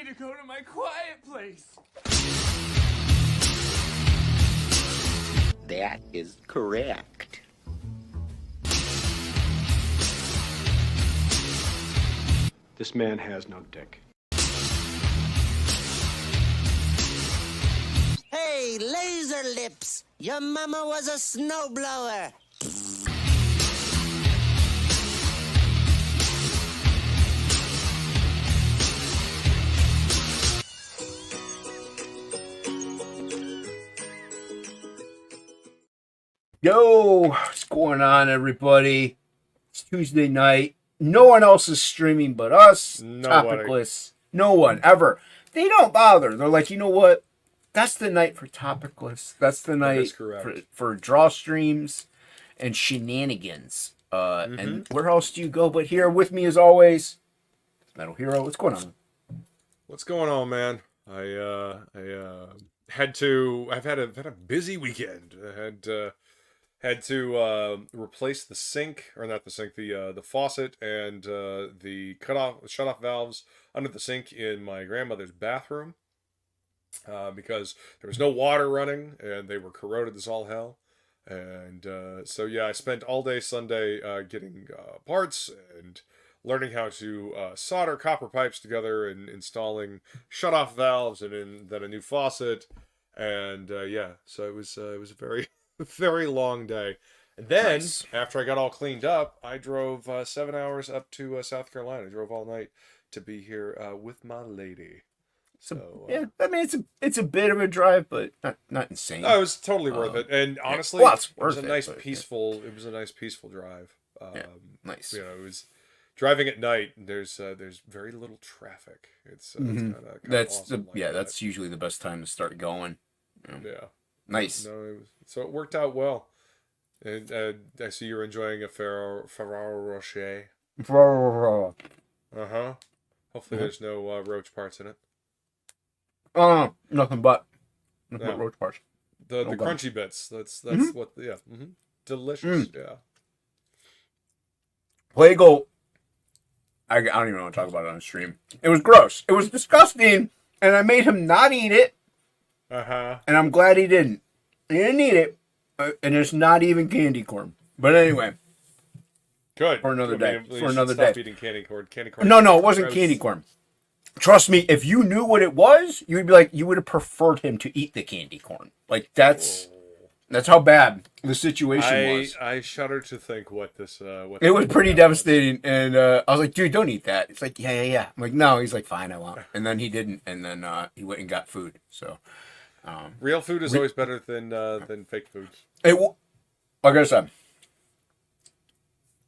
to go to my quiet place. That is correct. This man has no dick. Hey, laser lips! Your mama was a snowblower. Yo, what's going on, everybody? It's Tuesday night. No one else is streaming but us. Nobody. TOPicLESS. No one, ever. They don't bother. They're like, you know what? That's the night for TOPicLESS. That's the night for draw streams and shenanigans. And where else do you go but here? With me, as always, Metal Hero. What's going on? What's going on, man? I've had a busy weekend. I had to replace the sink, or not the sink, the faucet and the shut off valves under the sink in my grandmother's bathroom because there was no water running and they were corroded as all hell. And so yeah, I spent all day Sunday getting parts and learning how to solder copper pipes together and installing shut off valves and then a new faucet. And yeah, so it was a very very long day. And then after I got all cleaned up, I drove 7 hours up to South Carolina. I drove all night to be here with my lady. So yeah, I mean it's a bit of a drive, but not insane. No, it was totally worth it. And honestly, well, it was a nice peaceful drive. Nice. You know, it was driving at night. There's very little traffic. It's kind of that's awesome that's usually the best time to start going. Yeah. Nice. No, so it worked out well. And I see you're enjoying a Ferrero Rocher. Uh-huh. Hopefully there's no roach parts in it. Nothing but roach parts. The crunchy bits. That's what, yeah. Delicious, yeah. Plegel, I don't even want to talk about it on stream. It was gross. It was disgusting, and I made him not eat it. Uh-huh. And I'm glad he didn't. He didn't eat it, and it's not even candy corn. But anyway. Good. For another day. For another day. Stop eating candy corn. Candy corn. No, it wasn't candy corn. Trust me, if you knew what it was, you would be like, you would have preferred him to eat the candy corn. Like, that's how bad the situation was. I shudder to think what this... it was pretty devastating, and I was like, dude, don't eat that. It's like, yeah. I'm like, no. He's like, fine, I won't. And then he didn't, and then he went and got food, so... real food is always better than fake foods. Like I said,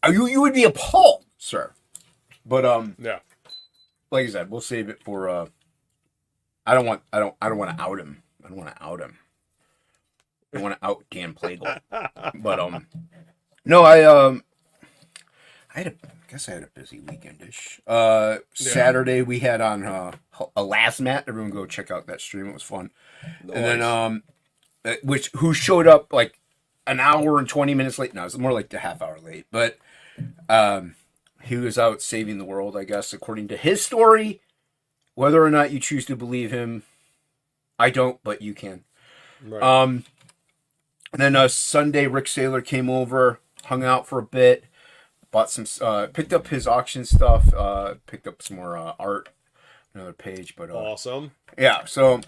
you would be appalled, sir. But yeah, like I said, we'll save it for. I don't want to out him. I don't want to out him. I want to out Dan Plegel. But no, I guess I had a busy weekendish. Saturday we had on a last mat. Everyone go check out that stream. It was fun. Nice. And then who showed up like an hour and 20 minutes late. No, it was more like a half hour late. But he was out saving the world, I guess, according to his story. Whether or not you choose to believe him, I don't, but you can. Right. And then Sunday, Rick Saylor came over, hung out for a bit. Bought some, picked up his auction stuff, picked up some more art, another page, but awesome. Yeah, so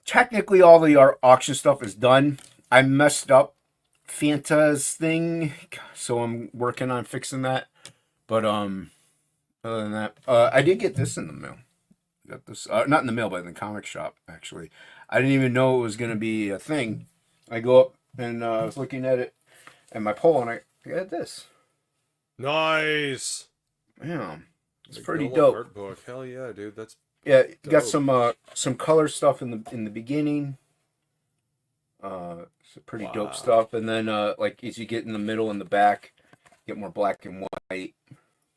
technically all the auction stuff is done. I messed up Fanta's thing, so I'm working on fixing that. But other than that, I did get this in the mail. Got this, not in the mail, but in the comic shop. Actually, I didn't even know it was gonna be a thing. I go up and I was looking at it and my poll, and I got this. Nice. Yeah, it's pretty dope. Art book. Hell yeah, dude. That's dope. Got some color stuff in the beginning. Some pretty dope stuff, and then like as you get in the middle and the back, get more black and white.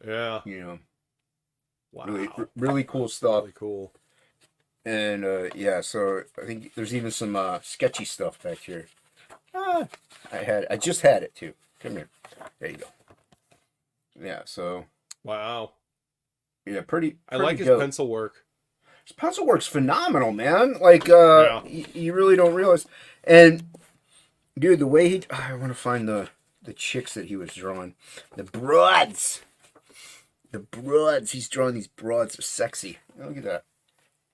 Yeah. You know. Wow. Really cool stuff. Really cool. And yeah, so I think there's even some sketchy stuff back here. I just had it too. Come here. There you go. Yeah, so wow. Yeah, pretty I like dope. his pencil work. His pencil work's phenomenal, man. Like, you really don't realize. And, dude, the way he... I want to find the chicks that he was drawing. The broads. The broads. He's drawing these broads. They're sexy. Look at that.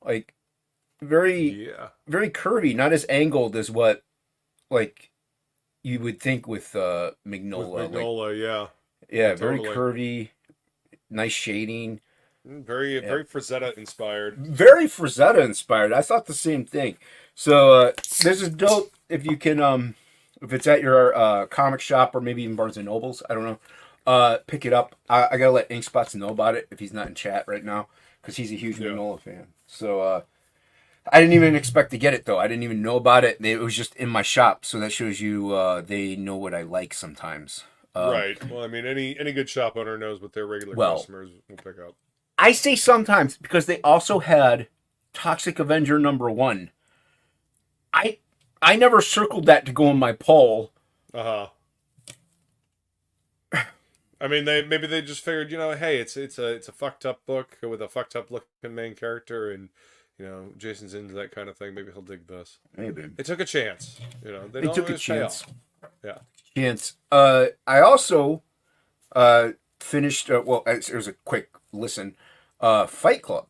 Like, very curvy. Not as angled as what, like, you would think with Mignola. With Mignola, yeah. Yeah, totally. very curvy. Nice shading. Very Frazetta inspired. Very Frazetta inspired. I thought the same thing. So this is dope. If you can, if it's at your comic shop or maybe even Barnes and Nobles, I don't know. Pick it up. I gotta let Inkspots know about it if he's not in chat right now because he's a huge Mignola fan. So I didn't even expect to get it though. I didn't even know about it. It was just in my shop, so that shows you they know what I like sometimes. Right. Well, I mean, any good shop owner knows what their regular customers will pick up. I say sometimes because they also had Toxic Avenger #1. I never circled that to go in my poll. I mean, maybe they just figured, hey, it's a fucked up book with a fucked up looking main character, and Jason's into that kind of thing. Maybe he'll dig this. Maybe it took a chance. They took a chance. Yeah. Chance. I also finished. Well, it was a quick listen. Fight Club.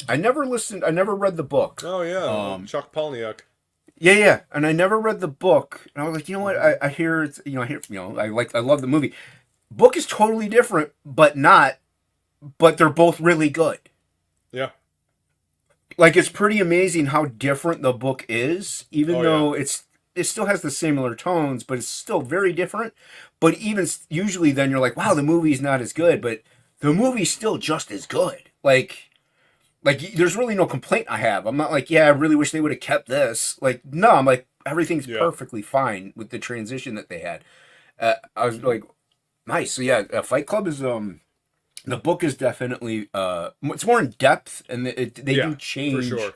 I never read the book. Oh yeah, Chuck Palahniuk. Yeah, and I never read the book. And I was like, you know what? I hear it's. I love the movie. Book is totally different, but they're both really good. Yeah. Like, it's pretty amazing how different the book is, even though it still has the similar tones, but it's still very different. But even usually then you're like, wow, the movie's not as good, but the movie's still just as good. Like there's really no complaint I have. I'm not like, I really wish they would have kept this. Like, no, I'm like, everything's perfectly fine with the transition that they had. I was like, nice. So Fight Club is the book is definitely it's more in depth, and they do change. For sure.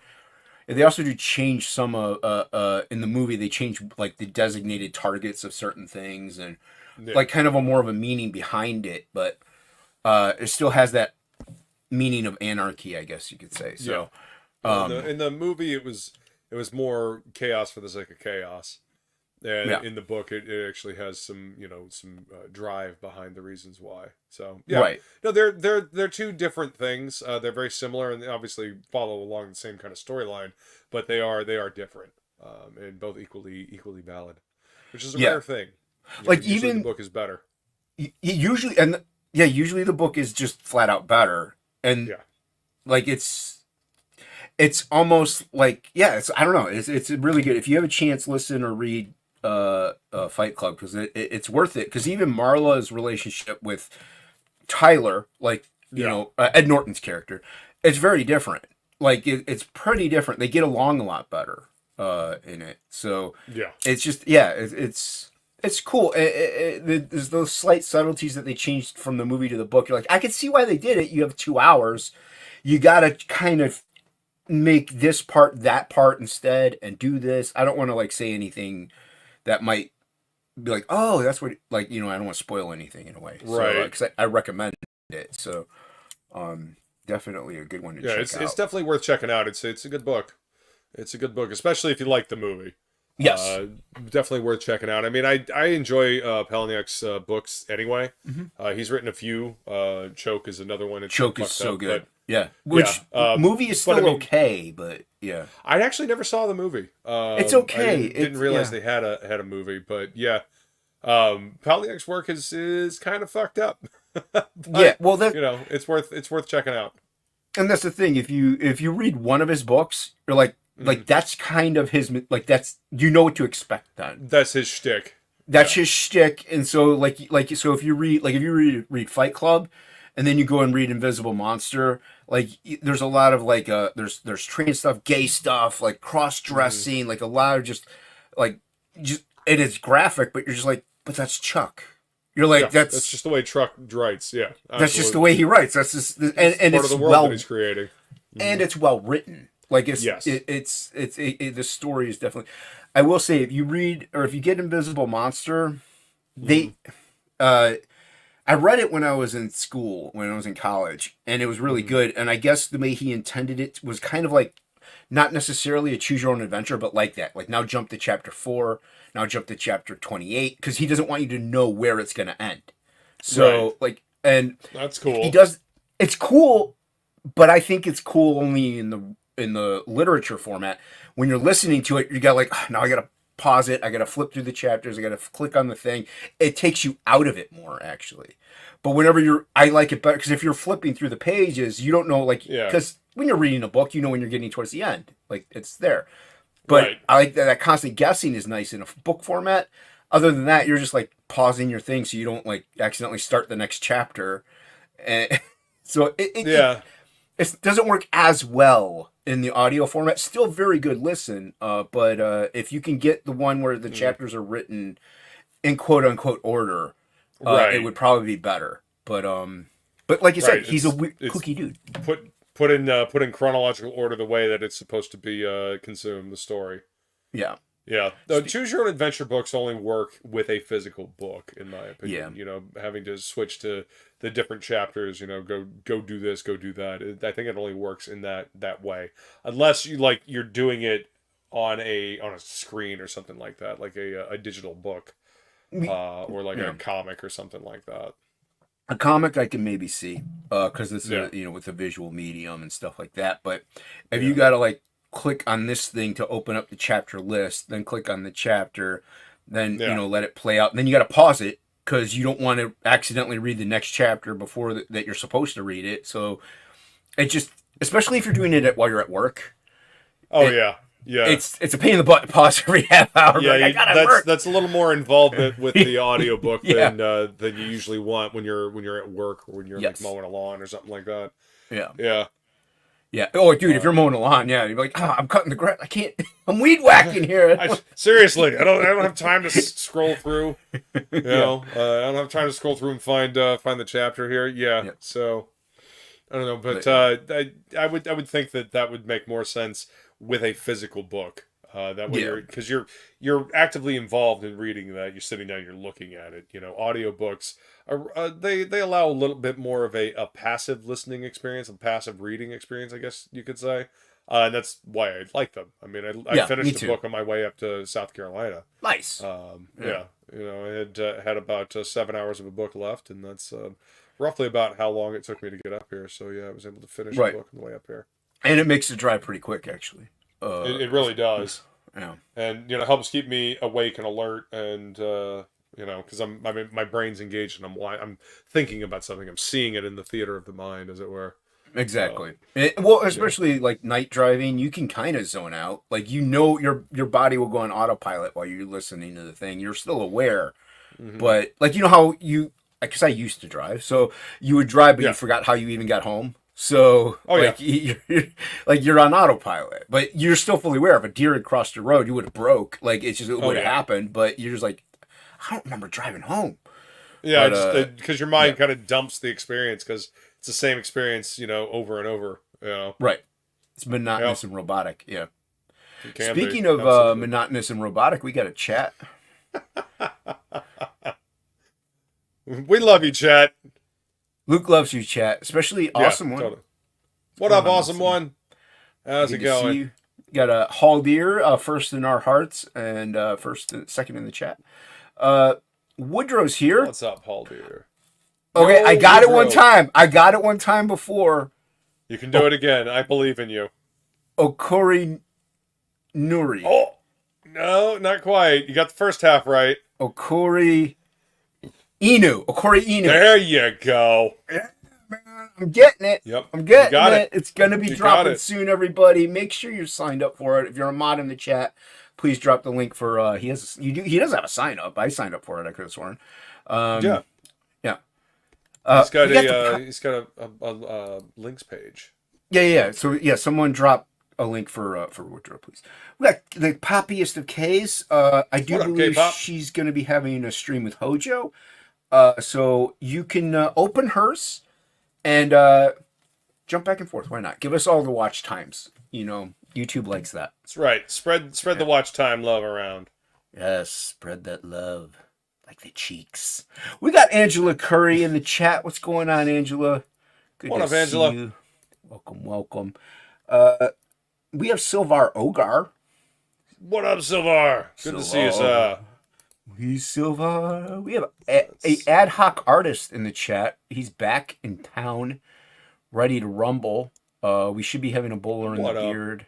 They also do change some in the movie. They change like the designated targets of certain things, and like kind of a more of a meaning behind it, but it still has that meaning of anarchy, I guess you could say. So in the movie, it was more chaos for the sake of chaos. And in the book, it actually has some drive behind the reasons why. So right. No, they're two different things. They're very similar and they obviously follow along the same kind of storyline, but they are different, and both equally valid, which is a rare thing. Like usually even the book is better. Usually the book is just flat out better, and like it's almost like I don't know. It's really good. If you have a chance, listen or read Fight Club, because it's worth it, because even Marla's relationship with Tyler, like Ed Norton's character, it's very different. Like it's pretty different. They get along a lot better in it. So it's just it's cool. There's those slight subtleties that they changed from the movie to the book. You're like, I can see why they did it. You have 2 hours. You gotta kind of make this part that part instead and do this. I don't want to like say anything that might be like, oh, that's what, like, I don't want to spoil anything in a way. Right. So, because I recommend it. So, definitely a good one to check out. It's definitely worth checking out. It's a good book. It's a good book, especially if you like the movie. Yes. Definitely worth checking out. I mean, I enjoy Palahniuk's books anyway. Mm-hmm. He's written a few. Choke is another one. Choke is so good. Which movie is still okay, but I actually never saw the movie. It's okay. I didn't realize they had a movie, but Palahniuk's work is kind of fucked up. But, well, it's worth checking out. And that's the thing. If you read one of his books, you're like that's kind of his, like that's, what to expect then. That's his shtick. That's his shtick. And so so if you read Fight Club, and then you go and read Invisible Monster, like there's a lot of like there's trans stuff, gay stuff, like cross dressing, like a lot of just it is graphic, but you're just like, but that's Chuck. You're like, that's just the way Chuck writes. Yeah, absolutely. That's just the way he writes. That's just and part it's of the world that he's creating, and it's well written. Like it's the story is definitely. I will say, if you read or if you get Invisible Monster, they I read it when I was in school, when I was in college, and it was really good. And I guess the way he intended it was kind of like not necessarily a choose your own adventure, but like that. Like now jump to chapter 4, now jump to chapter 28, because he doesn't want you to know where it's going to end. So and that's cool. He does. It's cool, but I think it's cool only in the literature format. When you're listening to it, you got like, now I got to pause it. I got to flip through the chapters. I got to click on the thing. It takes you out of it more, actually. But whenever I like it better, because if you're flipping through the pages, you don't know, like, because when you're reading a book, you know when you're getting towards the end, like it's there. But I like that constant guessing is nice in a book format. Other than that, you're just like pausing your thing so you don't like accidentally start the next chapter. And so it doesn't work as well in the audio format. Still very good listen, but if you can get the one where the chapters are written in quote unquote order, it would probably be better. But like you said, he's a kooky dude. Put in chronological order the way that it's supposed to be consumed. The story. Yeah. Yeah. The choose your own adventure books only work with a physical book, in my opinion. Yeah. You know, having to switch to the different chapters, you know, go do this, go do that. I think it only works in that way. Unless you're doing it on a screen or something like that, like a digital book. Or like a comic or something like that. A comic I can maybe see, because it's with a visual medium and stuff like that. But if you got to like click on this thing to open up the chapter list, then click on the chapter, then let it play out, and then you got to pause it because you don't want to accidentally read the next chapter before that you're supposed to read it. So it just, especially if you're doing it while you're at work. Yeah. It's a pain in the butt to pause every half hour. Yeah, that's a little more involvement with the audiobook than you usually want when you're at work or when you're like mowing a lawn or something like that. Yeah. Oh, dude, if you're mowing a lawn, you're like, I'm cutting the grass. I can't. I'm weed whacking here. Seriously, I don't have time to scroll through. You know, I don't have time to scroll through and find the chapter here. Yeah. So I don't know, but I would think that would make more sense with a physical book. That way, because you're actively involved in reading that. You're sitting down, you're looking at it. You know, audiobooks are they allow a little bit more of a passive listening experience, a passive reading experience, I guess you could say. And that's why I like them. I mean, I finished the book on my way up to South Carolina. Nice. You know, I had about 7 hours of a book left, and that's roughly about how long it took me to get up here. So I was able to finish the book on the way up here. And it makes the drive pretty quick, actually. It really does. Yeah. And helps keep me awake and alert, and because my brain's engaged and I'm thinking about something. I'm seeing it in the theater of the mind, as it were. Exactly. Especially like night driving, you can kind of zone out. Like your body will go on autopilot while you're listening to the thing. You're still aware, but like how because I used to drive, so you would drive, but you forgot how you even got home. So, you're on autopilot, but you're still fully aware. If a deer had crossed the road, you would have broke. Like, it would have happened, but you're just like, I don't remember driving home. Yeah, because your mind kind of dumps the experience, because it's the same experience, over and over. Right. It's monotonous and robotic, yeah. Speaking of monotonous and robotic, we got a chat. We love you, chat. Luke loves you, chat, especially Awesome One. Totally. What up, Awesome One? How's it going? Got a Haldir, first in our hearts, and second in the chat. Woodrow's here. What's up, Haldir? Okay, I got it one time. I got it one time before. You can do it again. I believe in you. Okori Nuri. Oh, no, not quite. You got the first half right. Okori Inu. There you go. Yeah, man, I'm getting it. Yep. I'm getting it. It's going to be dropping soon, everybody. Make sure you're signed up for it. If you're a mod in the chat, please drop the link for he does have a sign up. I signed up for it. I could have sworn. Yeah. He's got a links page. Yeah. So someone drop a link for Woodrow, please. We got the poppiest of K's. I do believe she's going to be having a stream with Hojo. So you can open hers and jump back and forth. Why not? Give us all the watch times. YouTube likes that. That's right. Spread the watch time love around. Yes, spread that love. like the cheeks. We got Angela Curry in the chat. What's going on, Angela? Good What to up, Angela? see you. Welcome. We have Silvar Ogar. What up, Silvar? Good to see you, sir. He's Silvar. We have a ad hoc artist in the chat. He's back in town, ready to rumble. We should be having a bowler in the beard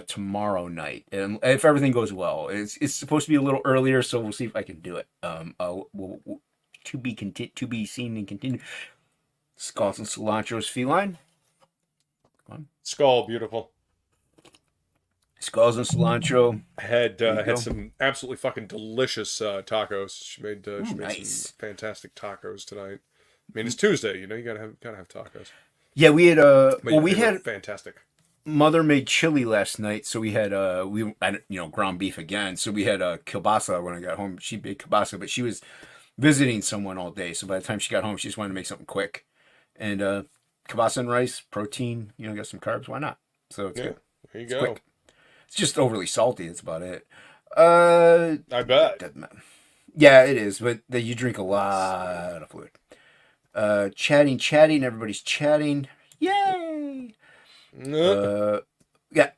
tomorrow night, and if everything goes well, it's supposed to be a little earlier, so we'll see if I can do it. We'll to be seen and continue. Skulls and Cilantro's feline. Come on. Skull, beautiful. Skulls and Cilantro. Had some absolutely fucking delicious tacos. She made nice. some fantastic tacos tonight. I mean, it's Tuesday, you know, you gotta have tacos. Yeah, we had we had fantastic. Mother made chili last night, so we had ground beef again. So we had kielbasa when I got home. She made kielbasa, but she was visiting someone all day, so by the time she got home, she just wanted to make something quick. And kielbasa and rice, protein, got some carbs. Why not? So it's good. There you it's go. Quick. It's just overly salty. That's about it. I bet. Yeah, it is. But you drink a lot of fluid. Chatting. Everybody's chatting. Yay! Yeah,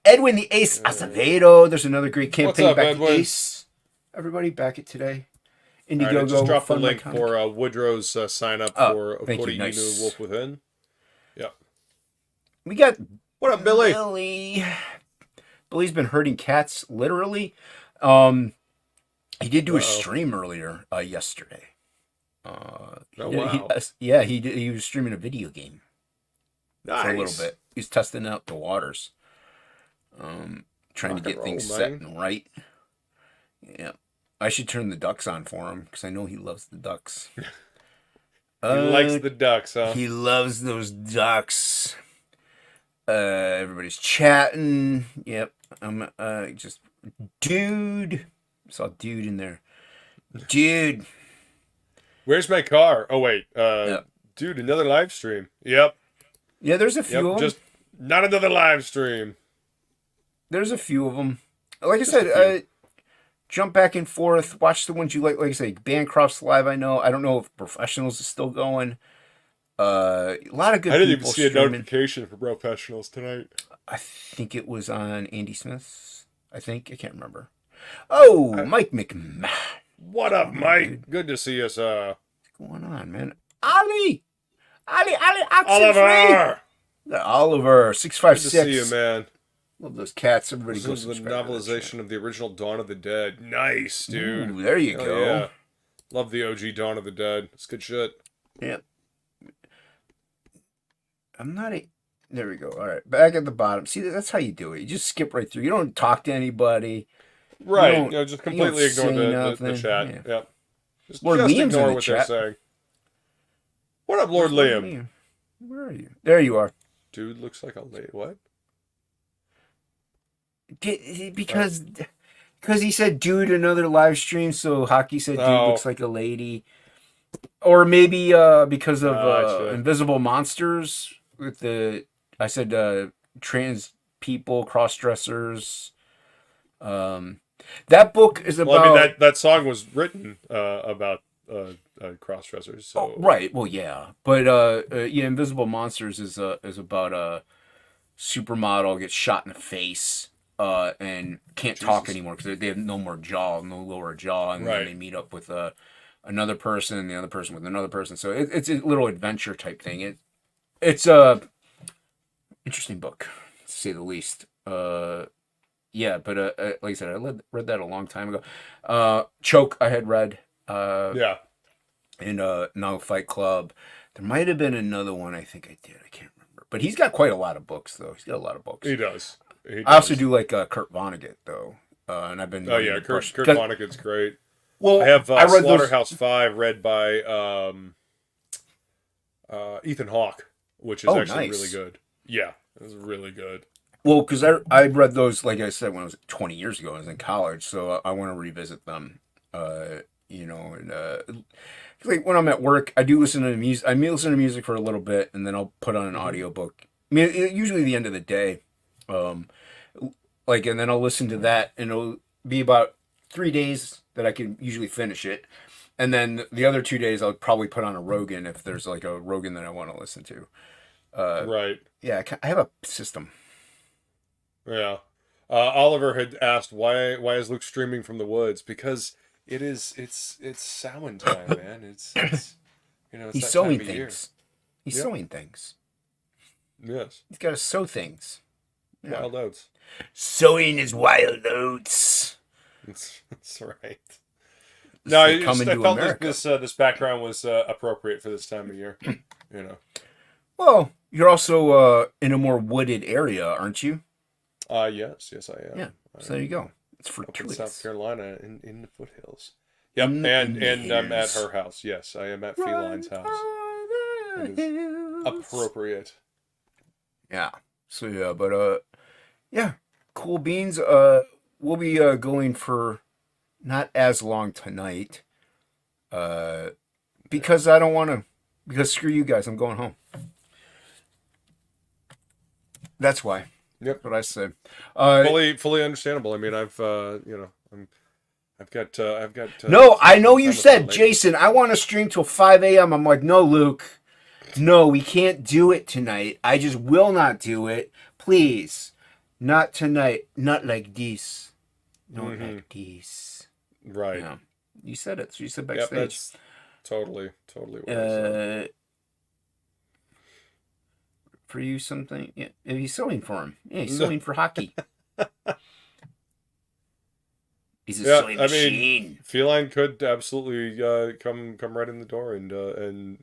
Edwin the Ace Acevedo. There's another great campaign. What's up, back Edwin? at Ace. Everybody back at today. Indiegogo. Right, I just dropped the link for Woodrow's sign up for Okori Inu Wolf Within. Yep. We got what up, Billy? Billy's been herding cats literally. He did do a stream earlier yesterday. Wow. He was streaming a video game. Nice. For a little bit. He's testing out the waters. Trying to get things set and right. Yeah. I should turn the ducks on for him because I know he loves the ducks. He likes the ducks, huh? He loves those ducks. Everybody's chatting. Yep. I'm just dude. I saw dude in there. Dude. Where's my car? Oh wait. Yep. Dude, another live stream. Yep. Yeah, there's a few of them. Just not another live stream. There's a few of them. Like I said, jump back and forth. Watch the ones you like. Like I say, Bancroft's live. I don't know if Professionals is still going. A lot of good. I didn't people even see streaming. a notification for Professionals tonight. I think it was on Andy Smith's. I can't remember. Oh, Mike McMahon. What up, Mike? Good to see us. What's going on, man? Ali, Oliver. Oliver, 656. Good to see you, man. Love those cats. Everybody This goes. is the novelization of the original Dawn of the Dead. Nice, dude. Ooh, there you go. Yeah. Love the OG Dawn of the Dead. It's good shit. Yeah. There we go. All right, back at the bottom. See, that's how you do it. You just skip right through. You don't talk to anybody. Right. Just completely ignore the chat. Yeah. Yep. Just Liam's ignore in what the they're chat. saying. What up, Lord Liam? Where are you? There you are. Dude looks like a lady. What? Because he said dude another live stream, so Hocky said dude looks like a lady. Or maybe because of Invisible Monsters with I said trans people, cross dressers. That book is about. Well, I mean that song was written about cross dressers. So. Oh, right. Well, yeah, but Invisible Monsters is about a supermodel gets shot in the face and can't talk anymore because they have no more jaw, no lower jaw, and then they meet up with another person, and the other person with another person. So it's a little adventure type thing. It's a interesting book, to say the least. Yeah, but like I said, I read that a long time ago. Choke, I had read. Yeah. And now Fight Club. There might have been another one I think I did. I can't remember. But he's got quite a lot of books, though. He's got a lot of books. He does. I also do like Kurt Vonnegut, though. And I've been. Oh yeah, Kurt Vonnegut's great. Well, I have I read Slaughterhouse-5 read by Ethan Hawke, which is actually really good. Yeah, it was really good. Well, because I read those, like I said, when I was 20 years ago. I was in college, so I want to revisit them. Like when I'm at work, I do listen to music. I listen to music for a little bit, and then I'll put on an audiobook. I mean, usually the end of the day, and then I'll listen to that, and it'll be about 3 days. that I can usually finish it. And then the other 2 days, I'll probably put on a Rogan if there's like a Rogan that I want to listen to. Right. Yeah, I have a system. Yeah. Oliver had asked why is Luke streaming from the woods? Because it's Samhain time, man. It's you know, it's He's that sowing time of year. things. He's Yep. sowing things. Yes. He's got to sow things. Yeah. Wild oats. Sowing his wild oats. That's right. No, They come I into felt America. this background was appropriate for this time of year. You know. Well, you're also in a more wooded area, aren't you? Yes, I am. Yeah. So there you go. It's Up in fortuitous. South Carolina, in the foothills. Yep, In the and I'm at hills. her house. Yes, I am at Feline's house. It is appropriate. Yeah. So yeah, but yeah, cool beans. We'll be going for not as long tonight. Because I don't want to. Because screw you guys, I'm going home. That's why. Yep. What I said. Fully understandable. I mean, I've got. No, I know you time with said, that lady. Jason, I want to stream till 5 a.m. I'm like, no, Luke. No, we can't do it tonight. I just will not do it. Please. Not tonight. Not like this. Not like this. Right. Yeah. You said it. So you said Yep, backstage. that's totally what I said. For you something? Yeah. He's sewing for him. Yeah, he's sewing for Hocky. He's a sewing machine. Feline could absolutely come right in the door and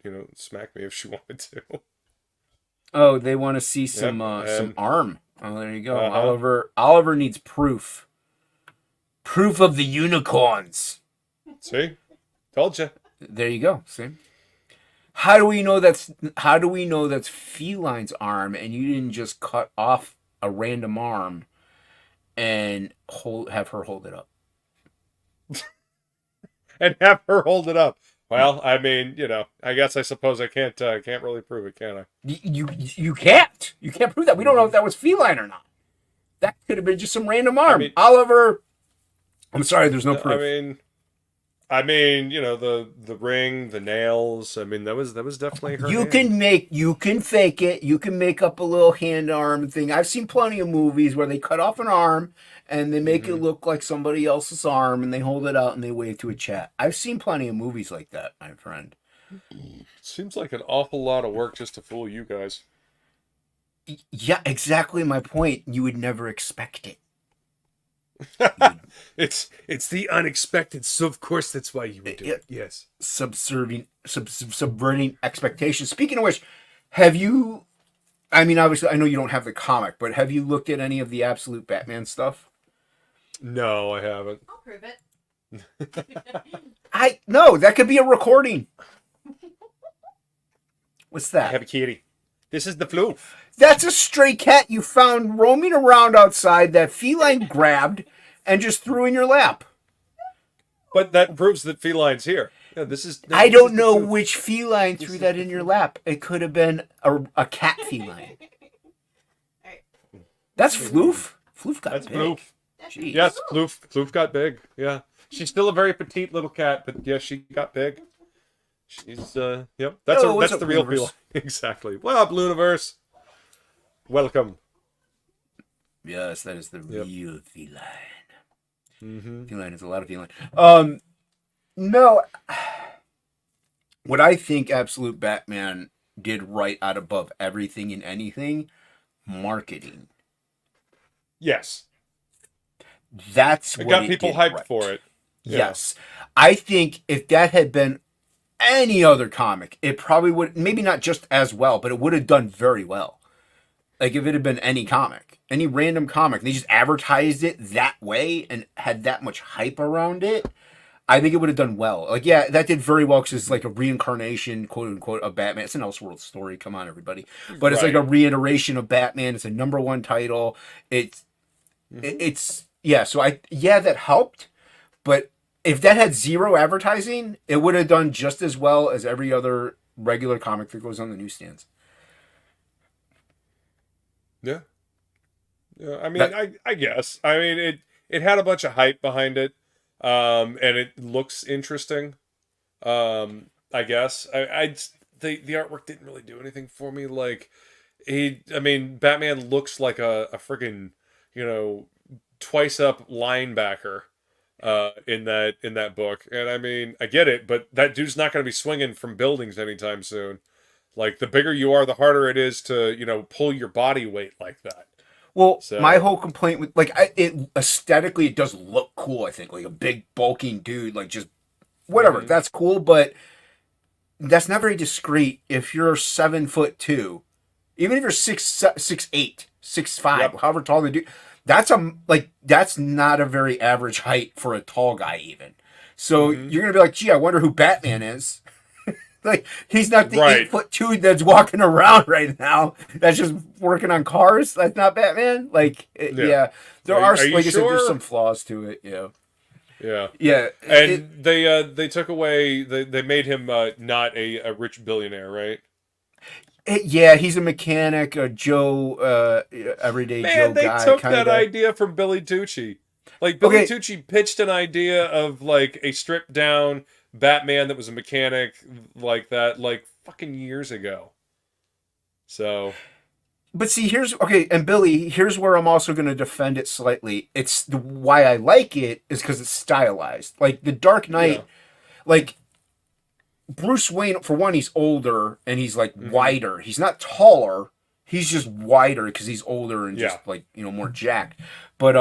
you know, smack me if she wanted to. Oh, they want to see some arm. Oh, there you go. Oliver needs proof. Proof of the unicorns. See? Told you. There you go. See? How do we know that's Feline's arm and you didn't just cut off a random arm and have her hold it up? And have her hold it up. Well, I mean, you know, I suppose I can't really prove it, can I? You can't. You can't prove that. We don't know if that was feline or not. That could have been just some random arm. I mean, Oliver, I'm sorry, there's no proof. I mean, you know, the ring, the nails. I mean, that was definitely her. You can fake it. You can make up a little hand arm thing. I've seen plenty of movies where they cut off an arm and they make it look like somebody else's arm and they hold it out and they wave to a chat. I've seen plenty of movies like that, my friend. Seems like an awful lot of work just to fool you guys. Yeah, exactly my point. You would never expect it. It's the unexpected, so of course that's why you would do it. Yes. Subverting expectations. Speaking of which, have you, I mean, obviously, I know you don't have the comic, but have you looked at any of the Absolute Batman stuff? No, I haven't. I'll prove it. No, that could be a recording. What's that? I have a kitty. This is the flu. That's a stray cat you found roaming around outside that Feline grabbed and just threw in your lap. But that proves that Feline's here. Yeah, I don't know which feline threw that in your lap. It could have been a cat feline. Alright. That's Floof. Floof got That's big. Floof. Jeez. Yes, Floof got big. Yeah. She's still a very petite little cat, but yes, she got big. She's yep. That's what's the up, real Blooniverse? feline. Exactly. Well, Blooniverse. Welcome. Yes, that is the real feline. Mm-hmm. Feline is a lot of feline. No. What I think Absolute Batman did right out above everything and anything, marketing. Yes. That's It what got it people did hyped right. for it. Yeah. Yes. I think if that had been any other comic, it probably would, maybe not just as well, but it would have done very well. Like if it had been any comic, any random comic, they just advertised it that way and had that much hype around it, I think it would have done well. Like, yeah, that did very well because it's like a reincarnation, quote unquote, of Batman. It's an Elseworld story. Come on, everybody. But it's like a reiteration of Batman. It's a #1 title. It's yeah. So that helped. But if that had zero advertising, it would have done just as well as every other regular comic that goes on the newsstands. Yeah. Yeah. I mean, I guess. I mean, it had a bunch of hype behind it. and it looks interesting. I guess the artwork didn't really do anything for me. Like Batman looks like a friggin', twice up linebacker in that book. And I mean, I get it, but that dude's not going to be swinging from buildings anytime soon. Like, the bigger you are, the harder it is to, pull your body weight like that. Well, So, my whole complaint with it aesthetically, it does look cool. I think like a big bulking dude, like just whatever. That's cool, but that's not very discreet. If you're 7'2", even if you're 6'8", 6'5", Yep. however tall the dude, that's not a very average height for a tall guy even. So you're gonna be like, gee, I wonder who Batman is. Like, he's not the 8'2" that's walking around right now. That's just working on cars. That's not Batman. Like, yeah. There are like I said, there's some flaws to it. Yeah. Yeah. Yeah. And they took away. They made him not a rich billionaire, right? Yeah, he's a mechanic, a Joe, everyday Joe guy. Man, they took that idea from Billy Tucci. Like, Billy Tucci pitched an idea of like a stripped down Batman that was a mechanic like that, like fucking years ago. So, but see, and Billy, here's where I'm also going to defend it slightly. It's why I like it is because it's stylized. Like the Dark Knight, like Bruce Wayne, for one, he's older and he's like wider. He's not taller. He's just wider because he's older and just like, more jacked. But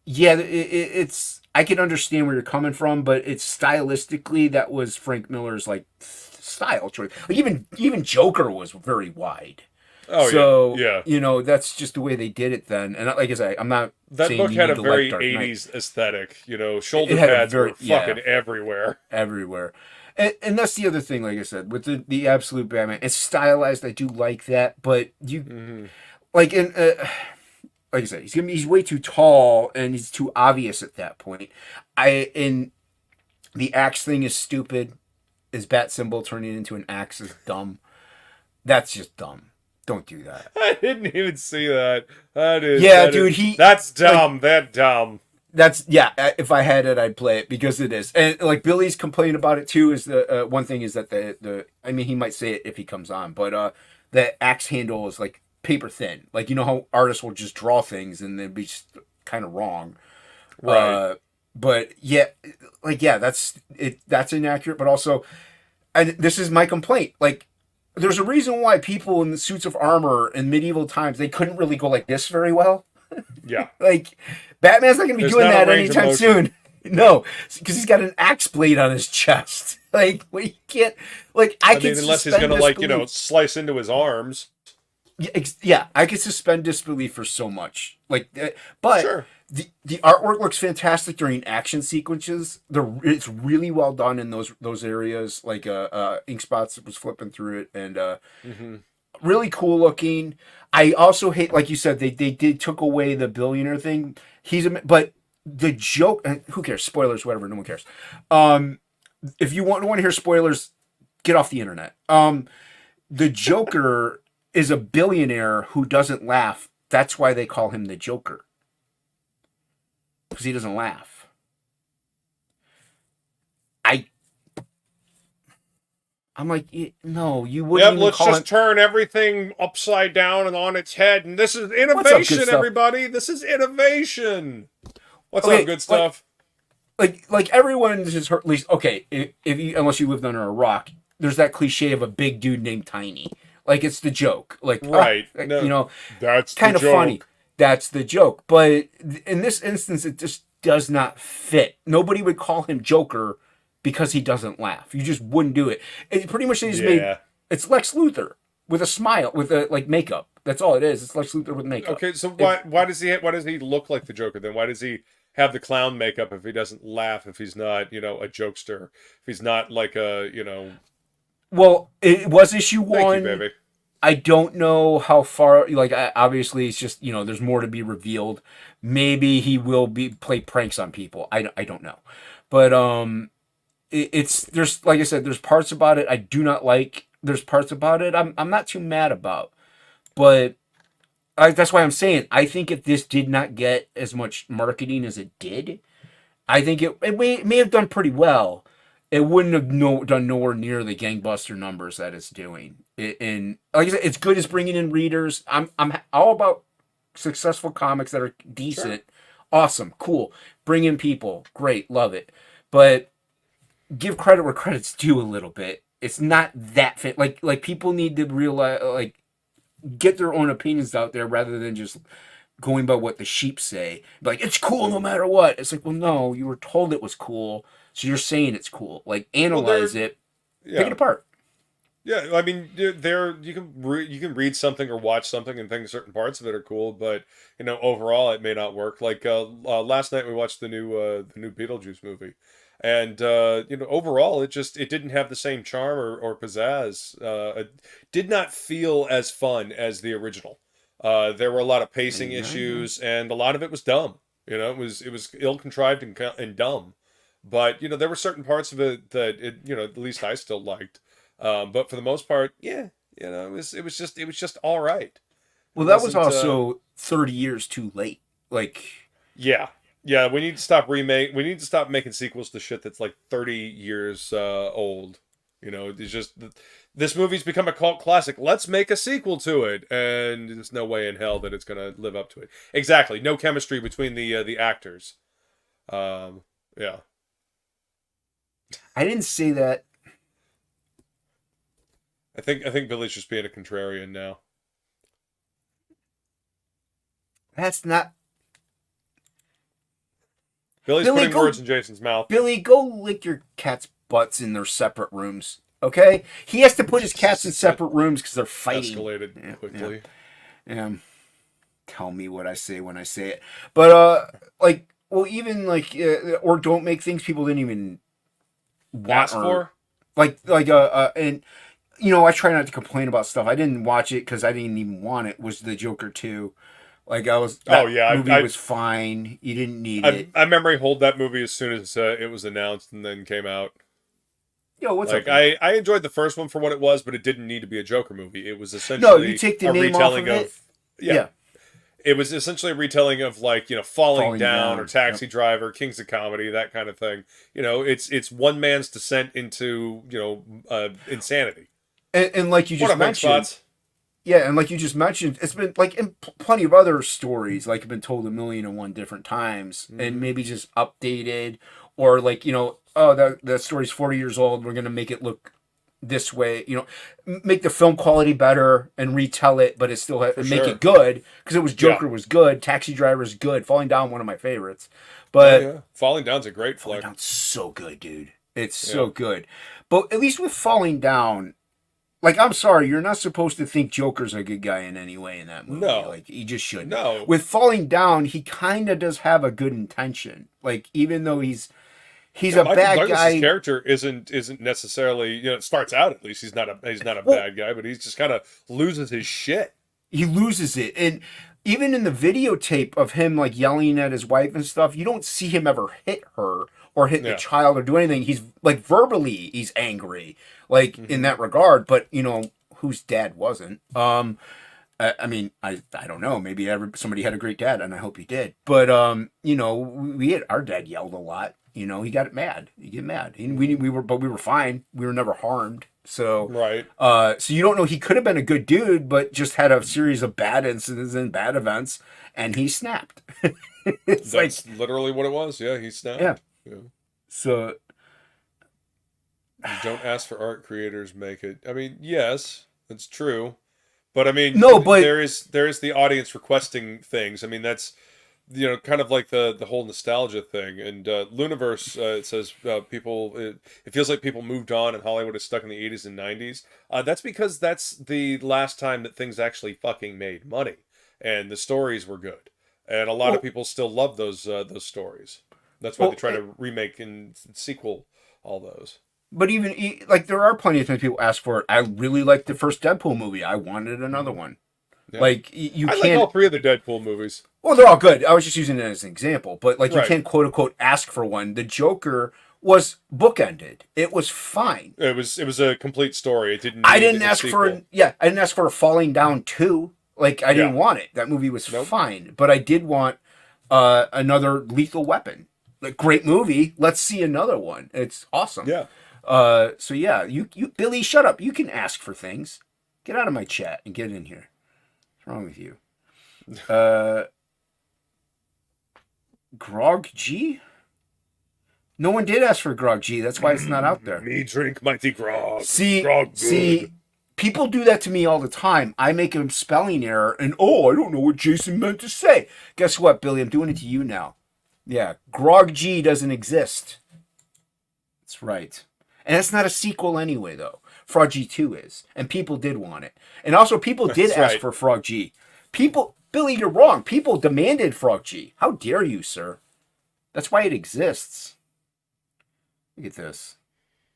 yeah, it's. I can understand where you're coming from, but it's stylistically that was Frank Miller's like style choice. Like even Joker was very wide. Oh, so, yeah. That's just the way they did it then. And like I say, I'm not that saying book you had need a to very like 80s aesthetic. Shoulder pads were fucking everywhere. Everywhere. And that's the other thing, like I said, with the absolute Batman. It's stylized. I do like that, but you like in. Like I said, he's way too tall and he's too obvious at that point. The axe thing is stupid. His bat symbol turning into an axe is dumb. That's just dumb. Don't do that. I didn't even see that. That's dumb. That's dumb. If I had it, I'd play it because it is. And like Billy's complaint about it too is the one thing is that he might say it if he comes on, but the axe handle is like paper thin. Like, how artists will just draw things and then be just kind of wrong. Right. But that's inaccurate, but also, and this is my complaint. Like, there's a reason why people in the suits of armor in medieval times, they couldn't really go like this very well. Yeah. Like, Batman's not going to be doing that anytime soon. No, because he's got an axe blade on his chest. Like, well, you can't, like, unless he's going to, slice into his arms. Yeah, I could suspend disbelief for so much. Like, but sure. The artwork looks fantastic during action sequences. It's really well done in those areas. Like Ink Spots was flipping through it and really cool looking. I also hate, like you said, they took away the billionaire thing. But the joke. Who cares? Spoilers, whatever. No one cares. If you want to hear spoilers, get off the internet. The Joker is a billionaire who doesn't laugh. That's why they call him the Joker. Because he doesn't laugh. I'm like, no, you wouldn't. Let's just turn everything upside down and on its head. And this is innovation, everybody. This is innovation. What's up, good stuff? Like everyone is at least okay. If you, unless you lived under a rock, there's that cliche of a big dude named Tiny. Like, it's the joke. Like, right. That's kind of funny. That's the joke. But in this instance, it just does not fit. Nobody would call him Joker because he doesn't laugh. You just wouldn't do it. It pretty much is made. It's Lex Luthor with a smile, with like makeup. That's all it is. It's Lex Luthor with makeup. Okay, so why does he look like the Joker then? Why does he have the clown makeup if he doesn't laugh? If he's not, a jokester? If he's not like a, Well, it was issue 1. Thank you, baby. I don't know how far. Like, obviously, it's just there's more to be revealed. Maybe he will play pranks on people. I don't know, but there's like I said, there's parts about it I do not like. There's parts about it I'm not too mad about, but that's why I'm saying I think if this did not get as much marketing as it did, I think it may have done pretty well. It wouldn't have done nowhere near the gangbuster numbers that it's doing. And like I said, it's good as bringing in readers. I'm all about successful comics that are decent. Sure. Awesome, cool. Bring in people, great, love it. But give credit where credit's due a little bit. It's not that fit. Like people need to realize, like, get their own opinions out there rather than just going by what the sheep say. Like, it's cool no matter what. It's like, well, no, you were told it was cool, so you're saying it's cool. Like, analyze it, pick it apart. Yeah, I mean, you can read something or watch something and think certain parts of it are cool, but overall it may not work. Like last night we watched the new Beetlejuice movie, and overall it didn't have the same charm or pizzazz. It did not feel as fun as the original. There were a lot of pacing issues, and a lot of it was dumb. It was ill contrived and dumb. But there were certain parts of it that at least I still liked. But for the most part, it was just all right. Well, that was also 30 years too late. Like, yeah, we need to stop We need to stop making sequels to shit that's like 30 years old. It's just this movie's become a cult classic. Let's make a sequel to it, and there's no way in hell that it's gonna live up to it. Exactly, no chemistry between the actors. Yeah. I didn't say that. I think Billy's just being a contrarian now. That's not. Billy's putting words in Jason's mouth. Billy, go lick your cat's butts in their separate rooms. Okay? He has to put his cats in separate rooms because they're fighting. Escalated quickly. Yeah. Tell me what I say when I say it. But even or don't make things people didn't even want for. And. I try not to complain about stuff. I didn't watch it because I didn't even want it. Was the Joker 2. Like, movie was fine. You didn't need it. I memory hold that movie as soon as it was announced and then came out. Yo, what's up? I enjoyed the first one for what it was, but it didn't need to be a Joker movie. It was essentially you take the name retelling off of it. Yeah. It was essentially a retelling of Falling Down or Taxi Driver, Kings of Comedy, that kind of thing. It's one man's descent into insanity. And like you just mentioned, and like you just mentioned, it's been like in plenty of other stories, like have been told 1,000,001 different times, and maybe just updated, or like that story's 40 years old. We're gonna make it look this way, make the film quality better and retell it, but it still make it good because it was Joker was good, Taxi Driver is good, Falling Down one of my favorites, but Falling Down's a great flick. Falling Down's so good, dude. It's so good, but at least with Falling Down. Like, I'm sorry, you're not supposed to think Joker's a good guy in any way in that movie. No. Like, he just shouldn't. No. With Falling Down, he kind of does have a good intention. Like, even though he's a bad guy. His character isn't necessarily, it starts out at least, he's not a bad guy, but he just kind of loses his shit. He loses it. And even in the videotape of him, like, yelling at his wife and stuff, you don't see him ever hit her or hit the child or do anything. He's, like, verbally, he's angry. Like, in that regard, but, whose dad wasn't? I mean, I don't know. Maybe somebody had a great dad, and I hope he did. But, our dad yelled a lot. He got mad. He get mad. We were fine. We were never harmed. So, right. So you don't know. He could have been a good dude, but just had a series of bad incidents and bad events, and he snapped. That's literally what it was. Yeah, he snapped. Yeah. So. You don't ask for art, creators make it. I mean, yes, that's true, but I mean, there is the audience requesting things. I mean, that's kind of like the whole nostalgia thing. And Luniverse it says people. It feels like people moved on, and Hollywood is stuck in the 80s and 90s. That's because that's the last time that things actually fucking made money, and the stories were good, and a lot of people still love those stories. That's why they try to remake and sequel all those. But even, like, there are plenty of times people ask for it. I really liked the first Deadpool movie. I wanted another one. Yeah. Like, you can't... I like all three of the Deadpool movies. Well, they're all good. I was just using it as an example. But, like, you can't, quote-unquote, ask for one. The Joker was bookended. It was fine. It was a complete story. It didn't... I didn't ask for a Falling Down 2. Like, I didn't want it. That movie was fine. But I did want another Lethal Weapon. like, great movie. Let's see another one. It's awesome. Yeah. So yeah, you Billy, shut up. You can ask for things. Get out of my chat and get in here. What's wrong with you? Grog G? No one did ask for Grog G. That's why it's not out there. Me drink mighty grog. See, people do that to me all the time. I make a spelling error and, I don't know what Jason meant to say. Guess what, Billy? I'm doing it to you now. Yeah, Grog G doesn't exist. That's right. And that's not a sequel anyway, though. Frog G 2 is. And people did want it. And also, people did ask for Frog G. Billy, you're wrong. People demanded Frog G. How dare you, sir? That's why it exists. Look at this.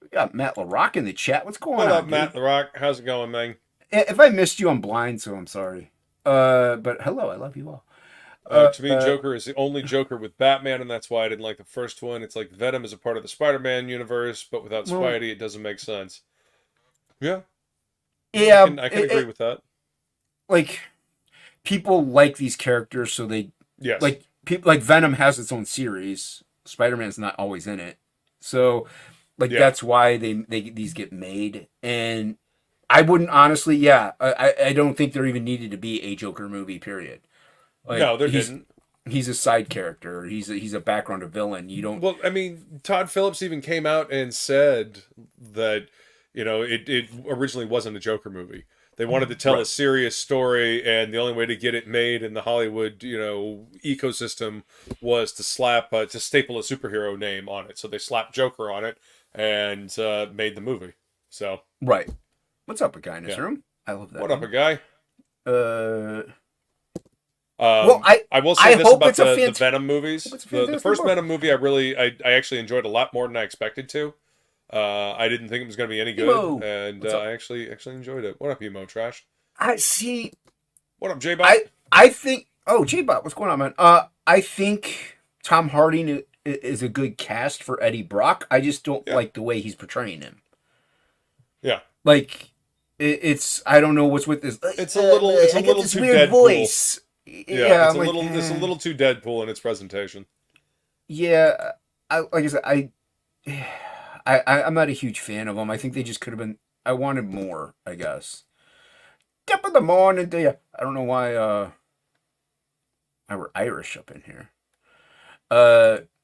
We got Matt LaRock in the chat. What's going on, What up, dude? Matt LaRock? How's it going, man? If I missed you, I'm blind, so I'm sorry. But hello, I love you all. To me, Joker is the only Joker with Batman, and that's why I didn't like the first one. It's like Venom is a part of the Spider-Man universe, but without Spidey, it doesn't make sense. Yeah. Yeah. I can agree with that. Like, people like these characters, so they... Yes. Like, people, like Venom has its own series. Spider-Man's not always in it. So, like, that's why these get made. And I wouldn't honestly, I don't think there even needed to be a Joker movie, period. Like, no, there didn't. He's a side character. He's a background villain. You don't... Well, I mean, Todd Phillips even came out and said that, it originally wasn't a Joker movie. They wanted to tell a serious story, and the only way to get it made in the Hollywood, ecosystem was to staple a superhero name on it. So they slapped Joker on it and made the movie. So right. What's up, a guy in this room? I love that. What up, a guy? Well, I will say this about the Venom movies. The first book. Venom movie, I actually enjoyed a lot more than I expected to. I didn't think it was going to be any good, and I actually enjoyed it. What up, Emo Trash? I see. What up, J-Bot? I think. Oh, J-Bot, what's going on, man? I think Tom Hardy is a good cast for Eddie Brock. I just don't like the way he's portraying him. Yeah, like it's. I don't know what's with this. It's a little too weird Deadpool. Voice. Yeah, it's a little too Deadpool in its presentation. Yeah, like I said, I'm not a huge fan of them. I think they just could have been. I wanted more, I guess. Top of the morning to you. I don't know why I were Irish up in here.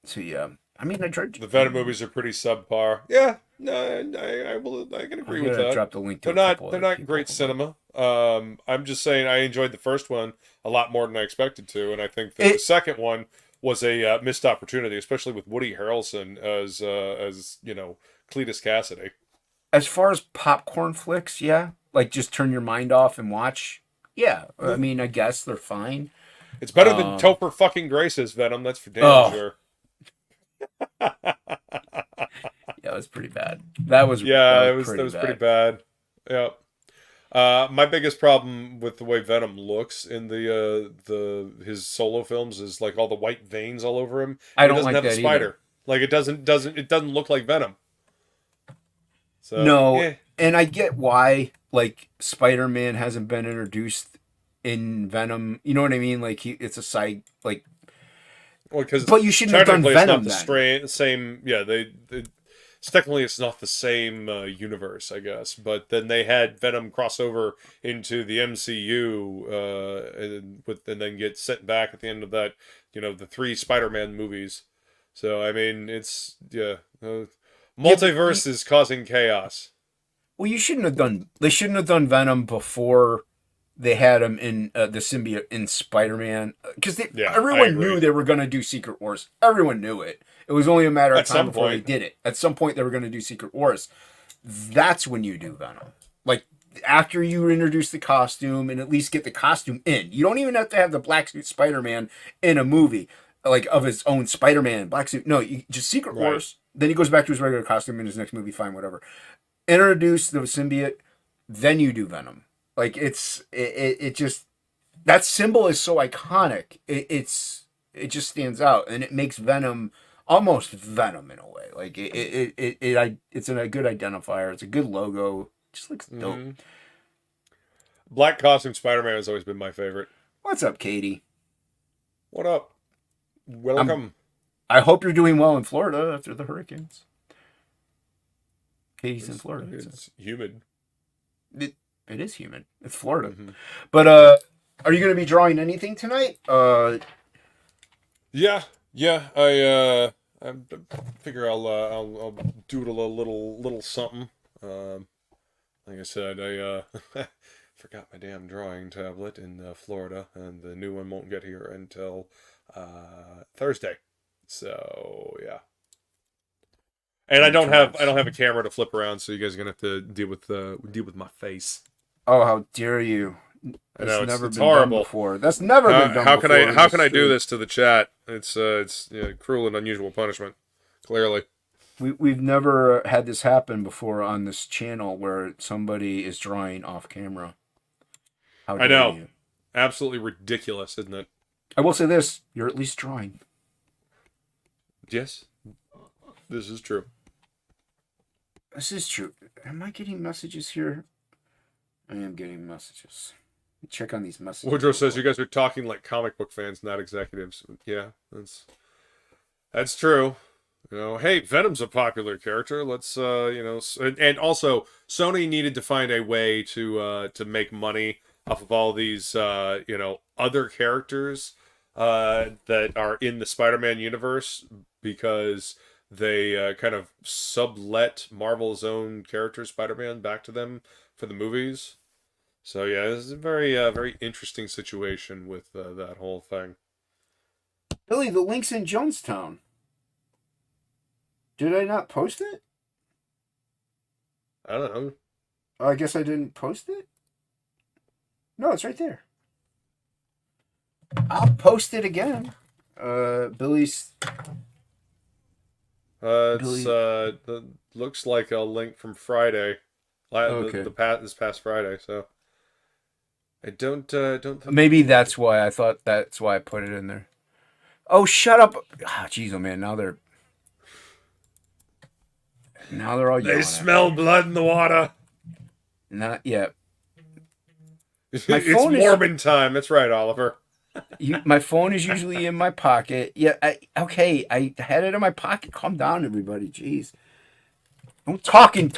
So yeah. I mean, I tried. The Venom movies are pretty subpar. Yeah, no, I can agree with that. Drop the link to they're not great cinema. I'm just saying I enjoyed the first one a lot more than I expected to, and I think that the second one was a missed opportunity, especially with Woody Harrelson as Cletus Cassidy. As far as popcorn flicks, yeah, like just turn your mind off and watch. Yeah, I mean, I guess they're fine. It's better than Topher fucking Grace's Venom. That's for damn sure. Yeah, it was pretty bad. That was pretty bad. Yeah. My biggest problem with the way Venom looks in his solo films is like all the white veins all over him. I don't doesn't like have that a spider. either. Like it doesn't look like Venom. So no, and I get why like Spider-Man hasn't been introduced in Venom. You know what I mean? Like it's a side like. Well, but you shouldn't have done Venom it's not the same. Yeah, technically it's not the same universe, I guess. But then they had Venom cross over into the MCU, and then get sent back at the end of that. The 3 Spider-Man movies. So I mean, it's multiverse is causing chaos. Well, they shouldn't have done Venom before they had him in the symbiote in Spider-Man, because everyone knew they were going to do Secret Wars. Everyone knew it. It was only a matter of time before they did it. At some point, they were going to do Secret Wars. That's when you do Venom. Like, after you introduce the costume and at least get the costume in. You don't even have to have the black suit Spider-Man in a movie, like, of his own Spider-Man black suit. No, you just Secret Wars. Then he goes back to his regular costume in his next movie, fine, whatever. Introduce the symbiote, then you do Venom. Like it just, that symbol is so iconic. It just stands out, and it makes Venom almost Venom in a way. Like it's a good identifier. It's a good logo. It just looks dope. Mm-hmm. Black costume Spider-Man has always been my favorite. What's up, Katie? What up? Welcome. I hope you're doing well in Florida after the hurricanes. Katie's in Florida. It's humid. It is humid. It's Florida. Mm-hmm. But are you going to be drawing anything tonight? Yeah. I figure I'll do it a little something. Like I said, I forgot my damn drawing tablet in Florida, and the new one won't get here until Thursday. So yeah. And I don't have a camera to flip around, so you guys are gonna have to deal with my face. Oh, how dare you! I know, never it's been horrible. Done before. That's never been done how before. How can I do this to the chat? It's cruel and unusual punishment. Clearly, we've never had this happen before on this channel where somebody is drawing off camera. How dare I know, you? Absolutely ridiculous, isn't it? I will say this: you're at least drawing. Yes, this is true. This is true. Am I getting messages here? I am getting messages. Check on these messages. Woodrow says you guys are talking like comic book fans, not executives. Yeah, that's true. You know, hey, Venom's a popular character. Let's and also Sony needed to find a way to make money off of all these other characters that are in the Spider-Man universe, because they kind of sublet Marvel's own character Spider-Man back to them for the movies. So yeah, this is a very very interesting situation with that whole thing. Billy, the link's in Jonestown. Did I not post it? I don't know. I guess I didn't post it? No, it's right there. I'll post it again. Billy's... It looks like a link from Friday. Okay. This past Friday, so... I don't think... Maybe that's why I thought that's why I put it in there. Oh, shut up! Oh, jeez, oh man, now they're all yelling. They smell blood in the water. Not yet. It's Mormon time. That's right, Oliver. My phone is usually in my pocket. Yeah, I had it in my pocket. Calm down, everybody. Jeez. Don't talk in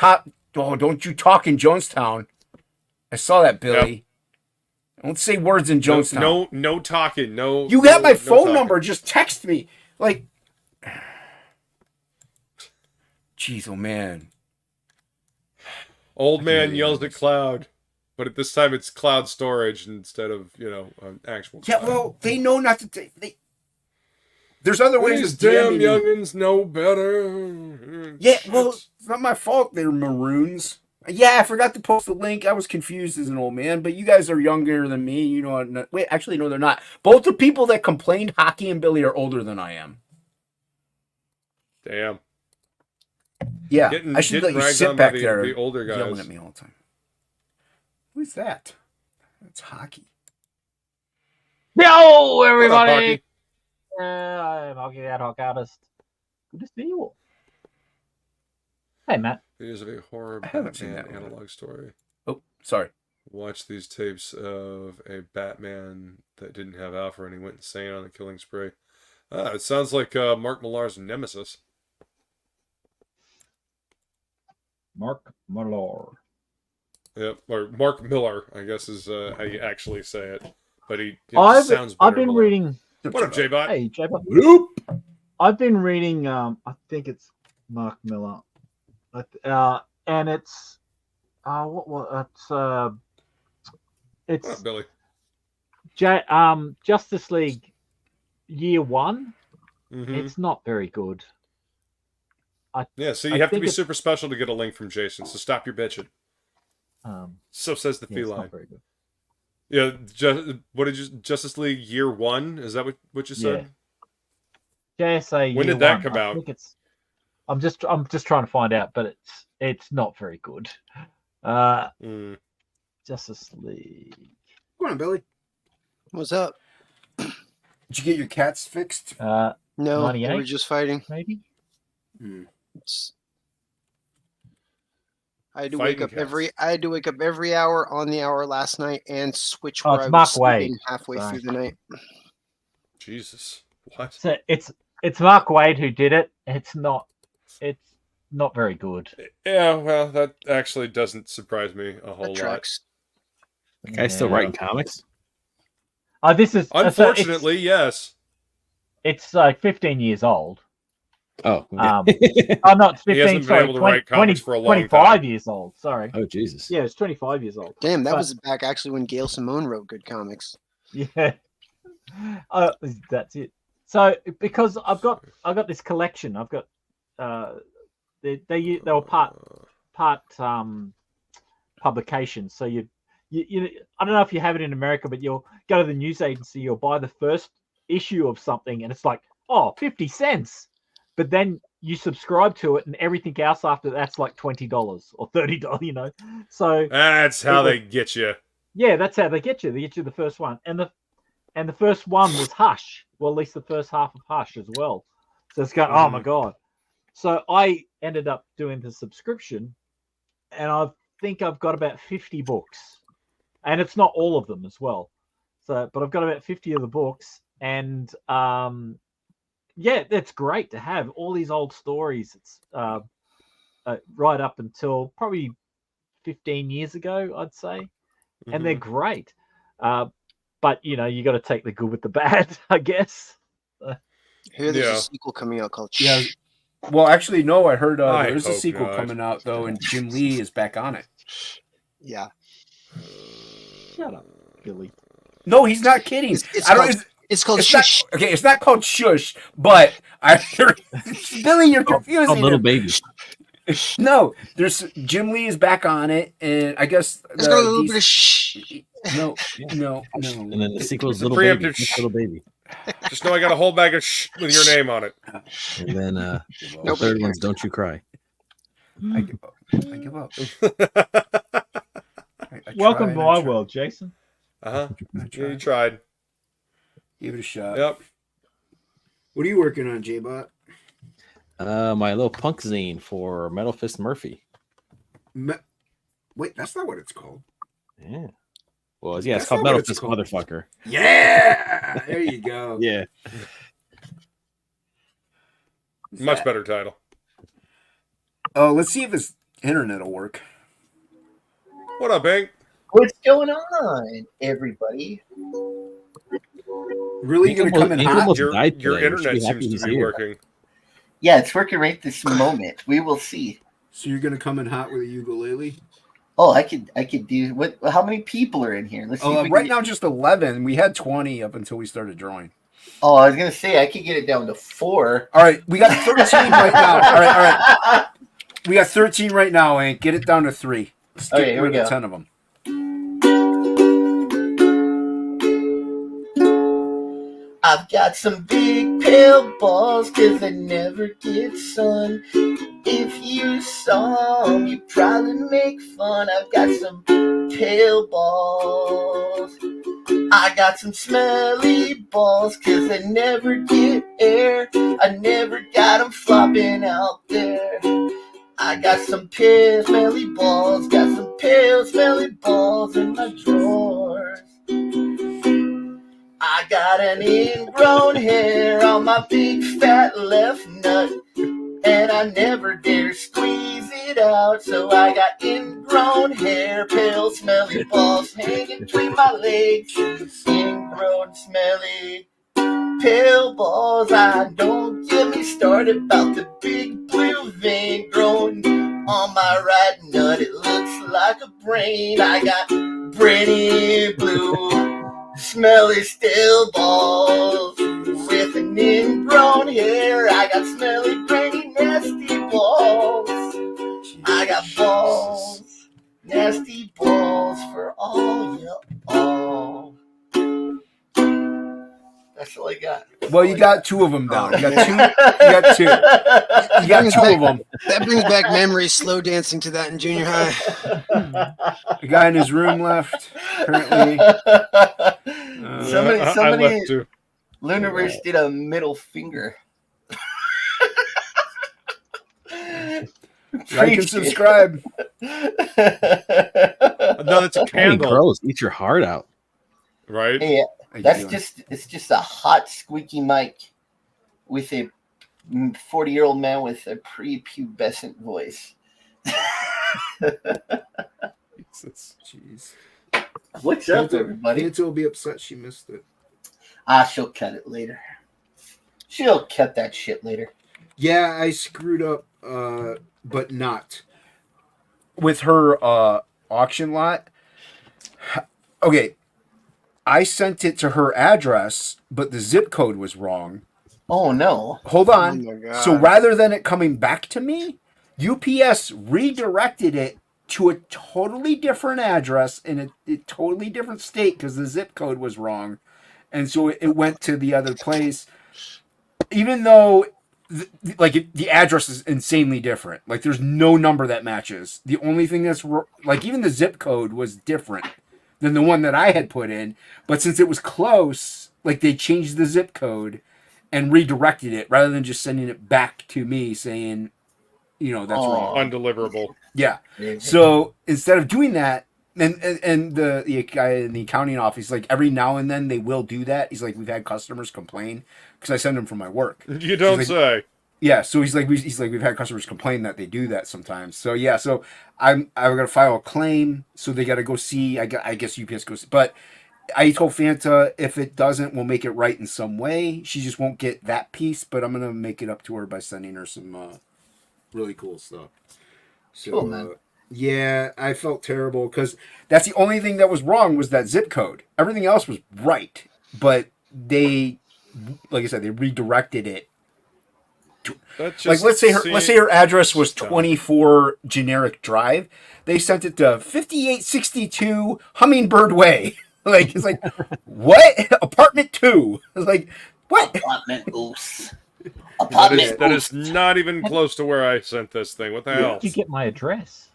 don't you talk in Jonestown. I saw that, Billy. Yep. Don't say words in Jonestown. No talking. No. You got my phone number. Just text me. Like, jeez, oh man. Old man yells at cloud, but at this time it's cloud storage instead of actual. Yeah, cloud. well, they know not to take. There's other ways. These damn youngins know better. Yeah, well, it's not my fault. They're maroons. Yeah, I forgot to post the link. I was confused as an old man, but you guys are younger than me. You know, wait, actually, no, they're not. Both the people that complained, Hocky and Billy, are older than I am. Damn. Yeah, I should let you sit back there. The older guys yelling at me all the time. Who's that? That's Hocky. Yo, everybody! I'm Hocky, the ad hoc artist. Good to see you all. Hey, Matt. Videos of a horror Batman analog story. Oh, sorry. Watch these tapes of a Batman that didn't have Alpha and he went insane on a killing spree. It sounds like Mark Millar's nemesis. Mark Millar. Yep, or Mark Miller, I guess is how you actually say it. But he sounds better. I've been reading... What up, J-Bot? Hey, J-Bot. Whoop! I've been reading, I think it's Mark Miller. And it's... it's What up, Billy? Justice League Year 1. Mm-hmm. It's not very good. So you have to be super special to get a link from Jason, so stop your bitching. So says the feline. Yeah, what did you... Justice League Year 1? Is that what you said? Yeah. JSA when Year did that 1. come out? I think I'm just trying to find out, but it's not very good. Justice League. Come on, Billy. What's up? Did you get your cats fixed? No, 98, we were just fighting. maybe. I had to wake up every hour on the hour last night and switch where I was Mark sleeping Wade. halfway through the night. Jesus, what? So it's It's Mark Waid who did it. It's not very good. Yeah, well, that actually doesn't surprise me a whole lot. Tracks. The guy's still writing comics. This is Unfortunately, yes. It's like 15 years old. Oh, Not 15. He hasn't been sorry, able to 20, write comics for a long 25 time. years old. Sorry. oh Jesus. Yeah, it's 25 years old. Damn, that was back actually when Gail Simone wrote good comics. Yeah. That's it. So because I've got this collection. I've got they were part publications. So you I don't know if you have it in America, but you'll go to the news agency, you'll buy the first issue of something, and it's like, 50 cents. But then you subscribe to it, and everything else after that's like $20 or $30. So That's how they get you. Yeah, that's how they get you. They get you the first one, and the first one was Hush. Well, at least the first half of Hush as well. So it's going, oh my god. So I ended up doing the subscription, and I think I've got about 50 books, and it's not all of them as well. So, but I've got about 50 of the books, and yeah, that's great to have all these old stories. It's right up until probably 15 years ago, I'd say, and they're great. But you got to take the good with the bad, I guess. Here, there's a sequel coming out called. Yeah. Well, actually, no. I heard there's a hope sequel not. coming out though, and Jim Lee is back on it. Yeah. Shut up, Billy. No, he's not kidding. It's called it's Shush. Not, okay, it's not called Shush, but Billy, you're confusing Little him. baby. No, there's Jim Lee is back on it, and I guess Let's go a little bit of shh. No. And then the sequel's It's a Little Baby. preemptive shh. Little Baby. Just know I got a whole bag of shh with your name on it. And then the third one's Don't You Cry. I give up. I Welcome to my tried. world, Jason. Yeah, you tried. Give it a shot. Yep. What are you working on, J-Bot? My little punk zine for Metal Fist Murphy. Wait, that's not what it's called. Yeah. Well, yeah, it's That's called not Metal what it's Fist called. Motherfucker. Yeah, there you go. Yeah. Much better title. Oh, let's see if this internet will work. What up, Hank? What's going on, everybody? Really, you gonna come in Hank hot? almost Your died your today. We should internet be happy seems he's to be here. working. Yeah, it's working right this moment. We will see. So you're gonna come in hot with a ukulele? Oh, I could do what? How many people are in here? Let's see. If we Right can now, just 11. We had 20 up until we started drawing. Oh, I was gonna say I could get it down to 4. All right, we got 13 right now. All right. We got 13 right now, Hank. Get it down to 3. Let's get Okay, here we rid of go. 10 of them. I've got some big pale balls 'cause I never get sun. If you saw 'em, you'd probably make fun. I've got some pale balls. I got some smelly balls 'cause I never get air. I never got 'em flopping out there. I got some pale smelly balls. Got some pale smelly balls in my drawers. I got an ingrown hair on my big fat left nut, and I never dare squeeze it out. So I got ingrown hair, pale smelly balls hanging between my legs. Ingrown smelly pale balls. I don't get me started about the big blue vein growing on my right nut. It looks like a brain. I got brainy blue smelly still balls with an ingrown hair. I got smelly, brainy, nasty balls. I got balls, nasty balls for all y'all. That's all I got. Well, you got 2 of them down. You got 2. You got 2. You got 2 of them. That brings back memories. Slow dancing to that in junior high. The guy in his room left. Apparently, Somebody, I left too. Luniverse did a middle finger. like and subscribe. No, that's a Hey, candle, gross. Eat your heart out. right? Hey, How you that's doing? just, it's just a hot squeaky mic. with a 40-year-old man with a prepubescent voice. Jesus. Jeez. What's up, everybody? Santa will be upset she missed it. She'll cut it later. She'll cut that shit later. Yeah, I screwed up, but not with her auction lot. Okay, I sent it to her address, but the zip code was wrong. Oh no! Hold on. Oh my God. So rather than it coming back to me, UPS redirected it to a totally different address in a totally different state because the zip code was wrong, and so it went to the other place, even though. The address is insanely different. Like there's no number that matches. The only thing that's like even the zip code was different than the one that I had put in. But since it was close, like they changed the zip code and redirected it rather than just sending it back to me saying, that's wrong. Undeliverable. Yeah. So instead of doing that, and the guy in the accounting office, like every now and then they will do that. He's like, we've had customers complain because I send them from my work. You don't say. Yeah, so he's like we've had customers complain that they do that sometimes. So yeah, so I'm gonna file a claim. So they got to go see. I guess UPS goes, but I told Fanta if it doesn't, we'll make it right in some way. She just won't get that piece, but I'm gonna make it up to her by sending her some really cool stuff. So, cool, man. Yeah, I felt terrible because that's the only thing that was wrong was that zip code. Everything else was right, but they, like I said, they redirected it. Like let's say her address was 24 Generic Drive. They sent it to 5862 Hummingbird Way. Like it's like what? Apartment 2. It's like what? Apartment Oos. That is not even close to where I sent this thing. What the hell? Did you get my address?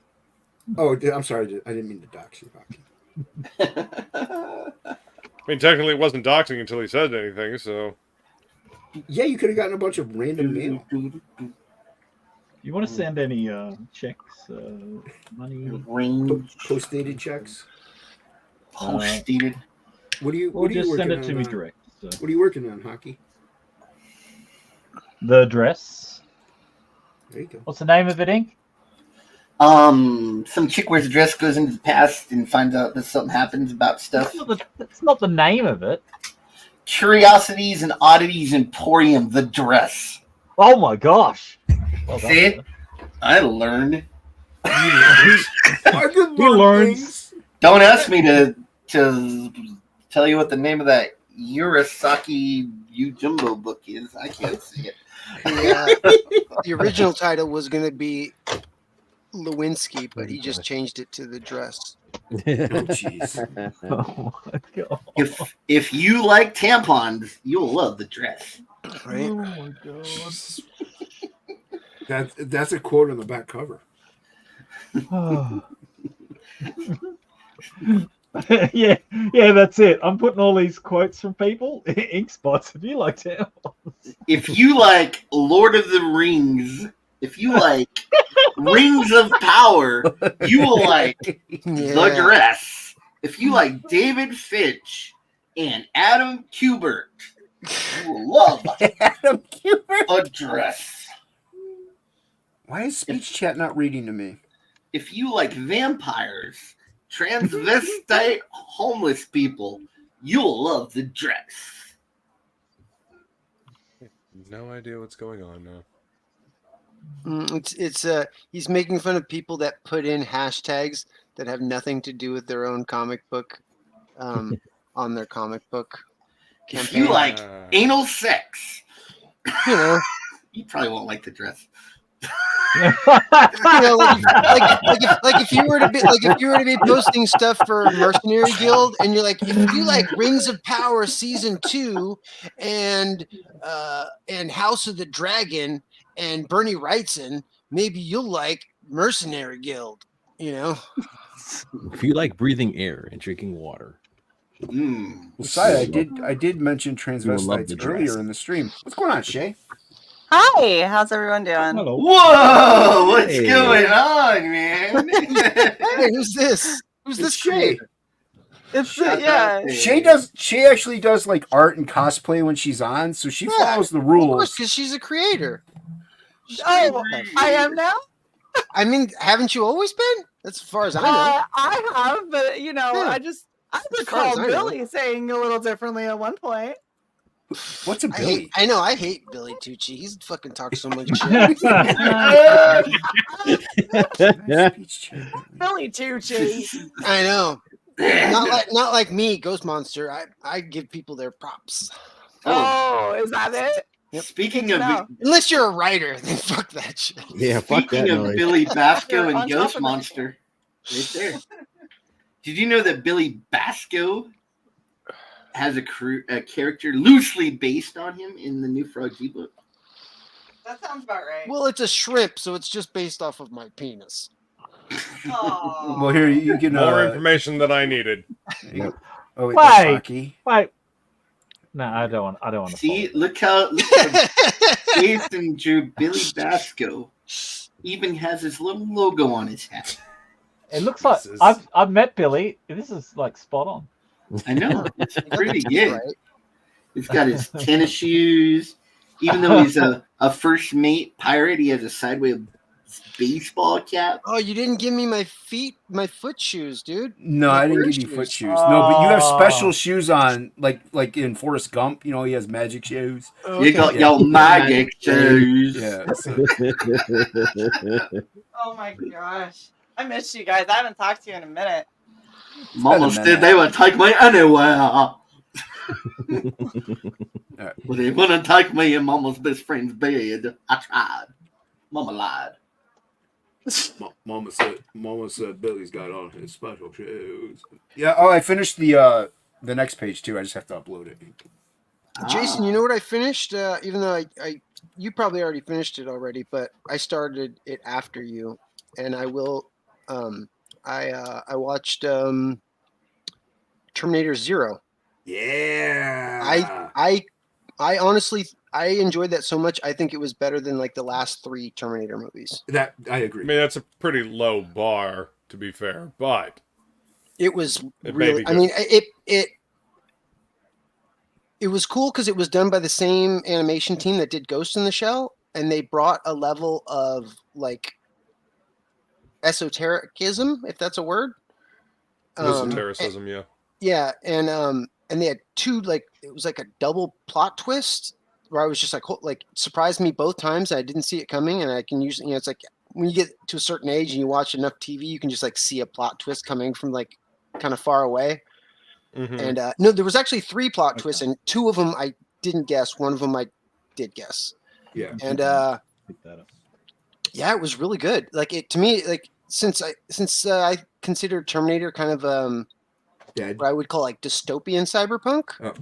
Oh, I'm sorry. I didn't mean to dox you. I mean, technically, it wasn't doxing until he said anything. So. Yeah, you could have gotten a bunch of random mail. You want to send any checks, money, post-dated checks? Post-dated. What do you? Or What are you just working send it on, to me direct. So. What are you working on, Hocky? The address. There you go. What's the name of it, Ink? Some chick wears a dress, goes into the past, and finds out that something happens about stuff. That's not the name of it. Curiosities and Oddities Emporium, the dress. Oh my gosh! Well, see it? I learned. You learned. Don't ask me to tell you what the name of that Urasaki Yujumbo book is. I can't see it. The original title was going to be Lewinsky, but he just changed it to the dress. Oh jeez. Oh my god. If you like tampons, you'll love the dress. Right? Oh my god. That's a quote on the back cover. yeah, that's it. I'm putting all these quotes from people. Ink spots. If you like tampons. If you like Lord of the Rings, if you like Rings of Power, you will like The Dress. If you like David Finch and Adam Kubert, you will love Adam Kubert. A Dress. Why is speech chat not reading to me? If you like vampires, transvestite homeless people, you'll love The Dress. No idea what's going on now. He's making fun of people that put in hashtags that have nothing to do with their own comic book on their comic book campaign. If you like anal sex, you probably won't like The Dress. If you were to be posting stuff for Mercenary Guild, and you're like, if you like Rings of Power Season 2 and House of the Dragon and Bernie Wrightson, maybe you'll like Mercenary Guild. If you like breathing air and drinking water. Well, sorry, I did mention transvestites earlier in the stream. What's going on, Shay? Hi, how's everyone doing? Hello. Whoa, what's going on, man? Hey, who's this? Who's this Shay? It's yeah. She actually does like art and cosplay when she's on, so she follows the rules. Because she's a creator. Oh, I am now. I mean, haven't you always been? That's as far as I know. I have, but you know, Yeah. I recall Billy saying a little differently at one point. What's a Billy? I know. I hate Billy Tucci. He's fucking talks so much shit. Billy Tucci. I know. Not like me, Ghost Monster. I give people their props. Oh, is that it? Yep. Speaking of unless you're a writer, then fuck that shit. Yeah, fuck that speaking of noise. Billy Bacsko You're on and Ghost top of Monster, right there. Did you know that Billy Bacsko has a character loosely based on him in the new Froggy book? That sounds about right. Well, it's a shrimp, so it's just based off of my penis. Well, here you can More information than I needed. Oh, wait, that's Hocky. Wait. No, I don't want to. See, look how Jason drew Billy Bacsko. Even has his little logo on his hat. It looks like I've met Billy. This is like spot on. I know. It's pretty good. Right. He's got his tennis shoes. Even though he's a first mate pirate, he has a sideways baseball cap. Oh, you didn't give me my foot shoes, dude. No, I didn't give you foot shoes. No, but you have special shoes on, like in Forrest Gump. You know, he has magic shoes. Okay. You got your magic shoes. Yeah. Oh my gosh. I missed you guys. I haven't talked to you in a minute. Mama said they would take me anywhere. Well, they wouldn't take me in Mama's best friend's bed. I tried. Mama lied. Mama said Billy's got on his special shoes. Yeah. Oh, I finished the next page too. I just have to upload it. Jason, you know what I finished? Even though you probably already finished it already, but I started it after you, and I will. I watched Terminator 0. Yeah. I honestly enjoyed that so much. I think it was better than like the last 3 Terminator movies. That I agree. I mean, that's a pretty low bar, to be fair, but it was it really. I mean, it was cool because it was done by the same animation team that did Ghost in the Shell, and they brought a level of like esotericism, if that's a word. Esotericism, yeah. Yeah, and they had 2 like it was like a double plot twist where I was just like surprised me both times. I didn't see it coming, and I can usually it's like when you get to a certain age and you watch enough TV, you can just like see a plot twist coming from like kind of far away. Mm-hmm. And no, there was actually 3 plot twists, and 2 of them I didn't guess. One of them I did guess. Yeah. And yeah, it was really good. Like it to me, like since I consider Terminator kind of what I would call like dystopian cyberpunk. Oh.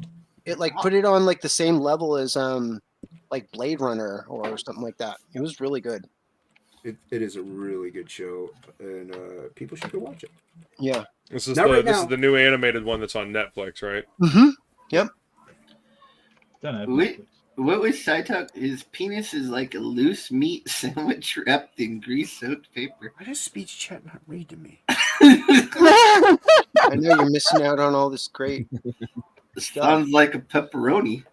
It like put it on like the same level as like Blade Runner or something like that. It was really good. It is a really good show, and people should go watch it. Yeah. This is the new animated one that's on Netflix, right? Mm-hmm. Yep. What was Cytalk? His penis is like a loose meat sandwich wrapped in grease-soaked paper. Why does speech chat not read to me? I know you're missing out on all this great stuff. Sounds like a pepperoni.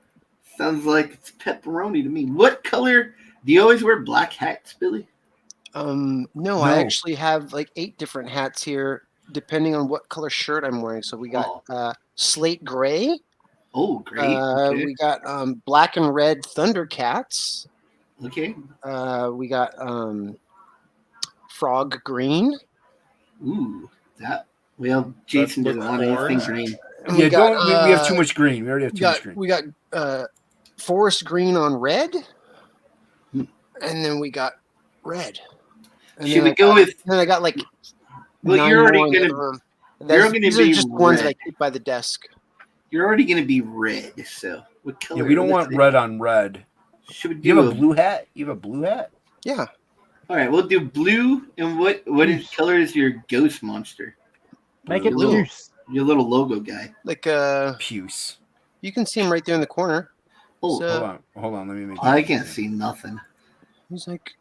Sounds like it's pepperoni to me. What color? Do you always wear black hats, Billy? No, I actually have like 8 different hats here, depending on what color shirt I'm wearing. So we got slate gray. Oh, great. Okay. We got black and red Thundercats. Okay. We got frog green. Ooh, that. Well, Jason doesn't want anything green. And We have too much green. We already have too much green. We got forest green on red, and then we got red. And Should we go with? Then I got like. Well, you're already gonna. These are just ones that I keep by the desk. You're already gonna be red. So what color? Yeah, we don't want red on red. Should we do you have a blue hat? You have a blue hat? Yeah. All right, we'll do blue. And what color is your ghost monster? Make it blue. Your little logo guy. Like Puce. You can see him right there in the corner. Oh, hold on. Let me make. I can't see nothing. He's like,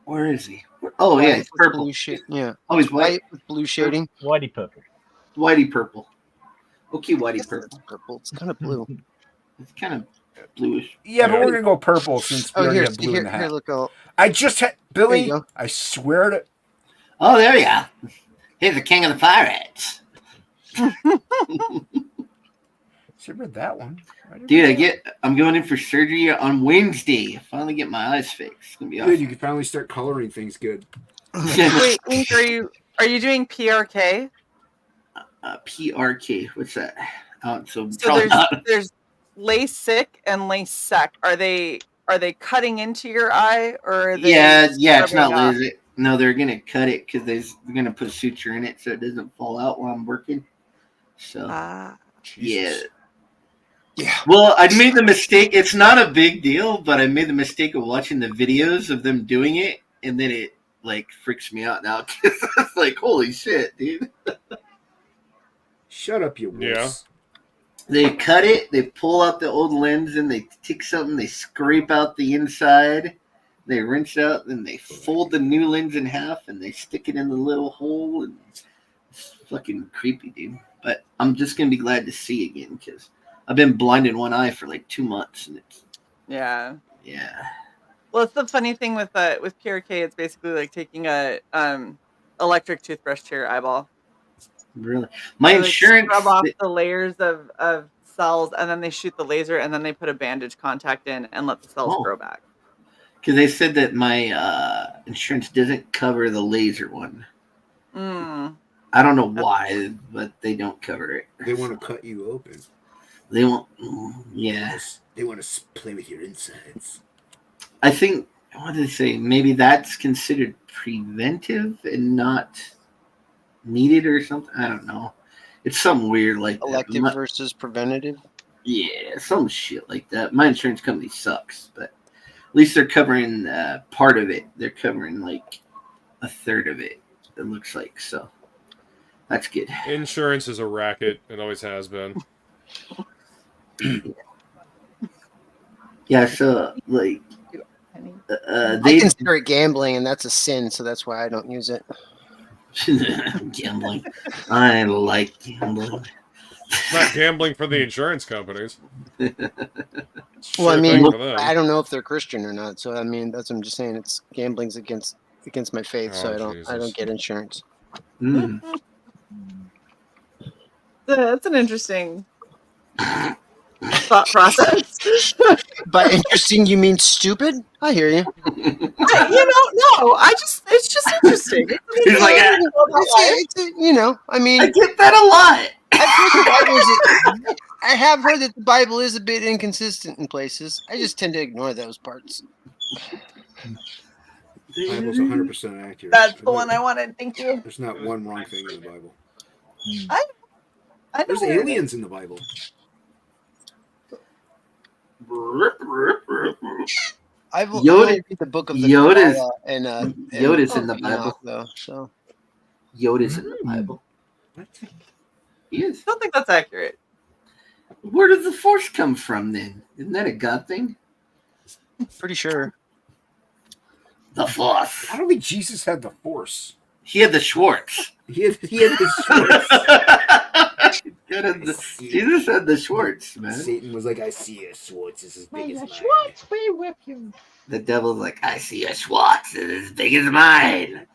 where is he? Oh yeah, it's purple. Blue shade. Yeah. Oh, he's white with blue shading. Whitey purple. Whitey purple. Okay, whitey purple. Purple. It's kind of blue. It's kind of bluish. Yeah, but we're gonna go purple since we already have blue in the hat. Here, look. I just had Billy. There you go. I swear to. Oh, there you are. Here's the king of the pirates. Should read that one. Dude, I'm going in for surgery on Wednesday. I finally get my eyes fixed. It's gonna be awesome. Dude, you can finally start coloring things good. Wait, Ink, are you doing PRK? PRK. What's that? So there's LASIK and LASEC. Are they cutting into your eye or are they yeah, it's not off? laser. No, they're gonna cut it because they're gonna put a suture in it so it doesn't fall out while I'm working. So yeah. Well, I made the mistake. It's not a big deal, but I made the mistake of watching the videos of them doing it, and then it like freaks me out now because it's like, holy shit, dude. Shut up, you wuss. Yeah. They cut it, they pull out the old lens, and they take something, they scrape out the inside, they rinse out, then they fold the new lens in half, and they stick it in the little hole, and it's fucking creepy, dude. But I'm just gonna be glad to see again because I've been blind in one eye for like 2 months, and it's Yeah. yeah. Well, it's the funny thing with PRK. It's basically like taking a electric toothbrush to your eyeball. Really, my They, insurance scrub off the layers of cells, and then they shoot the laser, and then they put a bandage contact in and let the cells grow back. because they said that my insurance doesn't cover the laser one. I don't know why, but they don't cover it. They want to cut you open. They want, yeah. They want to play with your insides. I think, what did they say? Maybe that's considered preventive and not needed or something. I don't know. It's something weird like Elective that. versus preventative. Yeah, some shit like that. My insurance company sucks, but at least they're covering part of it. They're covering like a third of it, it looks like. So that's good. Insurance is a racket. It always has been. Yeah, so like I consider it gambling, and that's a sin, so that's why I don't use it. Gambling. I like gambling. It's not gambling for the insurance companies. Well, I mean, I don't know if they're Christian or not, so I mean, that's what I'm just saying. It's gambling's against my faith, so I don't get insurance. That's an interesting thought process. By interesting, you mean stupid? I hear you. No, it's just interesting. He's like, I mean, I get that a lot. I have heard that the Bible is a bit inconsistent in places. I just tend to ignore those parts. The Bible's 100% accurate. That's the one I wanted. Thank you. There's not one wrong thing in the Bible. I know There's aliens in the Bible. I've Yoda, read the book of the Yoda's, Kabbalah and Yoda's in the Bible. Though, so Yoda's in the Bible. What? He is. I don't think that's accurate. Where does the Force come from then? Isn't that a God thing? pretty sure. The Force. I don't think Jesus had the Force. He had the Schwartz. He had the Schwartz. Jesus had the Schwartz, man. Satan was like, I see a Schwartz is as big as mine. Schwartz, we whip you. The devil's like, I see a Schwartz is as big as mine.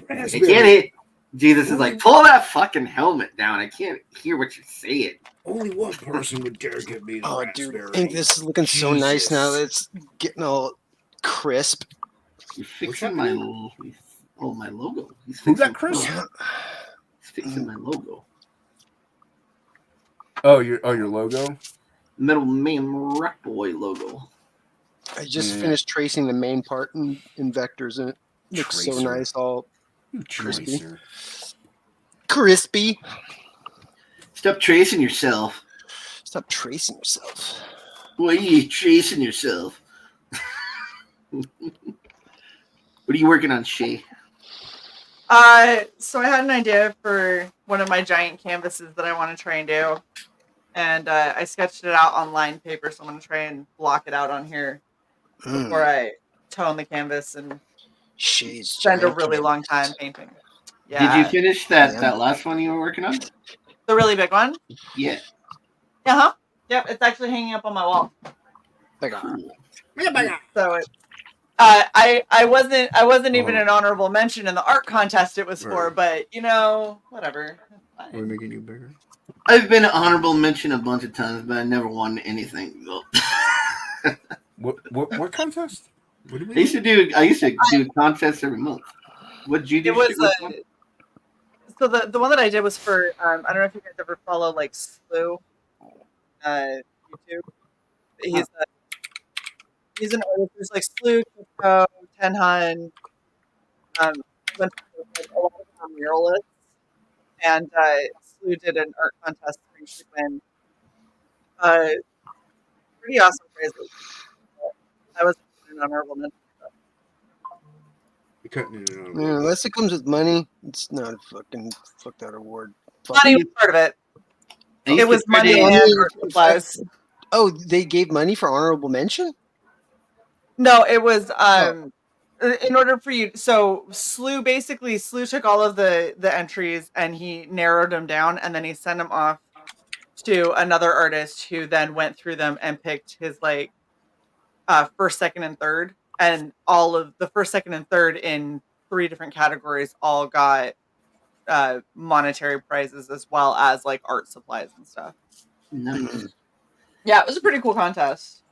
I can't hit. Jesus is like, pull that fucking helmet down. I can't hear what you're saying. Only one person would dare give me the Dude, raspberry. I think this is looking so nice now that it's getting all crisp. You're fixing my logo. Who's that, Chris? He's fixing my logo. Oh, your logo? Metal Man Rock Boy logo. I just finished tracing the main part in vectors, and it looks so nice, all crispy. Crispy. Stop tracing yourself. Stop tracing yourself. Why are you tracing yourself? What are you working on, Shay? So I had an idea for one of my giant canvases that I want to try and do. And I sketched it out on line paper, so I'm going to try and block it out on here before I tone the canvas and spend a really long time painting. Yeah. Did you finish that last one you were working on? The really big one? Yeah. Uh-huh. Yep, it's actually hanging up on my wall. So it, I wasn't even an honorable mention in the art contest it was for, but whatever. We're making you bigger. I've been an honorable mention a bunch of times, but I never won anything. What contest? What did we I used to do contests every month. What did you do? It was so the one that I did was for I don't know if you guys ever follow like Slew YouTube. He's an artist. There's like Slew, Kiko, Tenhun, a lot of them are muralists, and Slew did an art contest where you should win pretty awesome prizes. I was an honorable mention. Unless it comes with money, it's not a fucking fuck that award. Money was part of it. It was money and art supplies. Oh, they gave money for honorable mention? No, it was in order for you. So Slew took all of the entries and he narrowed them down, and then he sent them off to another artist who then went through them and picked his like first, second, and third. And all of the first, second, and third in 3 different categories all got monetary prizes as well as like art supplies and stuff. Nice. Yeah, it was a pretty cool contest.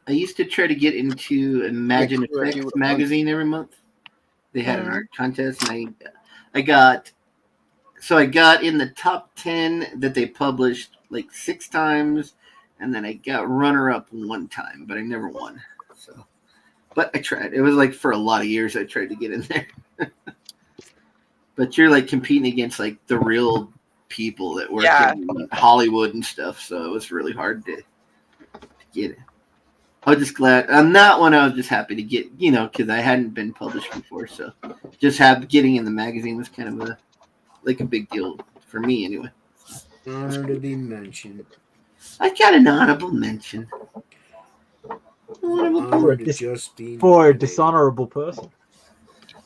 I used to try to get into Imagine Effects magazine every month. They had an art contest, and I got in the top 10 that they published like 6 times, and then I got runner-up 1 time, but I never won. So, but I tried. It was like for a lot of years I tried to get in there. But you're like competing against like the real people that work in Hollywood and stuff, so it was really hard to get it. I was just glad on that one. I was just happy to get, because I hadn't been published before, so just getting in the magazine was kind of a big deal for me anyway. Honorable mention. I got an honorable mention. For a dishonorable person.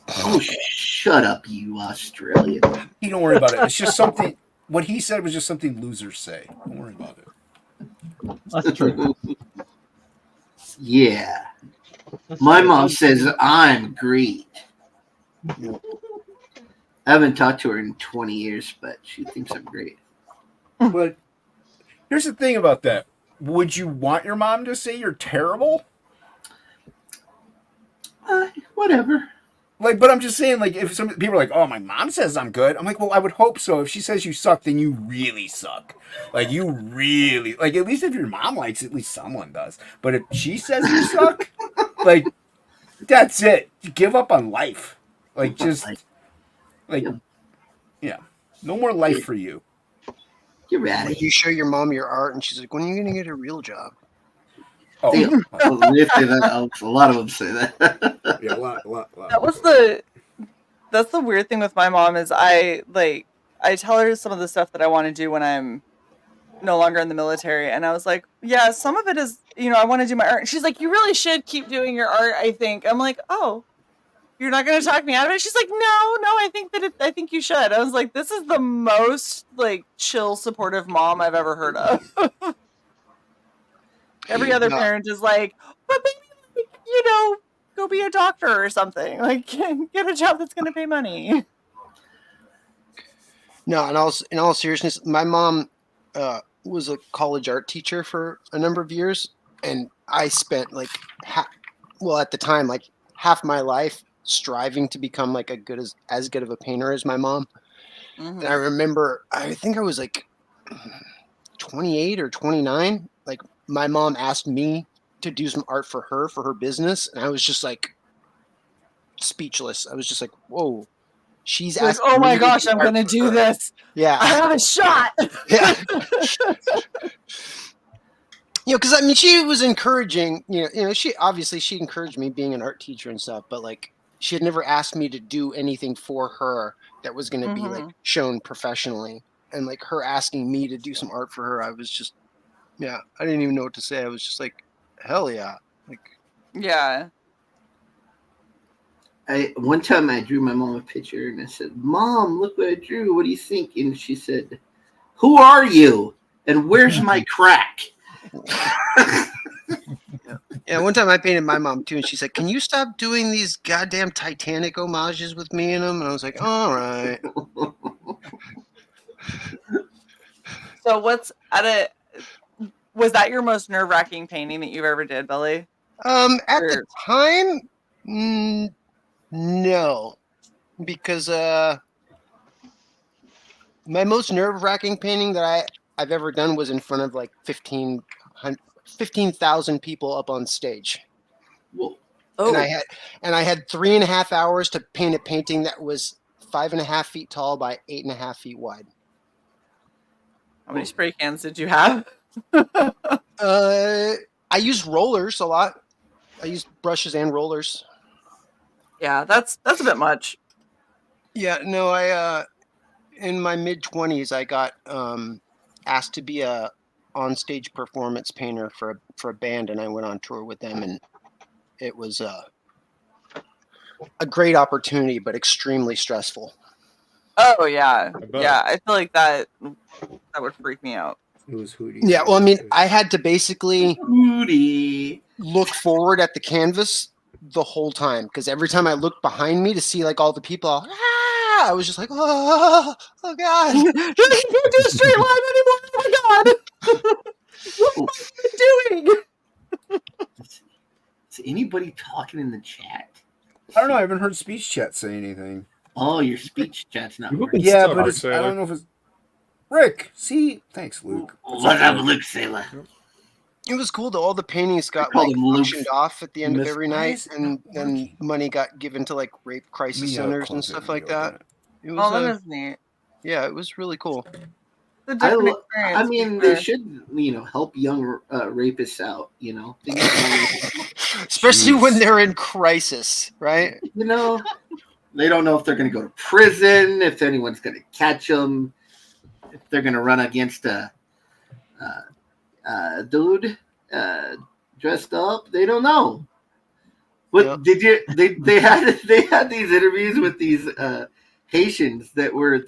Oh, shut up, you Australian. You don't worry about it. It's just something. What he said was just something losers say. Don't worry about it. That's true. Yeah. My mom says I'm great. I haven't talked to her in 20 years, but she thinks I'm great. But here's the thing about that. Would you want your mom to say you're terrible? Whatever. But I'm just saying, if some people are like, "Oh, my mom says I'm good," I'm like, "Well, I would hope so. If she says you suck, then you really suck. You really at least if your mom likes it, at least someone does. But if she says you suck, that's it. Give up on life. Yeah, no more life for you. You're right. You show your mom your art, and she's like, "When are you going to get a real job?" Oh, they say that. A lot of them say that. Yeah, a lot. That's the weird thing with my mom is I tell her some of the stuff that I want to do when I'm no longer in the military, and I was like, yeah, some of it is, I want to do my art. And she's like, you really should keep doing your art, I think. I'm like, oh, you're not going to talk me out of it? She's like, no, I think you should. I was like, this is the most chill, supportive mom I've ever heard of. Every other parent is like, but maybe, go be a doctor or something. Get a job that's going to pay money. No, in all seriousness, my mom was a college art teacher for a number of years, and I spent at the time, half my life striving to become as good of a painter as my mom. Mm-hmm. And I remember, I think I was 28 or 29. My mom asked me to do some art for her business, and I was just speechless. I was just like, whoa. She's asking oh my me gosh, to I'm going to do this. Yeah. I have a shot. Yeah. Because she was encouraging, she encouraged me being an art teacher and stuff, but she had never asked me to do anything for her that was going to be shown professionally. And her asking me to do some art for her, I was just, I didn't even know what to say. I was just like, hell yeah. Yeah. One time I drew my mom a picture and I said, "Mom, look what I drew. What do you think?" And she said, Who are you? And where's my crack? Yeah, one time I painted my mom too, and she said, "Can you stop doing these goddamn Titanic homages with me in them?" And I was like, "All right." So was that your most nerve-wracking painting that you've ever did, Billy? At the time, no, because my most nerve-wracking painting that I've ever done was in front of like 15,000 people up on stage. Whoa. Oh. And I had 3.5 hours to paint a painting that was 5.5 feet tall by 8.5 feet wide. How many spray cans did you have? I used rollers a lot. I used brushes and rollers. Yeah, that's a bit much. Yeah, no, I in my mid-20s I got asked to be a on-stage performance painter for a band, and I went on tour with them, and it was a great opportunity, but extremely stressful. Oh yeah, I bet. yeah. I feel like that would freak me out. It was Hootie. Yeah, well, I mean, I had to basically Hootie. look forward at the canvas the whole time, because every time I looked behind me to see like all the people, I was just like, oh God. You can't do a straight line anymore. Oh my God. What am I doing? Is anybody talking in the chat? I don't know. I haven't heard speech chat say anything. Oh, your speech chat's not working. Yeah, What's up, but Art it's, I Sailor? don't know if it's Rick. See, thanks, Luke. What up, Luke Sailor? It was cool though. All the paintings got Call like them Luke. auctioned off at the end of Miss- every Why night, is it and not then working? money got given to like rape crisis Me, centers close and it stuff and like reopen that. it. It was, Oh, that is neat. yeah, it was really cool. It's a different experience. I mean, for they sure. should, help young rapists out. Especially Jeez. when they're in crisis, right? They don't know if they're going to go to prison, if anyone's going to catch them, if they're going to run against a dude dressed up. They don't know. But Yep. did you? They had these interviews with these Haitians they were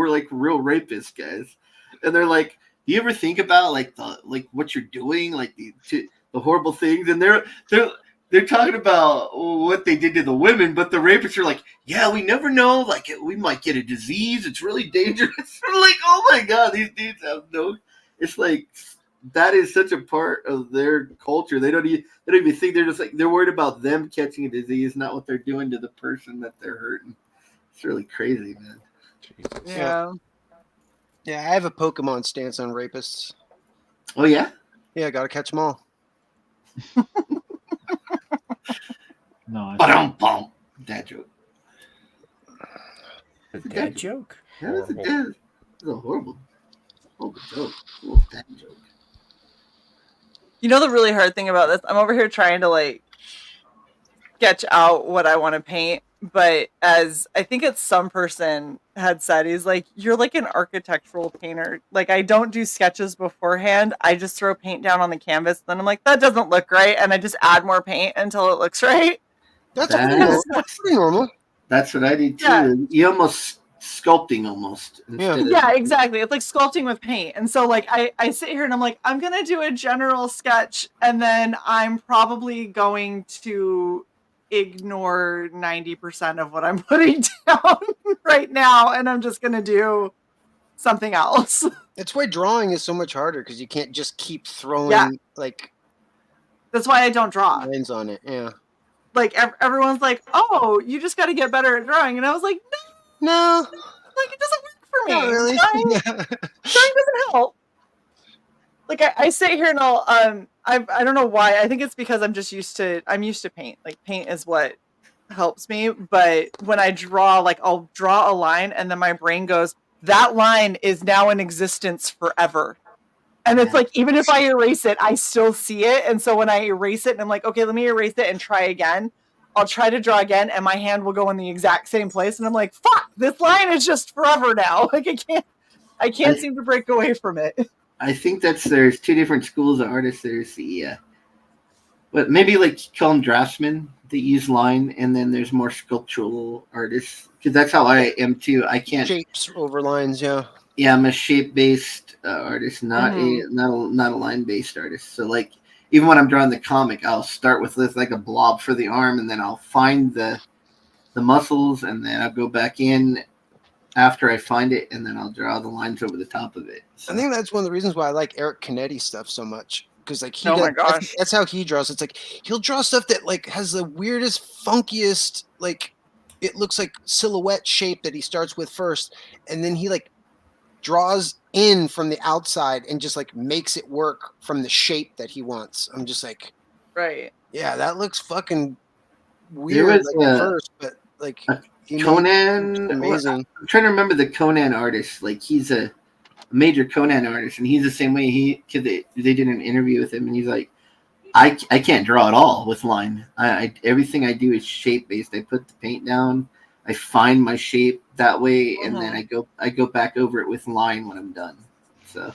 like real rapist guys, and they're like, do you ever think about like what you're doing, like the horrible things, and they're talking about what they did to the women, but the rapists are like, yeah, we never know, like we might get a disease, it's really dangerous. We're like, oh my God, these dudes have no. It's like that is such a part of their culture. They don't even think, they're just like, they're worried about them catching a disease, not what they're doing to the person that they're hurting. It's really crazy, man. Jesus. Yeah. Yeah, I have a Pokemon stance on rapists. Oh yeah. Yeah, gotta catch them all. Nice. Ba-dum-bum. Dad joke. A dad joke? That was a Horrible. dad. That was a horrible joke. Cool dad joke. You know the really hard thing about this? I'm over here trying to like sketch out what I want to paint, but as I think it's some person had said, he's like, you're like an architectural painter. Like, I don't do sketches beforehand. I just throw paint down on the canvas. Then I'm like, that doesn't look right. And I just add more paint until it looks right. That's That's- pretty normal. That's what I did too. Yeah. You almost sculpting almost. instead of- Yeah, exactly. It's like sculpting with paint. And so like I sit here and I'm like, I'm gonna do a general sketch, and then I'm probably going to ignore 90% of what I'm putting down right now, and I'm just gonna do something else. That's why drawing is so much harder, because you can't just keep throwing Yeah. like That's why I don't draw. lines on it. Yeah. Like everyone's like, oh, you just got to get better at drawing, and I was like, No, like it doesn't work for me. not really. Drawing doesn't help. Like I sit here and I don't know why. I think it's because I'm used to paint. Like paint is what helps me. But when I draw, like I'll draw a line and then my brain goes, that line is now in existence forever. And it's like, even if I erase it, I still see it. And so when I erase it and I'm like, okay, let me erase it and try again. I'll try to draw again and my hand will go in the exact same place. And I'm like, fuck, this line is just forever now. Like I can't seem to break away from it. I think there's two different schools of artists. There's the but maybe like call them draftsmen that use line, and then there's more sculptural artists, because that's how I am too. I can't Shapes over lines, yeah. Yeah, I'm a shape-based artist, not a line-based artist. So like, even when I'm drawing the comic, I'll start with like a blob for the arm, and then I'll find the muscles, and then I'll go back in after I find it, and then I'll draw the lines over the top of it. So. I think that's one of the reasons why I like Eric Canetti stuff so much. Because like he Oh my does, gosh. that's how he draws. It's like he'll draw stuff that like has the weirdest, funkiest, like it looks like silhouette shape that he starts with first, and then he like draws in from the outside and just like makes it work from the shape that he wants. I'm just like, Right. yeah, that looks fucking weird like at first, but like Conan, amazing. I'm trying to remember the Conan artist. Like he's a major Conan artist, and he's the same way. Because they did an interview with him, and he's like, I can't draw at all with line. I everything I do is shape based. I put the paint down, I find my shape that way, and then I go back over it with line when I'm done. So,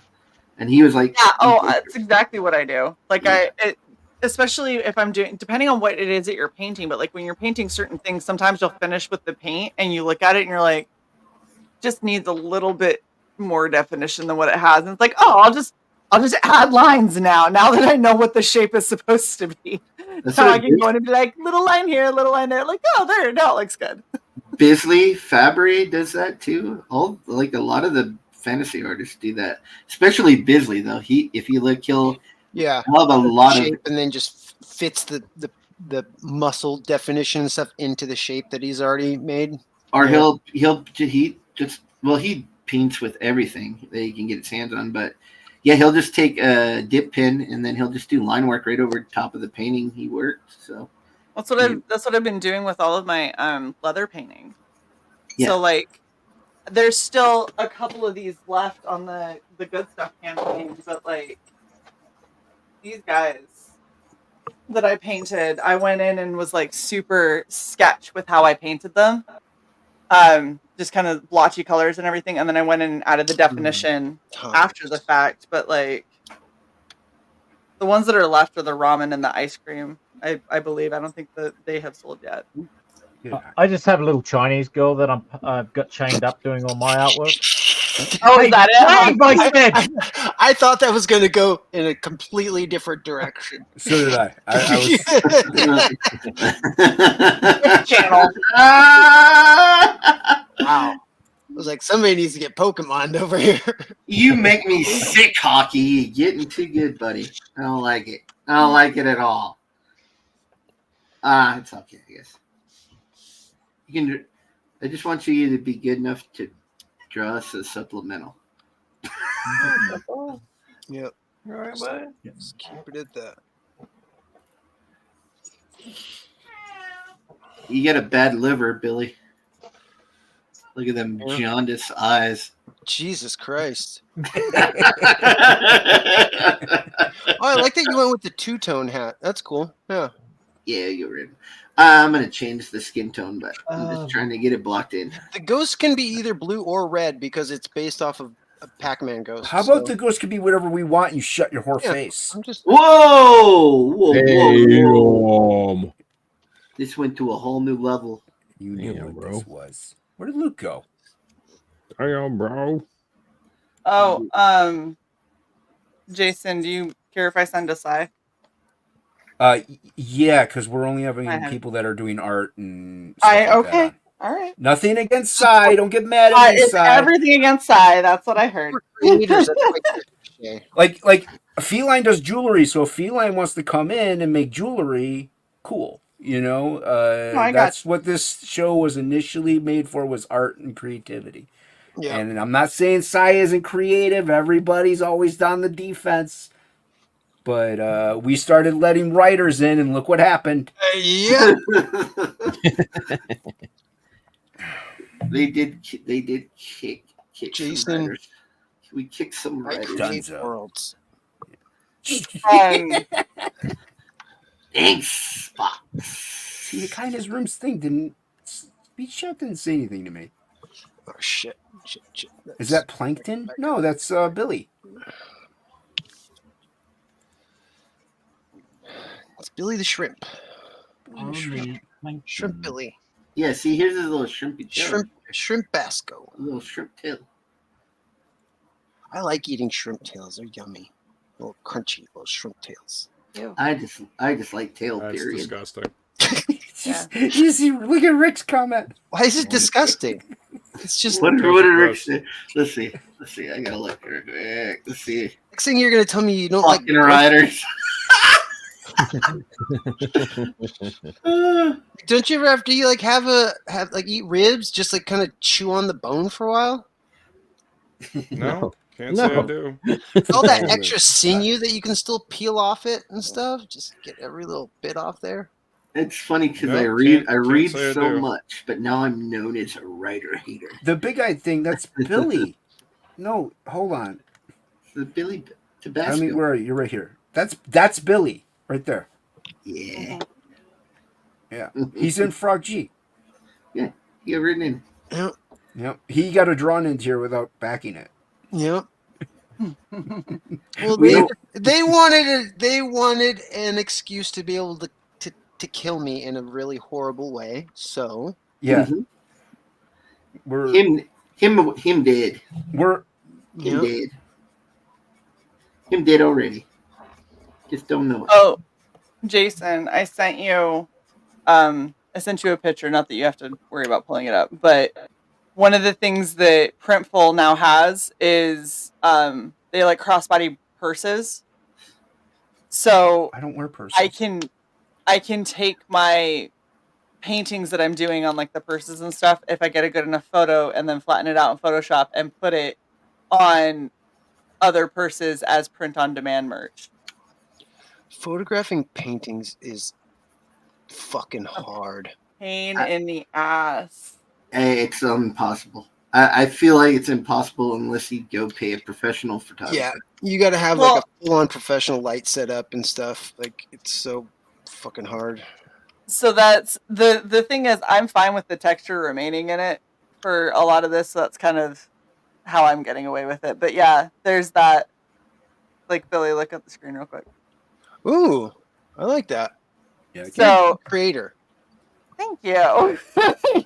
and he was like, yeah, oh, that's exactly what I do. Like especially if I'm doing, depending on what it is that you're painting, but like when you're painting certain things, sometimes you'll finish with the paint and you look at it and you're like, just needs a little bit more definition than what it has. And it's like, oh, I'll just add lines now that I know what the shape is supposed to be. So I can go in and be like, little line here, little line there. Like, oh, there, now it looks good. Bisley Fabry does that too. Like a lot of the fantasy artists do that, especially Bisley though. If you look, he'll have a lot shape of, and then just fits the muscle definition and stuff into the shape that he's already made. Or he paints with everything that he can get his hands on, but yeah, he'll just take a dip pen and then he'll just do line work right over top of the painting he worked. So that's what I've been doing with all of my leather painting. Yeah. So like there's still a couple of these left on the good stuff campaigns, but like these guys that I painted, I went in and was like super sketch with how I painted them. Just kind of blotchy colors and everything, and then I went in and added the definition after the fact. But like the ones that are left are the ramen and the ice cream. I believe. I don't think that they have sold yet. I just have a little Chinese girl that I've got chained up doing all my artwork. Oh, is that it? I thought that was going to go in a completely different direction. So did I. Channel. Wow. I was like, somebody needs to get Pokemon over here. You make me sick, Hocky. You're getting too good, buddy. I don't like it. I don't like it at all. It's okay, I guess. I just want you to be good enough to draw us a supplemental. Yep. All right, bud. Just keep it at that. You got a bad liver, Billy. Look at them jaundiced eyes. Jesus Christ. I like that you went with the two-tone hat. That's cool. Yeah. Yeah, you're in. I'm going to change the skin tone, but I'm just trying to get it blocked in. The ghost can be either blue or red because it's based off of a Pac-Man ghost. How about the ghost can be whatever we want? You shut your whore face. I'm just... Whoa! This went to a whole new level. You knew what this was. Where did Luke go? Damn, bro. Oh, Jason, do you care if I send a sigh? Yeah, because we're only having people that are doing art and stuff like that. All right. Nothing against Psy. Don't get mad at me, it's Psy. Everything against Psy. That's what I heard. Like Feline does jewelry, so if Feline wants to come in and make jewelry, cool. You know, that's what this show was initially made for, was art and creativity. Yeah. And I'm not saying Psy isn't creative. Everybody's always on the defense. But we started letting writers in, and look what happened. Yeah. They did kick Jason. We kicked some writers. Worlds. Thanks, Fox. See, the kindness rooms thing didn't say anything to me. Oh shit! Is that Plankton? No, that's Billy. It's Billy the Shrimp. Shrimp Billy. Yeah, see, here's his little shrimpy tail. Shrimp Bacsko. A little shrimp tail. I like eating shrimp tails. They're yummy. Little crunchy little shrimp tails. I just like tail. That's Period. disgusting. You see, look at Rick's comment. Why is it disgusting? It's just What did Tails are Rick gross. say? Let's see. I gotta look real quick. Let's see. next thing you're gonna tell me you don't like Fucking riders. Don't you ever after you like have eat ribs, just like kind of chew on the bone for a while? No, can't say I do. All that extra sinew that you can still peel off it and stuff. Just get every little bit off there. It's funny because No, I read can't say I so do. much, but now I'm known as a writer hater. The big-eyed thing, that's Billy. No, hold on. The Billy Tabasco. I mean, where are you? You're right here. That's Billy right there. Yeah. Yeah. He's in Frog G. Yeah. He got written in. Yep. Yep. He got a drawn into here without backing it. Yep. Well, We they wanted an excuse to be able to kill me in a really horrible way. So Yeah. Mhm. We're Him dead. we're Him dead. Him dead already. Just don't know it. Oh, Jason, I sent you a picture, not that you have to worry about pulling it up, but one of the things that Printful now has is they like crossbody purses. So I don't wear purses. I can take my paintings that I'm doing on like the purses and stuff if I get a good enough photo and then flatten it out in Photoshop and put it on other purses as print on demand merch. photographing paintings is fucking hard. Pain in the ass. It's impossible. I feel like it's impossible unless you go pay a professional photographer. Yeah, you got to have like a full-on professional light setup and stuff. Like it's so fucking hard. So that's the thing is I'm fine with the texture remaining in it for a lot of this, so that's kind of how I'm getting away with it. But yeah, there's that. Like Billy, look at the screen real quick. Ooh, I like that. Yeah, So creator. Thank you.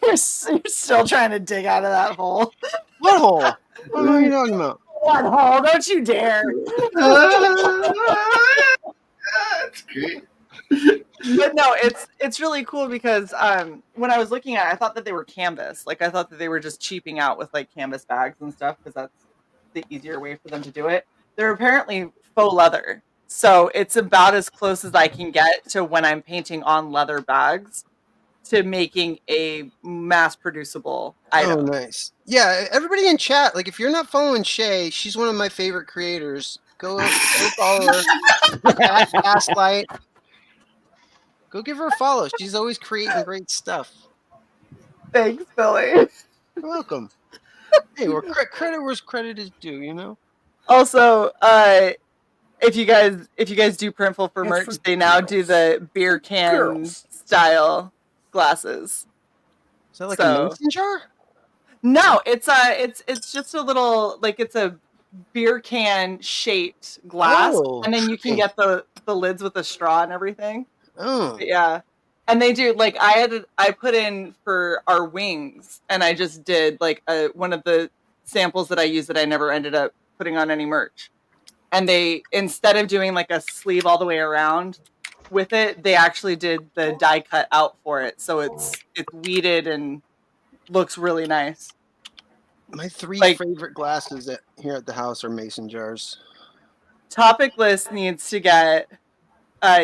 You're still trying to dig out of that hole. What hole? What are you talking about? What hole? Don't you dare. That's great. But no, it's really cool because when I was looking at it, I thought that they were canvas. Like I thought that they were just cheaping out with like canvas bags and stuff because that's the easier way for them to do it. They're apparently faux leather. So it's about as close as I can get to when I'm painting on leather bags to making a mass producible item. Oh, nice. Yeah, everybody in chat, like if you're not following Shay, she's one of my favorite creators. Go follow her. Gaslight. Go give her a follow. She's always creating great stuff. Thanks, Billy. You're welcome. Hey, credit where's credit is due, you know? Also, if you guys do Printful for merch, they now do the beer can style glasses. Is that like a mason jar? No, it's just a little like it's a beer can shaped glass, and then you can get the lids with a straw and everything. Oh, but yeah. And they do like I put in for our wings, and I just did like one of the samples that I used that I never ended up putting on any merch. And they, instead of doing like a sleeve all the way around with it, they actually did the die cut out for it, so it's weeded and looks really nice. My three favorite glasses here at the house are mason jars. TOPicLESS needs to get.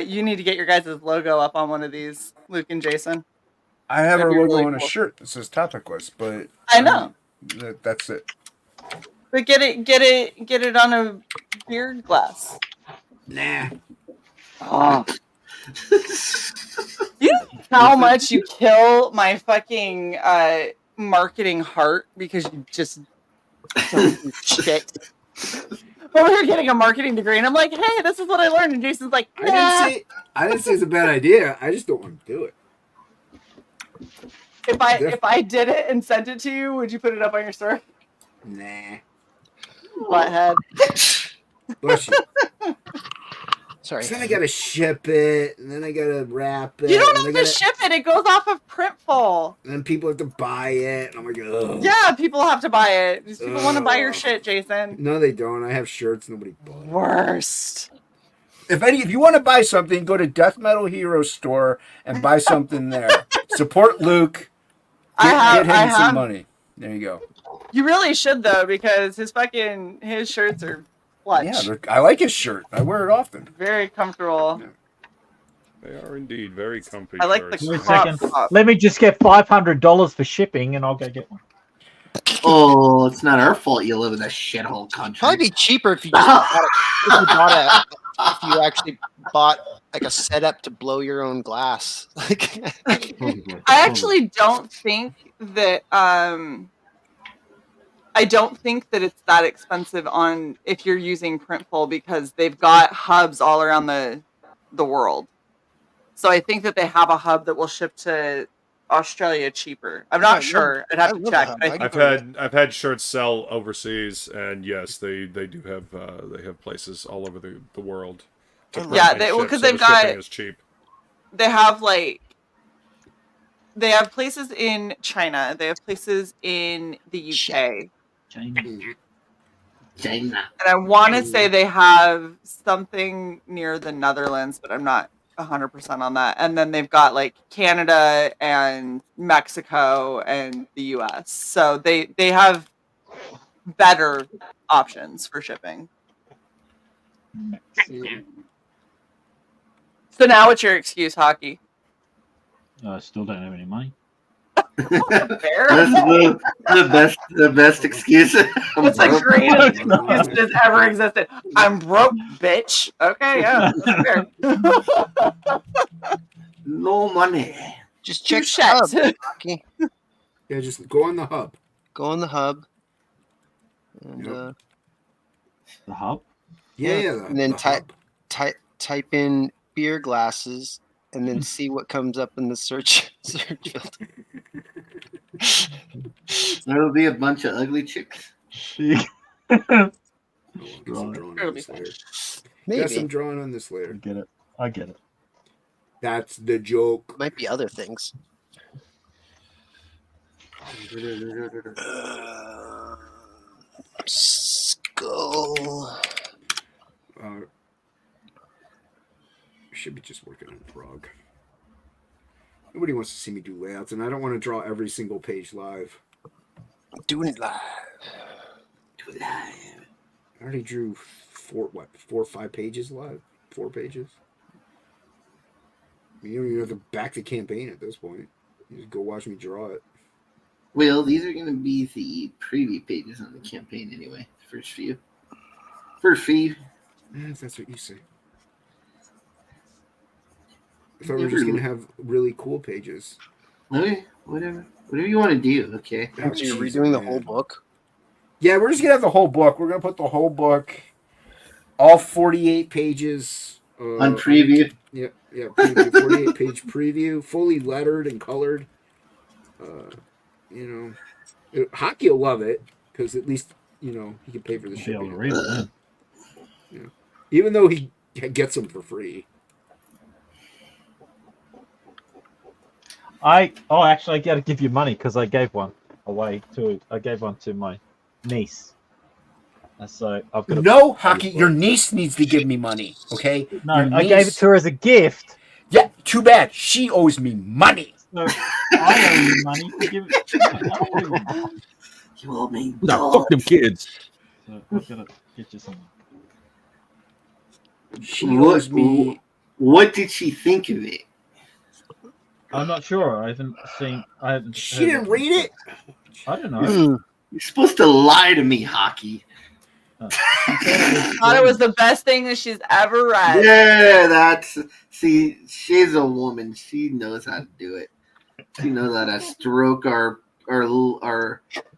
You need to get your guys' logo up on one of these, Luke and Jason. I have our That'd be logo really on a cool. shirt that says TOPicLESS, but I know. That's it. But get it on a beer glass. Nah. Oh. You know how much you kill my fucking marketing heart because you just don't do shit. But we were getting a marketing degree, and I'm like, "Hey, this is what I learned." And Jason's like, "Nah." I didn't say it's a bad idea. I just don't want to do it. If I did it and sent it to you, would you put it up on your store? Nah. Butthead. Bless you. Sorry. So then I gotta ship it, and then I gotta wrap it. You don't and have I to ship it. It goes off of Printful. And then people have to buy it, and I'm like, ugh. Yeah, people have to buy it. These people want to buy your Ugh. shit, Jason. No, they don't. I have shirts. Nobody bought. Worst. If you want to buy something, go to Death Metal Hero store and buy something there. Support Luke. Get him some money. There you go. You really should though, because his shirts are clutch. Yeah, I like his shirt. I wear it often. Very comfortable. They are indeed very comfy. I like the shirts. Wait a second. Let me just get $500 for shipping, and I'll go get one. Oh, it's not our fault you live in this shithole country. Probably be cheaper if you just if you actually bought like a setup to blow your own glass. I actually don't think that it's that expensive on if you're using Printful, because they've got hubs all around the world. So I think that they have a hub that will ship to Australia cheaper. I'm not sure. I'd have to check. I've had shirts sell overseas, and yes, they do have they have places all over the world. Yeah, because they've got shipping is cheap. They have places in China. They have places in the UK. China. And I want to say they have something near the Netherlands, but I'm not 100% on that. And then they've got like Canada and Mexico and the US. So they have better options for shipping. So now what's your excuse, Hocky? I still don't have any money. That's the best excuse. That's the greatest excuse that's ever existed. I'm broke, bitch. Okay, yeah. That's fair. No money. Just check Touche. the hub. Okay. Yeah, just go on the hub. Go on the hub. And, Yep. The hub? Yeah. And then type in beer glasses, and then see what comes up in the search field. There'll be a bunch of ugly chicks. Maybe. Got some drawing on this later. I get it. That's the joke. Might be other things. Skull. Should be just working on Prague. Nobody wants to see me do layouts, and I don't want to draw every single page live. Doing it live. Do it live. I already drew 4 or 5 pages live? 4 pages? You don't even have to back the campaign at this point. You just go watch me draw it. Well, these are going to be the preview pages on the campaign anyway. First few. If that's what you say. I thought we were just going to have really cool pages. Okay, whatever you want to do, okay? So you're redoing the whole book? Yeah, we're just going to have the whole book. We're going to put the whole book, all 48 pages. On preview? Yeah, preview, 48-page preview, fully lettered and colored. Hocky will love it, because at least, he can pay for the shipping. Read it, yeah. Even though he gets them for free. Actually, I got to give you money because I gave one away I gave one to my niece. And so I've got No, Hocky, your niece needs to give me money, okay? No, Your I gave it to her as a gift. Yeah, too bad. She owes me money. So I owe you money to give it to her. You owe me. Nah, fuck them kids. So I've got to get you something. She owes me. What did she think of it? I'm not sure. I haven't seen. She didn't read it? I don't know. You're supposed to lie to me, Hocky. Thought it was the best thing that she's ever read. Yeah, she's a woman. She knows how to do it. She knows how to stroke our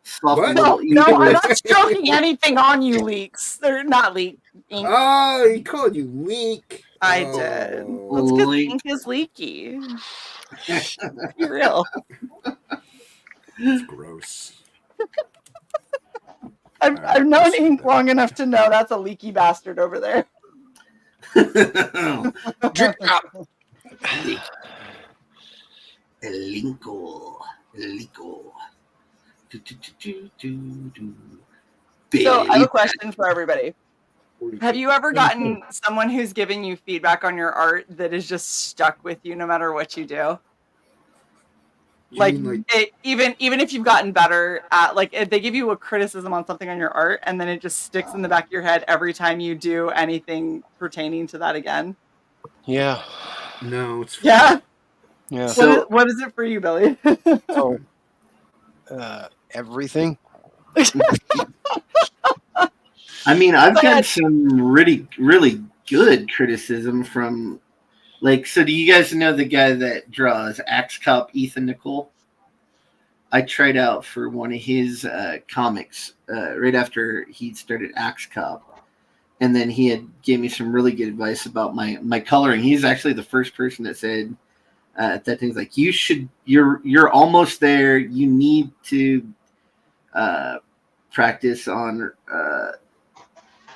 soft little No, I'm not stroking anything on you, Leaks. They're not Leak. Ink. Oh, he called you Leak. I did. That's because ink is leaky. Be real. It's gross. I've known Ink long enough to know that's a leaky bastard over there. Drip drop. Elinko. So I have a question for everybody. Have you ever gotten someone who's giving you feedback on your art that is just stuck with you no matter what you do? Even if you've gotten better at, like, if they give you a criticism on something on your art and then it just sticks in the back of your head every time you do anything pertaining to that again? Yeah. No, it's Yeah. Yeah. So What is it for you, Billy? Everything. I mean, I've gotten some really, really good criticism from, like, so do you guys know the guy that draws Axe Cop, Ethan Nicole? I tried out for one of his comics right after he started Axe Cop, and then he had gave me some really good advice about my coloring. He's actually the first person that said that thing's like, you're almost there. You need to practice on.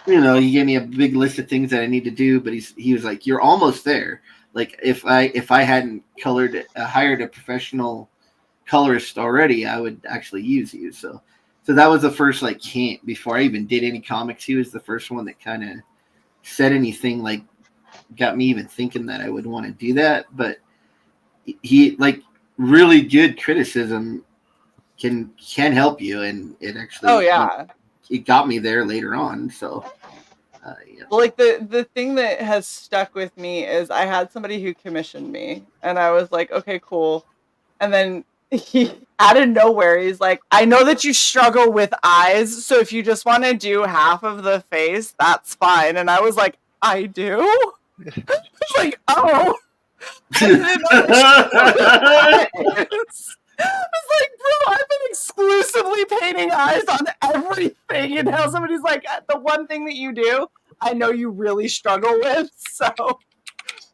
He gave me a big list of things that I need to do, but he was like, you're almost there. Like if I hadn't hired a professional colorist already, I would actually use you. So that was the first hint before I even did any comics. He was the first one that kind of said anything, like got me even thinking that I would want to do that. But he really good criticism can help you, and it actually it got me there later on. So Well, like the thing that has stuck with me is I had somebody who commissioned me and I was like, okay, cool. And then he out of nowhere, he's like, I know that you struggle with eyes, so if you just want to do half of the face, that's fine. And I was like, I do? It's like, oh. It's like, bro, I've been exclusively painting eyes on everything, and now somebody's like, the one thing that you do, I know you really struggle with. So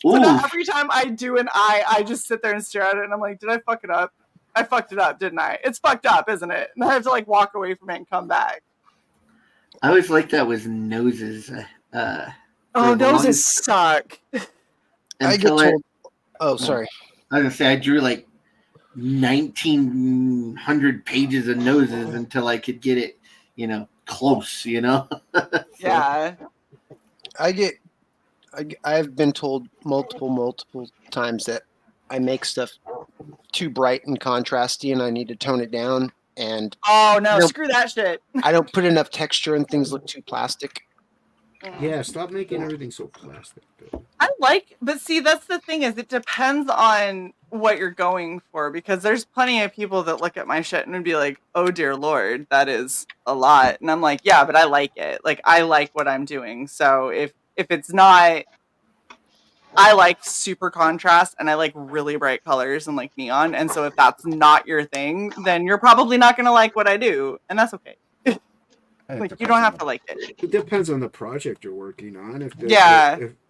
now every time I do an eye, I just sit there and stare at it, and I'm like, did I fuck it up? I fucked it up, didn't I? It's fucked up, isn't it? And I have to walk away from it and come back. I always like that with noses. Noses suck. I get told. Oh, sorry. I was gonna say I drew 1,900 pages of noses until I could get it, close. So. Yeah. I've been told multiple times that I make stuff too bright and contrasty, and I need to tone it down. And screw that shit. I don't put enough texture, and things look too plastic. Yeah, stop making everything so plastic. But see, that's the thing is it depends on what you're going for, because there's plenty of people that look at my shit and would be like, oh dear Lord, that is a lot. And I'm like, yeah, but I like it. I like what I'm doing. So if it's not, I like super contrast and I like really bright colors and neon. And so if that's not your thing, then you're probably not going to like what I do. And that's okay. You don't have to like it. It depends on the project you're working on. If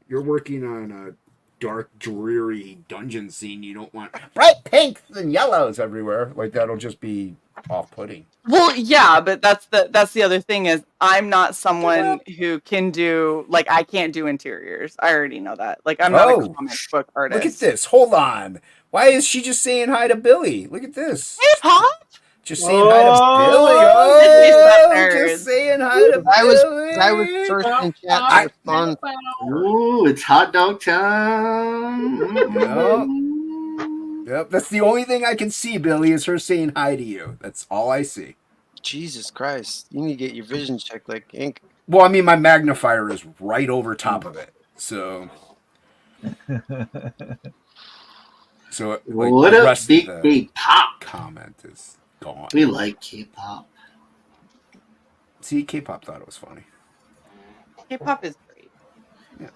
you're working on a dark, dreary dungeon scene, you don't want bright pinks and yellows everywhere. That'll just be off-putting. Well, yeah, but that's the other thing is I'm not someone who can do I can't do interiors. I already know that. I'm not a comic book artist. Look at this. Hold on. Why is she just saying hi to Billy? Look at this. Hey, Pop. Just saying hi to Billy. Just saying hi to Billy. I was first in chat to respond. Ooh, it's hot dog time. Yep, that's the only thing I can see, Billy, is her saying hi to you. That's all I see. Jesus Christ. You need to get your vision checked like ink. Well, I mean, my magnifier is right over top of it. So what the up, rest big of the comment is gone. We like K-pop. See, K-pop thought it was funny. K-pop is great. Yeah.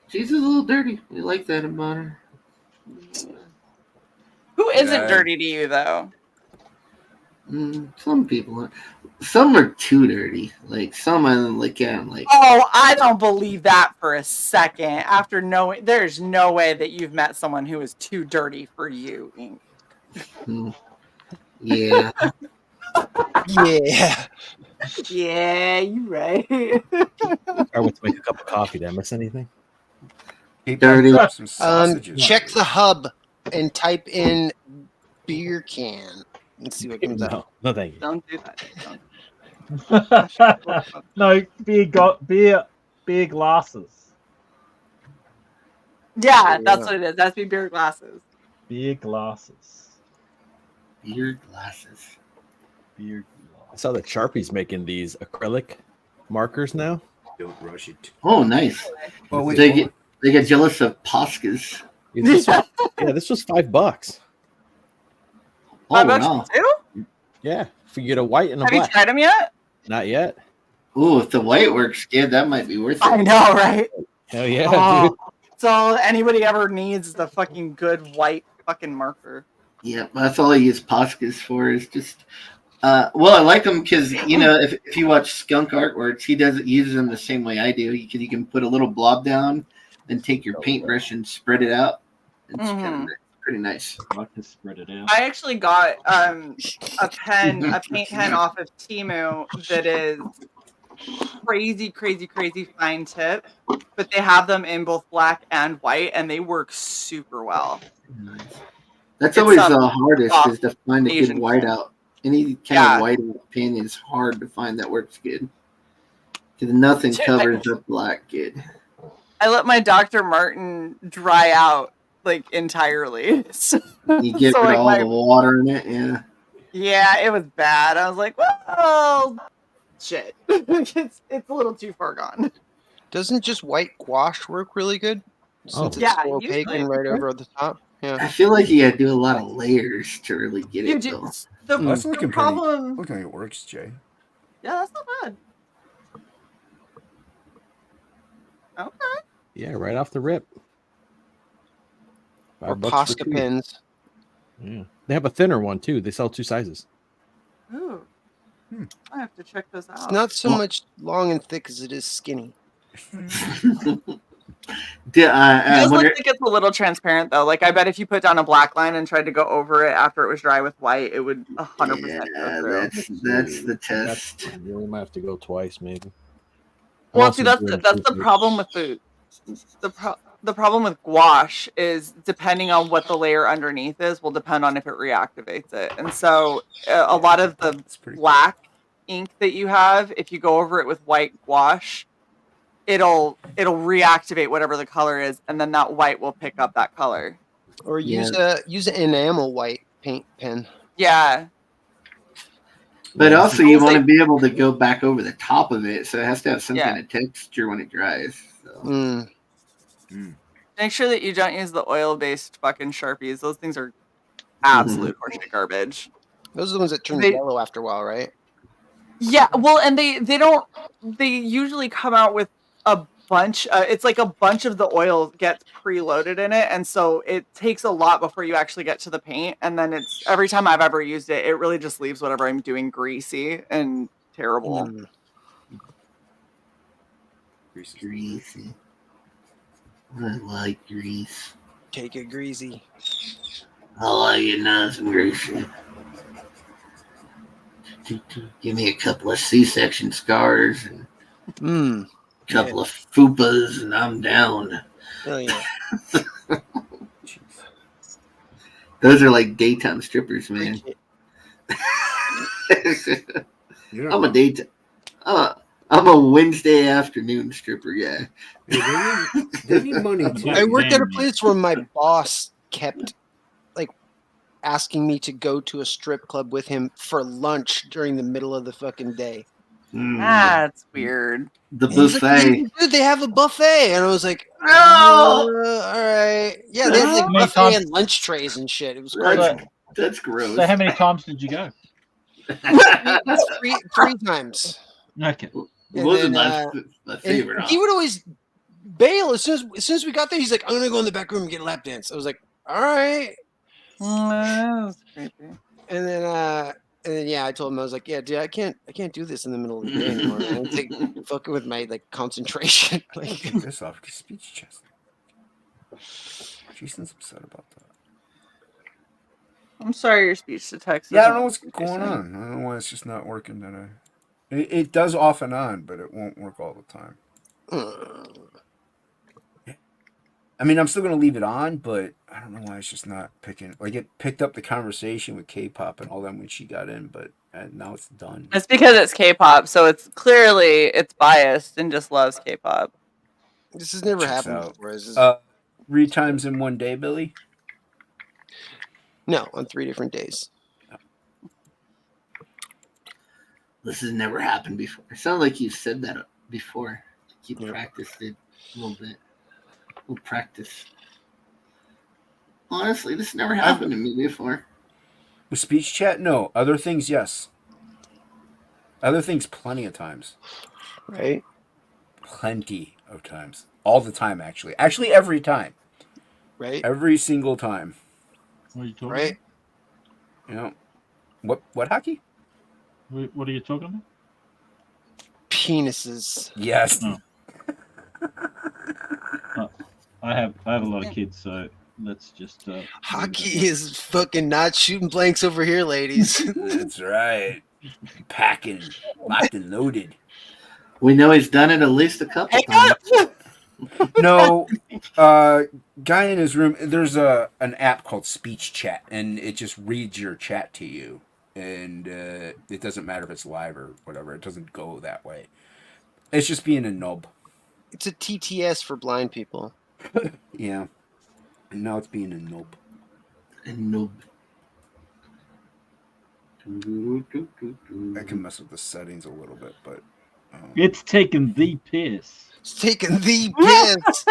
She's a little dirty. We like that about her. Who isn't dirty to you, though? Some people are. Some are too dirty. Some I look at and oh, I don't believe that for a second. After knowing, there's no way that you've met someone who is too dirty for you. Yeah. Yeah. Yeah, you're right. I went to make a cup of coffee. Did I miss anything? Dirty. Some sausages. Check the hub and type in beer can and see what comes up. No, thank you. Don't do that. No, beer glasses. Yeah, that's what it is. That's be beer glasses. Beer glasses. Beer glasses. Beer I saw that Sharpie's making these acrylic markers now. Don't rush it. Oh, nice. Oh, wait, They get jealous of Poscas. Yeah, this was $5. Oh, $5 wow. too? Yeah, if you get a white and a Have black. you tried them yet? Not yet. Ooh, if the white works good, that might be worth it. I know, right? Hell yeah, Oh, dude. that's all anybody ever needs is the fucking good white fucking marker. Yeah, that's all I use Poscas for is just. Well, I like them because if you watch Skunk Artworks, he uses them the same way I do. You can put a little blob down, then take your paintbrush and spread it out. It's kind of pretty nice. I like to spread it out. I actually got a paint pen off of Temu that is crazy fine tip, but they have them in both black and white, and they work super well. Nice. That's It's always the hardest is to find a Asian good whiteout. Any kind of whiteout pen is hard to find that works good. Because nothing covers up black good. I let my Dr. Martin dry out like entirely. You get rid of all the water in it, yeah. Yeah, it was bad. I was like, well, shit. it's a little too far gone. Doesn't just white gouache work really good? Since it's so opaque and right over the top. Yeah. I feel like you got to do a lot of layers to really get it, though. That's looking problem. Looking like it works, Jay. Yeah, that's not bad. Okay. Yeah, right off the rip. Or $5 for Posca two. pens. Yeah. They have a thinner one too. They sell 2 sizes. Ooh. I have to check this out. It's not so much long and thick as it is skinny. It does look like it's a little transparent though. Like I bet if you put down a black line and tried to go over it after it was dry with white, it would 100% go through. That's the test. You really might have to go twice, maybe. Well, see, that's the problem with the problem with gouache is depending on what the layer underneath is will depend on if it reactivates it. And so a lot of the black ink that you have, if you go over it with white gouache, it'll reactivate whatever the color is, and then that white will pick up that color. Or use an enamel white paint pen. Yeah. But also, you want to be able to go back over the top of it, so it has to have some kind of texture when it dries. So. Make sure that you don't use the oil-based fucking Sharpies. Those things are absolute horseshit garbage. Those are the ones that turn yellow after a while, right? Yeah, well, and they usually come out with a bunch. It's like a bunch of the oil gets preloaded in it, and so it takes a lot before you actually get to the paint. And then it's every time I've ever used it, it really just leaves whatever I'm doing greasy and terrible. Greasy. I like grease. Take it greasy. I like it nice and greasy. Give me a couple of C-section scars and a couple of fupas, and I'm down. Oh yeah. Those are like daytime strippers, man. I'm a daytime. I'm a Wednesday afternoon stripper guy. They need money too. I worked at a place where my boss kept asking me to go to a strip club with him for lunch during the middle of the fucking day. That's weird. The buffet. Like, dude, they have a buffet. And I was like, no. All right. Yeah, they had like buffet and lunch trays and shit. It was great. That's gross. So how many times did you go? three times. Okay. It wasn't my favorite. He would always bail as soon as we got there. He's like, I'm gonna go in the back room and get a lap dance. I was like, all right. That's creepy. And then yeah, I told him, I was like, yeah, dude, I can't do this in the middle of the day anymore. Man. It's like fucking with my concentration. This off your speech chest. Jason's upset about that. I'm sorry your speech to text. Yeah, I don't know what's going on. I don't know why it's just not working. It does off and on, but it won't work all the time. I mean, I'm still gonna leave it on, but I don't know why it's just not picking. Like it picked up the conversation with K-pop and all that when she got in, but now it's done. It's because it's K-pop, so it's biased and just loves K-pop. This has never Checks happened out. before. This is... 3 times in one day, Billy? No, on 3 different days. This has never happened before. It sounds like you said that before. You practiced it a little bit. We'll practice. Honestly, this never happened to me before. With speech chat? No. Other things, yes. Other things, plenty of times. Right? Plenty of times. All the time, actually. Actually, every time. Right? Every single time. What are you talking Right? You know, what hockey? about? What are you talking about? Penises. Yes. Oh. I have a lot of kids, so let's just Hockey is fucking not shooting blanks over here, ladies. That's right. Packing, locked and loaded. We know he's done it at least a couple times. No, guy in his room. There's an app called Speech Chat, and it just reads your chat to you, and it doesn't matter if it's live or whatever. It doesn't go that way. It's just being a nub. It's a TTS for blind people. Yeah. And now it's being a nub. A nub. I can mess with the settings a little bit, but it's taking the piss. It's taking the piss.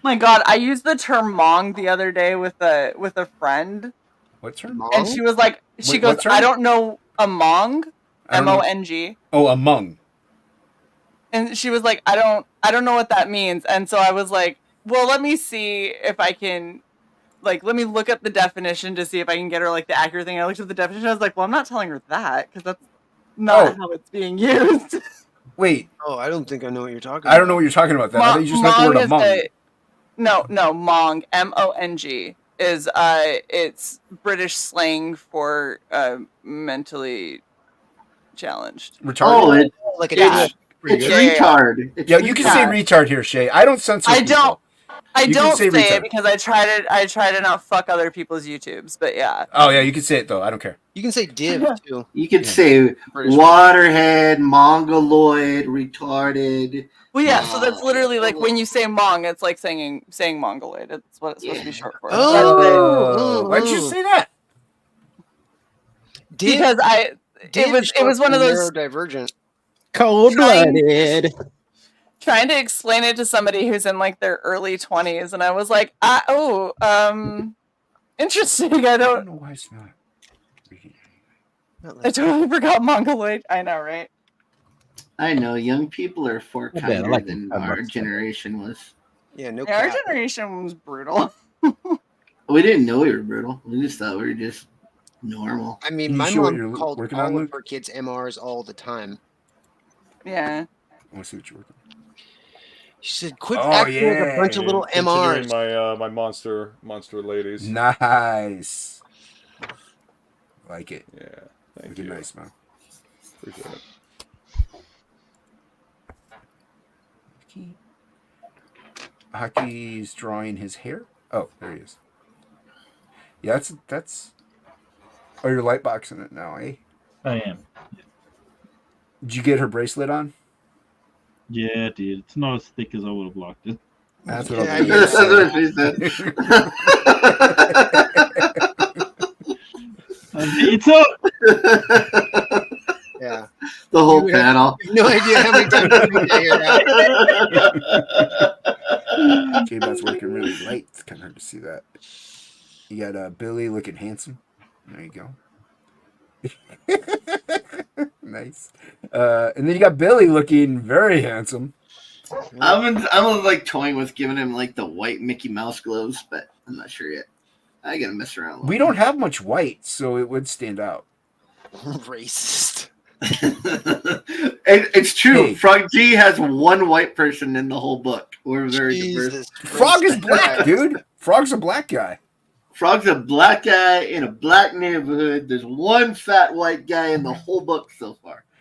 My God, I used the term "mong" the other day with a friend. What term? And she was like, she goes, "I don't know a mong, M-O-N-G." Oh, among. And she was like, I don't know what that means. And so I was like, well, let me see if I can, like, let me look up the definition to see if I can get her, like, the accurate thing. I looked up the definition. I was like, well, I'm not telling her that because that's not how it's being used. Wait. Oh, I don't think I know what you're talking about. I don't know what you're talking about. That I thought you just meant the word among. No, mong, M-O-N-G, is it's British slang for mentally challenged. Retarded? Oh, like a yeah. It's retard. It's you can say retard here, Shay. I don't censor people. I You don't can say say it because I try to not fuck other people's YouTubes, but yeah. Oh yeah, you can say it though. I don't care. You can say div too. You could say waterhead, mongoloid, retarded. Well, yeah. So that's literally like when you say mong, it's like saying mongoloid. It's what it's supposed to be short for. Oh, why did you say that? Because it was one of those neurodivergent. Cold-blooded. Trying to explain it to somebody who's in like their early 20s, and I was like, interesting. I don't know why it's not. I totally forgot mongoloid. I know, right? I know young people are far I bet, I kinder like than that our much. generation was. Yeah, no. Yeah, our generation was brutal. We didn't know we were brutal. We just thought we were just normal. I mean, You my sure what mom you're called working all on, of Luke? her kids MRs all the time. Yeah. I want to see what you're working on. She said, "Quit Oh, acting like a yeah. bunch of little Considering MRs." my monster ladies. Nice. Like it. Yeah. Thank Looking you. nice, man. Appreciate it. Hockey's drawing his hair. Oh, there he is. Yeah, that's. Oh, you're light boxing it now, eh? I am. Did you get her bracelet on? Yeah, it did. It's not as thick as I would have liked it. That's what Yeah, I'm That's what she said. It's up. Yeah. The whole You have panel. no idea how many times you can hear that. J-Bot's working really late. It's kind of hard to see that. You got Billy looking handsome. There you go. Nice. And then you got Billy looking very handsome. I'm like toying with giving him like the white Mickey Mouse gloves, but I'm not sure yet. I gotta mess around. We don't have much white, so it would stand out. Racist. It's true. Hey. Frog G has one white person in the whole book. We're very diverse. Jesus Frog is Christ. black, dude. Frog's a black guy. Frog's a black guy in a black neighborhood. There's one fat white guy in the whole book so far.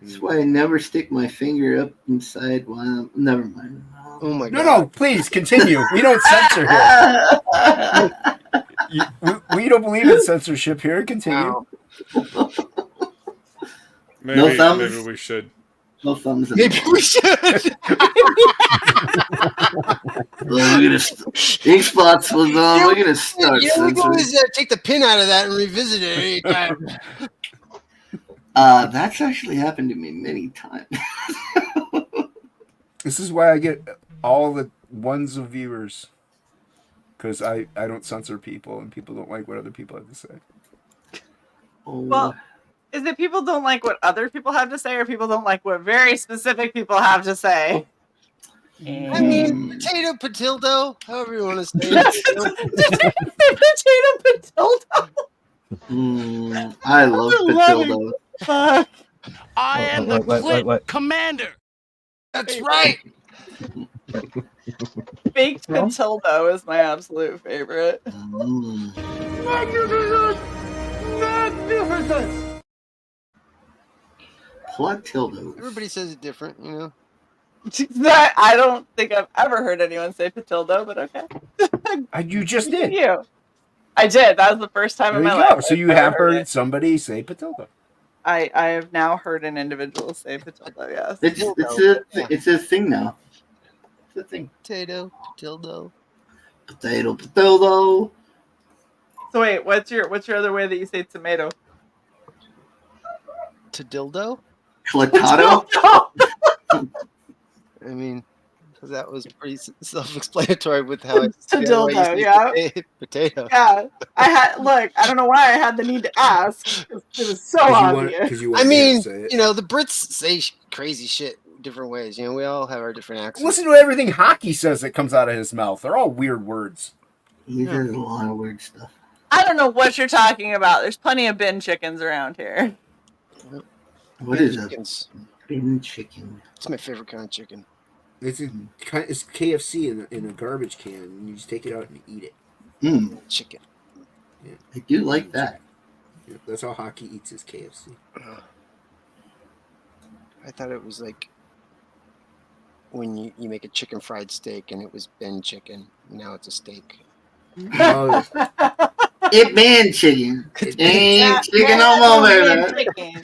That's why I never stick my finger up inside while I'm... Never mind. Oh my god. No, please continue. We don't censor here. We don't believe in censorship here. Continue. Wow. Maybe, thumbs? maybe we should. No thumbs. Maybe we should. Well, we're gonna ink spots was on. We're gonna start. Yeah, we can always take the pin out of that and revisit it anytime. That's actually happened to me many times. This is why I get all the ones of viewers. Because I don't censor people, and people don't like what other people have to say. Well, is it people don't like what other people have to say, or people don't like what very specific people have to say? I mean, potato patildo, however you want to say it. Potato patildo. I love patildo. Fuck. I am the Clit Commander. That's right. Baked patildo is my absolute favorite. Magnificent! Magnificent! Platildo. Everybody says it different, you know. I don't think I've ever heard anyone say patildo, but okay. You just did. You. I did. That was the first time There in my you go. life. So you have heard somebody say patildo. I have now heard an individual say patildo. Yes. It's a thing now. It's a thing. Potato patildo. Potato patildo. So wait, what's your other way that you say tomato? To dildo? Clatato? I mean, that was pretty self-explanatory with how it's To dildo, yeah. Potato. Yeah, I don't know why I had the need to ask. It was so obvious. I mean, you know, the Brits say crazy shit different ways. You know, we all have our different accents. Listen to everything Hocky says that comes out of his mouth. They're all weird words. He does a lot of weird stuff. I don't know what you're talking about. There's plenty of bin chickens around here. What is it? Bin chicken. It's my favorite kind of chicken. It's KFC in a garbage can, and you just take it out and eat it. Chicken. Yeah. I do like that. Yeah, that's how Hocky eats his KFC. I thought it was like when you make a chicken fried steak and it was bin chicken. Now it's a steak. Oh, It been chicken. Ain't chicken no more, baby.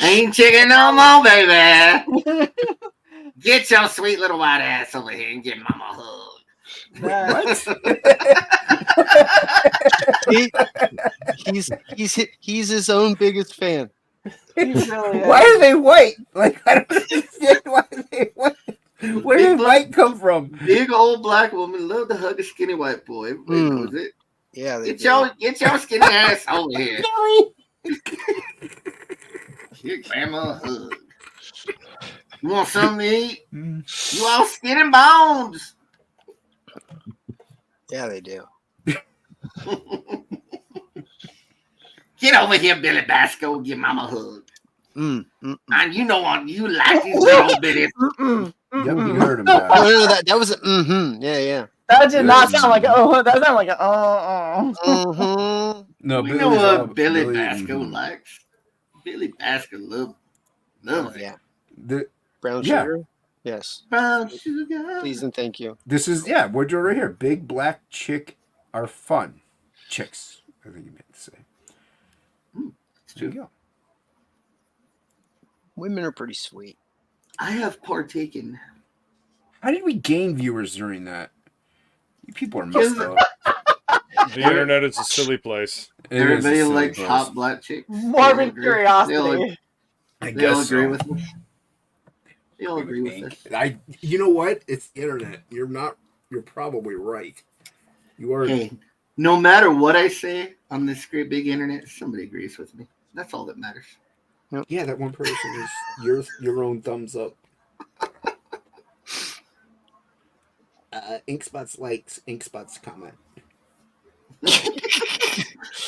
Ain't chicken no more, baby. Get your sweet little white ass over here and give mama a hug. He's his own biggest fan. Why are they white? Like, I don't understand why they white. Where did white come from? Big old black woman love to hug a skinny white boy. Everybody knows it. Yeah, get your skinny ass over here. Give grandma a hug. You want something to eat? You all skin and bones. Yeah, they do. Get over here, Billy Bacsko. Give mama a hug. And you know what? You like these little bitties. You heard him. No, that was a yeah. That did not sound like that sounded like a No, we know what Billy Bacsko likes. Billy Bacsko loves it. Yeah. The brown sugar. Yes. Brown sugar. Please and thank you. This is we're doing right here. Big black chick are fun. Chicks, I think you meant to say. There you go. Women are pretty sweet. I have partaken. How did we gain viewers during that? You people are messed up. The internet is a silly place. Everybody likes hot black chicks. Morbid curiosity. They all agree with me. They all agree with this. You know what? It's internet. You're probably right. You are. Hey, no matter what I say on this great big internet, somebody agrees with me. That's all that matters. Yeah, that one person is your own thumbs up. Inkspots likes Inkspots comment.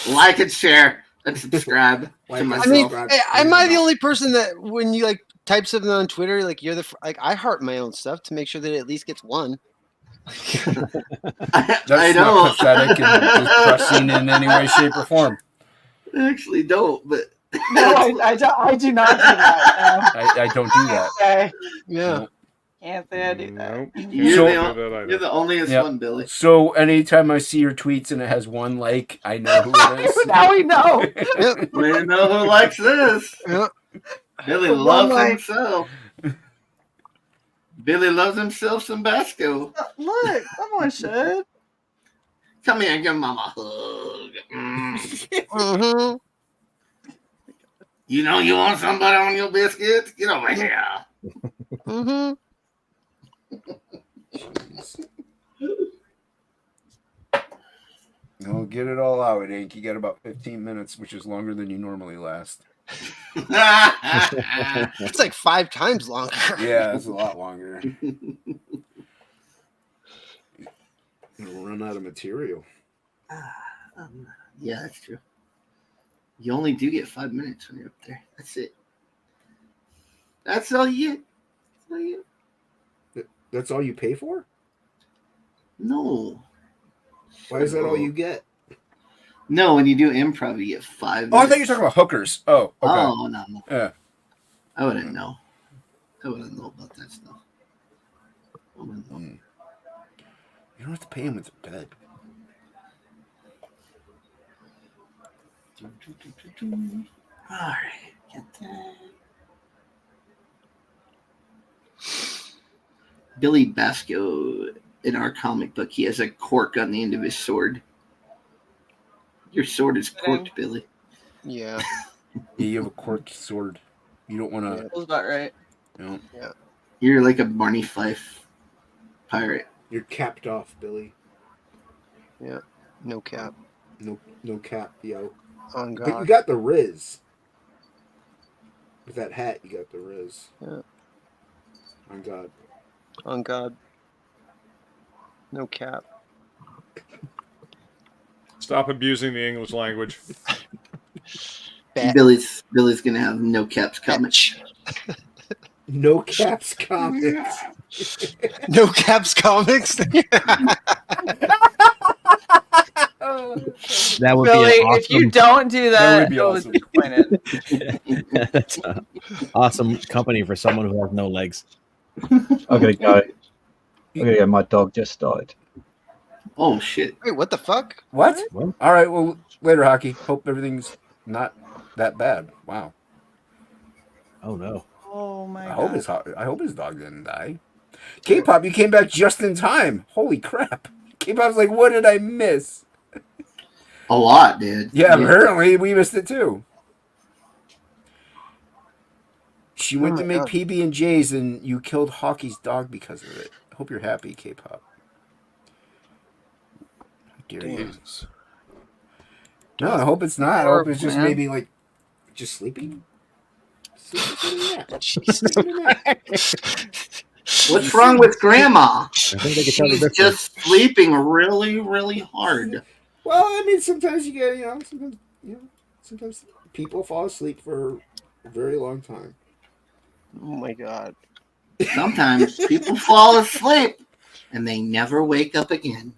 Like and share and subscribe to myself. I mean, am I the only person that when you type something on Twitter, you're I heart my own stuff to make sure that it at least gets one. That's I know. not pathetic and depressing in any way, shape, or form. I actually don't, but No, I do not do that. I don't do that. Okay. Yeah. Nope. Can't say I do that. You're the onlyest Yep. one, Billy. So anytime I see your tweets and it has 1 like, I know who it is. Now we know. Yep. We know who likes this. Yep. Billy One loves like. himself. Billy loves himself some Bacsko. Look, someone should. Come here, give mama a hug. Mm-hmm. You know you want somebody on your biscuits? Get over here. Mm-hmm. No, get it all out, Ink. You got about 15 minutes, which is longer than you normally last. It's like 5 times longer. Yeah, it's a lot longer. You'll run out of material. Yeah, that's true. You only do get 5 minutes when you're up there. That's it. That's all you get. That's all you get. That's all you pay for? No. Why is that all you get? No, when you do improv, you get 5 minutes. Oh, I thought you were talking about hookers. Oh, okay. Oh, no. Yeah. I wouldn't know. I wouldn't know about that stuff. I wouldn't know. You don't have to pay them when they're dead. All right. Get that. Billy Bacsko, in our comic book, he has a cork on the end of his sword. Your sword is corked, Billy. Yeah. Yeah, you have a corked sword. You don't want to. That was about right. You know, Yeah. You're like a Barney Fife pirate. you're capped off, Billy. Yeah. No cap. No cap, yo. On But you God. got the Riz. With that hat, you got the Riz. Yeah. On God. On God. No cap. Stop abusing the English language. Billy's gonna have no caps comics. No Caps Comics. No caps comics. That would Billy, be an awesome, if you don't do That that, would be I was awesome. disappointed. that's an awesome company for someone who has no legs. I gotta go. My dog just died. Oh shit! Wait, what the fuck? What? What? All right, well, later, Hockey. Hope everything's not that bad. Wow. Oh no. Oh my I god. hope his dog didn't die. K-pop, you came back just in time. Holy crap. K-pop's like, what did I miss? A lot, dude. Yeah, apparently we missed it too. She went to make God. PB&Js and you killed Hocky's dog because of it. I hope you're happy, K-pop. How dare you? Jesus. No, I hope it's not. I hope it's just Man. maybe like just sleeping. What's wrong with Grandma? I think they can tell the She's difference. just sleeping really, really hard. Well, I mean, sometimes you get, sometimes people fall asleep for a very long time. Oh my God. Sometimes people fall asleep and they never wake up again.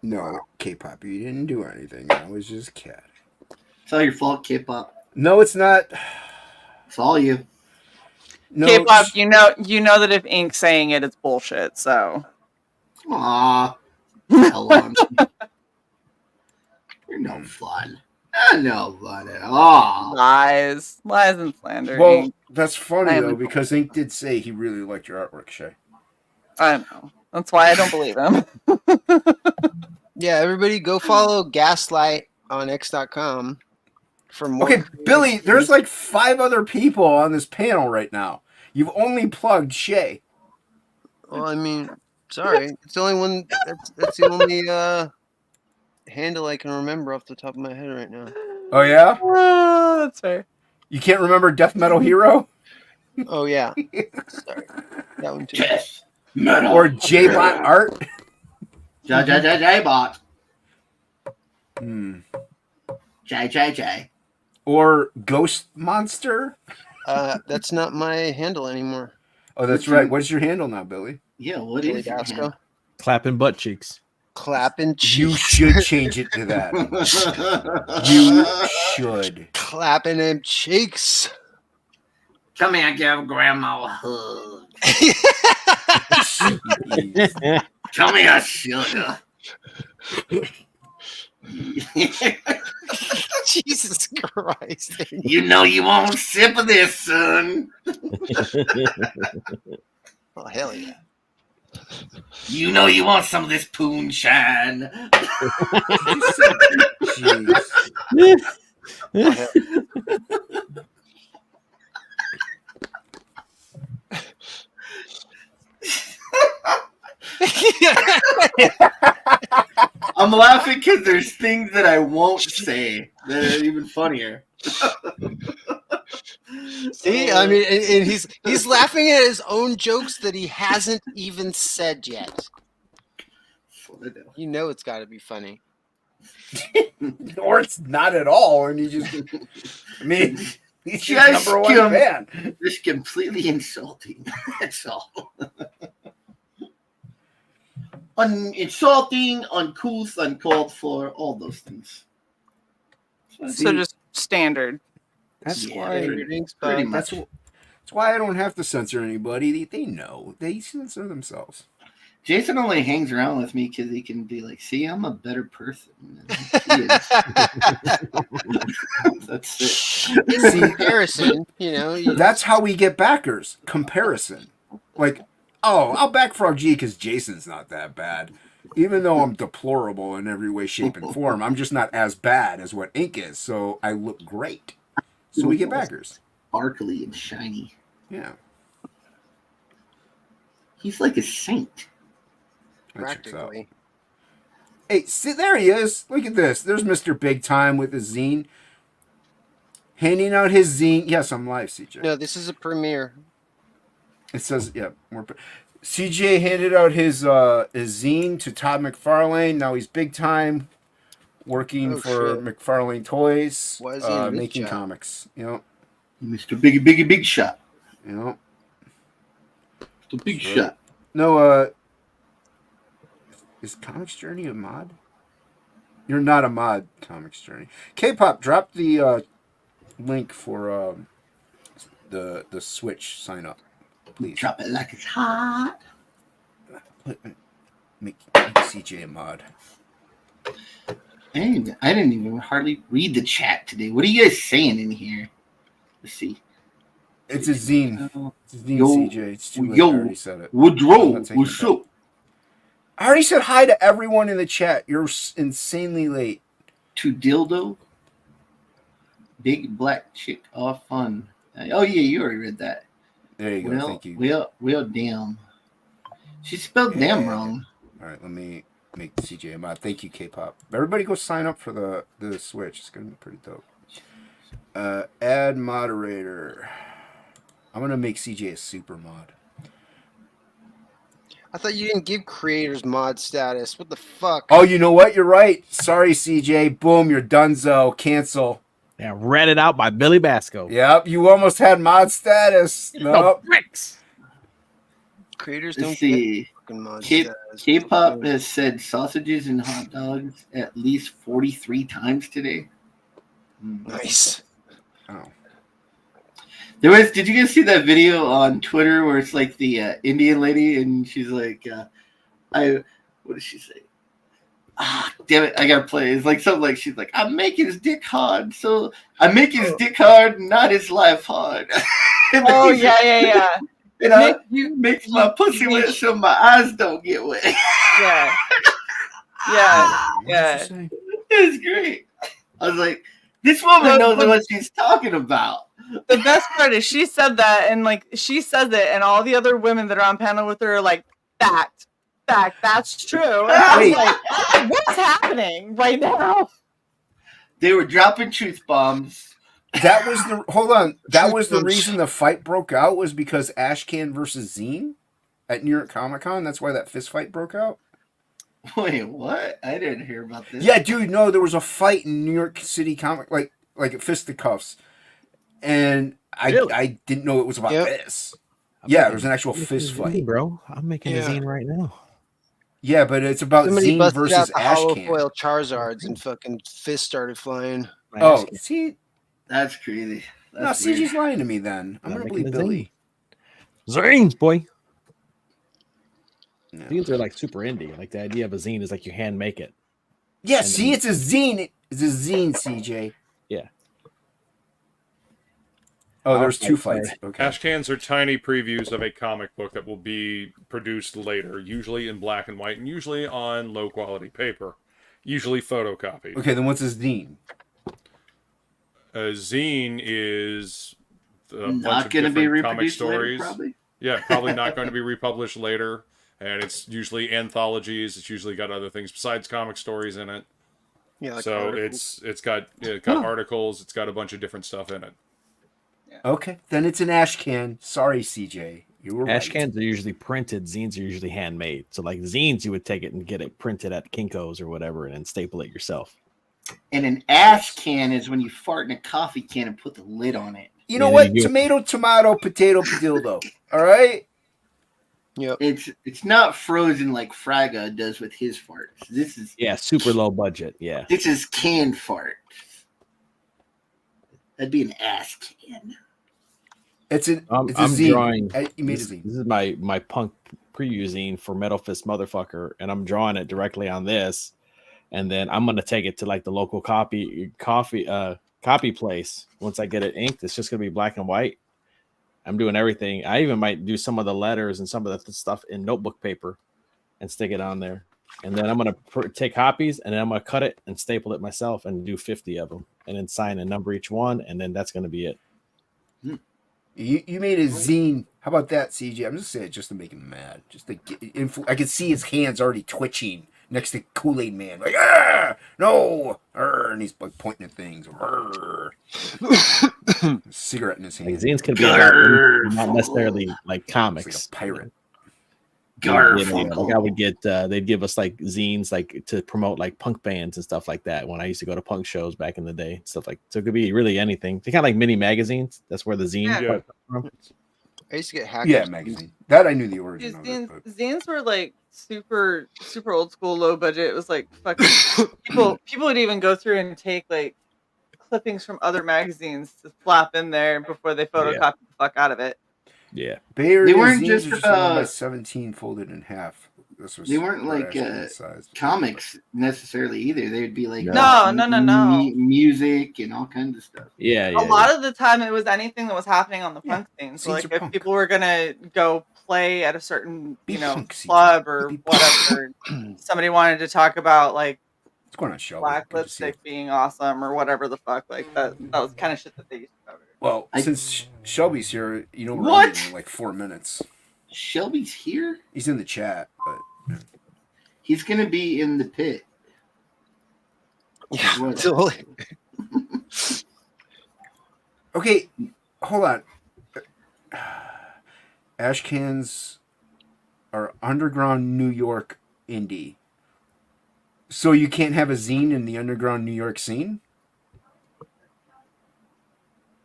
No, K-pop, you didn't do anything. I was just kidding. It's all your fault, K-pop. No, it's not. It's all you. No, K-pop, you know that if Ink's saying it, it's bullshit. So. Aw. Hell on. You're no fun. No fun at all. Lies and slander. Well, Ink. that's funny, I though, haven't- because Ink did say he really liked your artwork, Shay. I know. That's why I don't believe him. Yeah, everybody go follow Gaslight on X.com for more. Okay, Billy, there's like 5 other people on this panel right now. You've only plugged Shay. Well, I mean, sorry, it's the only one. That's the only handle I can remember off the top of my head right now. Oh, yeah? That's fair. You can't remember Death Metal Hero? Oh yeah, sorry, that one too. Yes. Metal. Or J-Bot Art? J-Bot. J. Or Ghost Monster? That's not my handle anymore. Oh, that's right. What's your handle now, Billy? Yeah, what Billy is your Bacsko. handle? Clapping butt cheeks. Clapping cheeks. You should change it to that. You should. Clapping them cheeks. Come here, give Grandma a hug. Come here, sugar. Jesus Christ. You know you want a sip of this, son. Oh, hell yeah. You know you want some of this poonshine. I'm laughing because there's things that I won't say that are even funnier. See, I mean, and he's laughing at his own jokes that he hasn't even said yet. You know it's got to be funny. Or it's not at all, and you just, I mean, he's your Just number one fan. Just completely insulting. That's all. Insulting, uncouth, uncalled for, all those things. So just standard. That's Yeah, why. pretty much. That's why I don't have to censor anybody. They know. They censor themselves. Jason only hangs around with me because he can be like, see, I'm a better person than he is. That's it. In comparison, you know. That's how we get backers. Comparison. Like, oh, I'll back Frog G because Jason's not that bad. Even though I'm deplorable in every way, shape, and form, I'm just not as bad as what Ink is. So I look great. So we get backers. Sparkly and shiny. Yeah. He's like a saint. Practically. Hey, see, there he is. Look at this. There's Mr. Big Time with his zine. Handing out his zine. Yes, I'm live, CJ. No, this is a premiere. It says, yeah. CJ handed out his zine to Todd McFarlane. Now he's Big Time, working for McFarlane Toys, making comics. You know, Mr. Big Shot. You know, the Big Shot. No, is Comics Journey a mod? You're not a mod, Comics Journey. K-pop, drop the link for the Switch sign up, please. Drop it like it's hot. Make CJ a mod. I didn't even hardly read the chat today. What are you guys saying in here? Let's see. It's a zine. It's a zine, Yo, CJ. It's too late. I already said it. Woodrow, what's up? I already said hi to everyone in the chat. You're insanely late. To Dildo. Big black chick. All fun. Oh, yeah, you already read that. There you go. Thank you. Well, damn. She spelled damn wrong. All right, let me make CJ a mod. Thank you, K-pop. Everybody go sign up for the Switch. It's going to be pretty dope. Add moderator. I'm going to make CJ a super mod. I thought you didn't give creators mod status. What the fuck? Oh, you know what? You're right. Sorry, CJ. Boom, you're donezo. Cancel. Yeah, read it out by Billy Bacsko. Yep, you almost had mod status. Nope. Bricks. Creators Let's don't see. get fucking mod K-pop status. has said sausages and hot dogs at least 43 times today. Nice. Oh. Did you guys see that video on Twitter where it's like the Indian lady and she's like, what does she say? Ah, damn it, I gotta play. It's like something like she's like, I'm making his dick hard, so I'm making his dick hard, not his life hard. Oh yeah. And makes my pussy wet so my eyes don't get wet. Yeah. It's great. I was like, this woman knows what she's talking about. The best part is she said that, and like she says it, and all the other women that are on panel with her are like, fact, that's true. And I was like, what's happening right now? They were dropping truth bombs. That was the reason the fight broke out was because Ashcan versus Zine at New York Comic Con. That's why that fist fight broke out. Wait, what? I didn't hear about this. Yeah, dude, no, there was a fight in New York City Comic, like fisticuffs, and I didn't know it was about this. Yeah, there was an actual fist fight, bro. I'm making a zine right now. Yeah, but it's about Somebody Zine busted versus out the hollow Ashcan. foil Charizards and fucking fists started flying. Oh, see, That's crazy. no, That's CG's lying to me. Then I'm gonna believe Billy. Zines, boy. No. Zines are like super indie. Like the idea of a zine is like you hand make it. Yeah, And see, then- it's a zine. It's a zine, CJ. Yeah. Oh, there's two fights. Sorry. Okay. Ashcans are tiny previews of a comic book that will be produced later, usually in black and white, and usually on low quality paper, usually photocopied. Okay, then what's a zine? A zine is a Not bunch of gonna be different comic reproduced later, stories. probably? Yeah, probably not going to be republished later. And it's usually anthologies. It's usually got other things besides comic stories in it. Yeah, like so articles. it's got articles. It's got a bunch of different stuff in it. Okay, then it's an Ashcan. Sorry, CJ. You were Ash right. cans are usually printed. Zines are usually handmade. So like zines, you would take it and get it printed at Kinko's or whatever, and then staple it yourself. And an ash can is when you fart in a coffee can and put the lid on it. You know Yeah, what? you- Tomato, tomato, potato, dildo. All right. Yep. It's not frozen like Fraga does with his farts. This is super low budget. Yeah. This is canned fart. That'd be an ass can. It's a I'm zine. drawing. You made a This zine. is my punk preview zine for Metal Fist Motherfucker, and I'm drawing it directly on this, and then I'm gonna take it to like the local copy place. Once I get it inked, it's just gonna be black and white. I'm doing everything. I even might do some of the letters and some of the stuff in notebook paper and stick it on there. And then I'm gonna take copies and then I'm gonna cut it and staple it myself and do 50 of them, and then sign and number each one, and then that's gonna be it. You made a zine. How about that, CJ? I'm just saying it just to make him mad. Just to get I could see his hands already twitching next to Kool-Aid Man. Like, no, and he's like pointing at things. Cigarette in his hand. Like, zines can be about, not necessarily like comics. It's like a pirate. Like I would get, they'd give us like zines like to promote like punk bands and stuff like that when I used to go to punk shows back in the day, stuff like. So it could be really anything. They kind of like mini magazines. That's where the zine part comes from. I used to get hackers. Yeah, magazine. That I knew the origin of it. But... Zines were like super old school, low budget. It was like fucking people would even go through and take like clippings from other magazines to slap in there before they photocopy the fuck out of it. Yeah, Bay Area They weren't zines just are just about about- 17 folded in half. This was They weren't for like Ashcan size. comics necessarily either. They'd be like No. music and all kinds of stuff. Yeah, A lot of the time, it was anything that was happening on the punk scene. So, Scenes like, are if punk. people were gonna go play at a certain, Be punk, CJ. club or Be whatever, somebody wanted to talk about like What's going on, Shelby? black Good to see you. lipstick being awesome or whatever the fuck, like that was kind of shit that they used to cover. Well, since Shelby's here, you know we're What? ending in like 4 minutes. Shelby's here? He's in the chat, but He's gonna be in the pit. Yeah, What? totally. okay, hold on. Ashcans are underground New York indie. So you can't have a zine in the underground New York scene?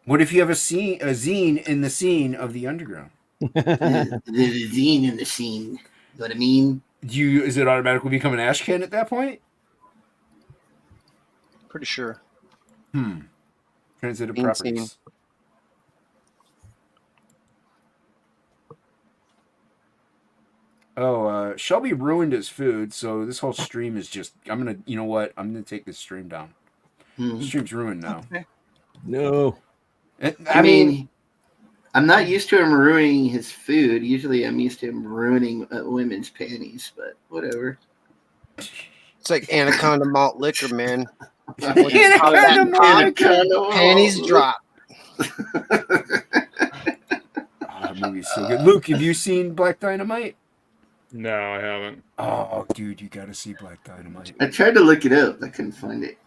What if you have a zine in the scene of the underground? the zine in the scene. You know what I mean? Is it automatically become an Ashcan at that point? Pretty sure. Transitive Zine properties. scene. Oh, Shelby ruined his food, so this whole stream is just. You know what? I'm gonna take this stream down. The stream's ruined now. No. I mean, I'm not used to him ruining his food. Usually, I'm used to him ruining women's panties, but whatever. It's like Anaconda malt liquor, man. Anaconda Panties drop. That movie's so good. Luke, have you seen Black Dynamite? No, I haven't. Oh, dude, you gotta see Black Dynamite. I tried to look it up. I couldn't find it.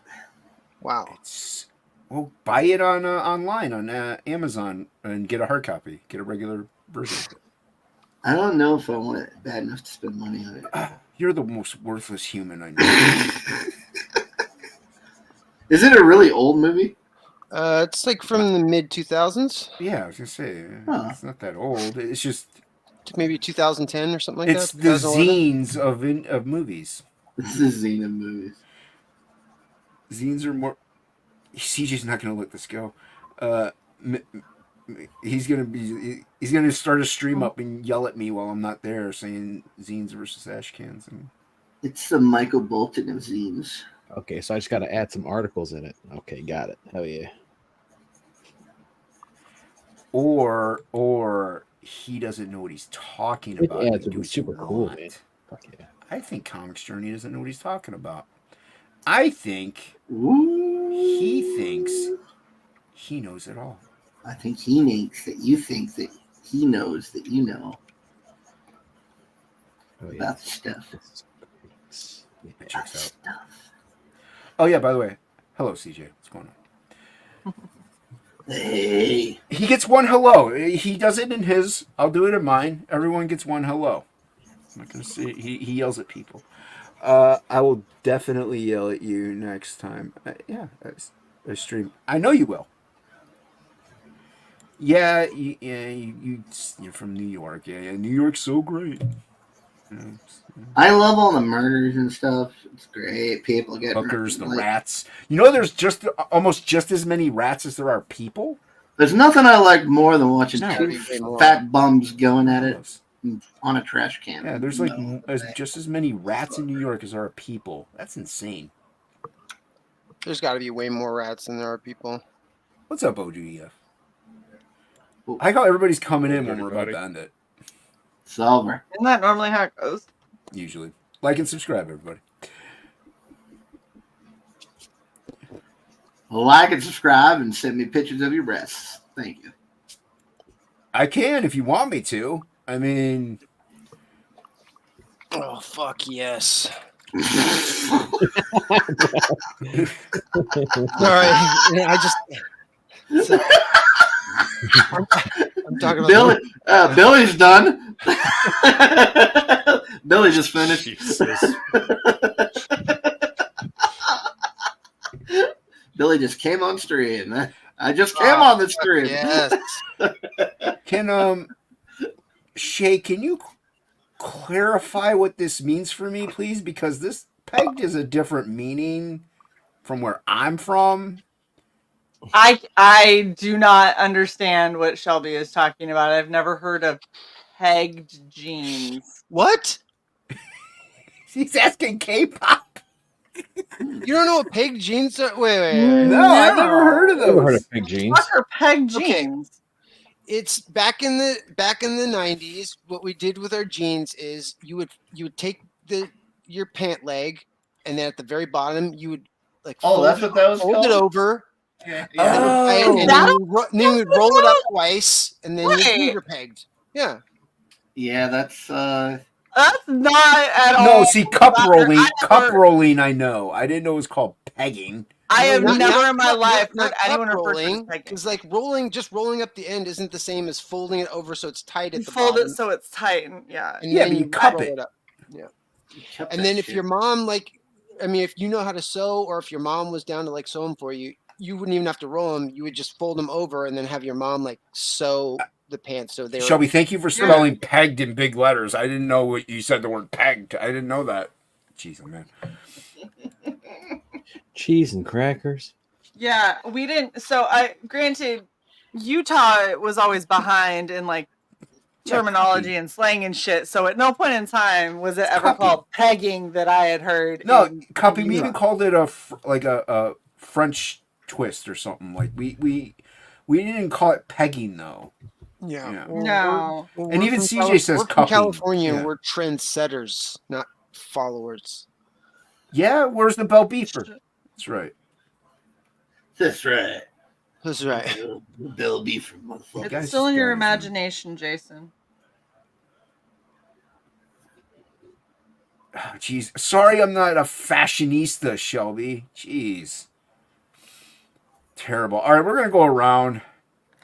Wow. Well, buy it on online on Amazon and get a hard copy. Get a regular version. I don't know if I want it bad enough to spend money on it. You're the most worthless human I know. Is it a really old movie? It's like from the mid 2000s. Yeah, I was gonna say Huh. it's not that old. It's just maybe 2010 or something like It's that. the 2011? zines of movies. It's the zine of movies. Zines are more. CJ's not going to let this go. He's gonna start a stream up and yell at me while I'm not there, saying zines versus ash cans. It's the Michael Bolton of zines. Okay, so I just got to add some articles in it. Okay, got it. Hell yeah. Or he doesn't know what he's talking about. Yeah, it would be super cool, man. Fuck yeah. I think Comics Journey doesn't know what he's talking about. I think he thinks he knows it all. I think he thinks that you think that he knows that you know about the stuff. It checks out. Oh yeah, by the way, hello CJ. What's going on? Hey. He gets one hello. He does it in his. I'll do it in mine. Everyone gets one hello. I'm not gonna say he yells at people. I will definitely yell at you next time. I stream. I know you will. Yeah, you're from New York. Yeah, New York's so great. I love all the murders and stuff. It's great. People get hookers, the like, rats. You know, there's just almost just as many rats as there are people. There's nothing I like more than watching two fat bums going at it on a trash can. Yeah, there's like just as many rats in New York as there are people. That's insane. There's got to be way more rats than there are people. What's up, OGEF? I like how everybody's coming in when we're about to end it. It's over. Isn't that normally how it goes? Usually. Like and subscribe, everybody. Like and subscribe and send me pictures of your breasts. Thank you. I can if you want me to. I mean... Oh, fuck yes. All right. I just... I'm talking about Billy's done. Billy just finished. Billy just came on stream. I just came on the stream. Yes. Can Shay, can you clarify what this means for me, please? Because this pegged is a different meaning from where I'm from. I do not understand what Shelby is talking about. I've never heard of pegged jeans. What? He's asking K-pop. You don't know what pegged jeans are? Wait. No, I've never heard of those. Never heard of pegged jeans. What are pegged jeans? Okay. It's back in the 90s. What we did with our jeans is you would take your pant leg, and then at the very bottom you would fold that's what that was fold called? it over. Yeah. And then you would roll it up twice, and then your feet are pegged. Yeah. Yeah, that's not at all. No, see, cup rolling, I know. I didn't know it was called pegging. I have Not never in my life not heard anyone cup refer to rolling. pegging. Because rolling up the end isn't the same as folding it over so it's tight at You the fold bottom. it so it's tight, and And Yeah, then but you cup roll it. up. Yeah. And then if your mom if you know how to sew, or if your mom was down to sew them for you, you wouldn't even have to roll them. You would just fold them over and then have your mom sew the pants. So they Shelby, thank you for spelling pegged in big letters. I didn't know what you said the word pegged. I didn't know that. Jeez, man. Cheese and crackers. Yeah, we didn't. So granted, Utah was always behind in terminology and slang and shit. So at no point in time was it ever called pegging that I had heard. No, Cuppy, we even called it a French twist or something. We didn't call it pegging though. Yeah. No. And even CJ says we're from cupping. California, Yeah. and we're trendsetters, not followers. Yeah, where's the bell beeper? That's right. That's right. That's right. Bill Beefer, motherfucker. It's still in your imagination, Jason. Oh, jeez. Sorry I'm not a fashionista, Shelby. Jeez. Terrible. All right, we're going to go around.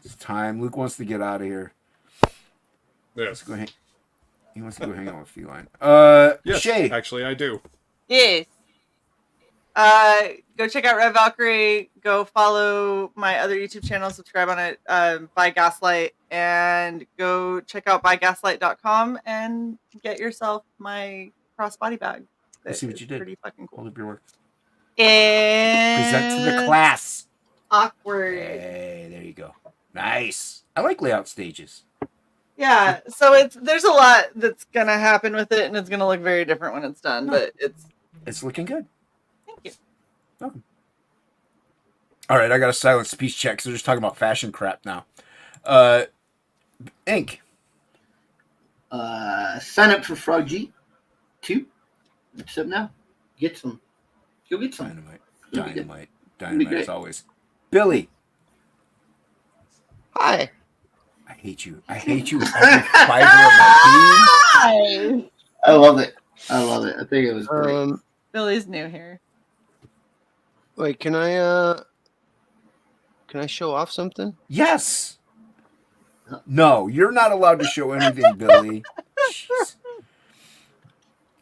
It's time. Luke wants to get out of here. Yes. He wants to go hang out with Feline. Yes, Shay. actually, I do. Yes. Go check out Red Valkyrie. Go follow my other YouTube channel. Subscribe on it. By Gaslight, and go check out bygaslight.com and get yourself my crossbody bag. Let's see what you did. Pretty fucking cool. Hold up your work. And Present to the class. Awkward. Hey, there you go. Nice. I like layout stages. Yeah. So there's a lot that's gonna happen with it, and it's gonna look very different when it's done. But it's looking good. Thank you. Welcome. All right, I got a silent speech check because we're just talking about fashion crap now. Ink. Sign up for Frog G 2. What's up now? Get some. Go get some. Dynamite as always. Billy. Hi. I hate you. I hate you with every fiber of my being. I love it. I think it was great. Billy's new here. Wait, can I show off something? Yes. No, you're not allowed to show anything, Billy. Jeez.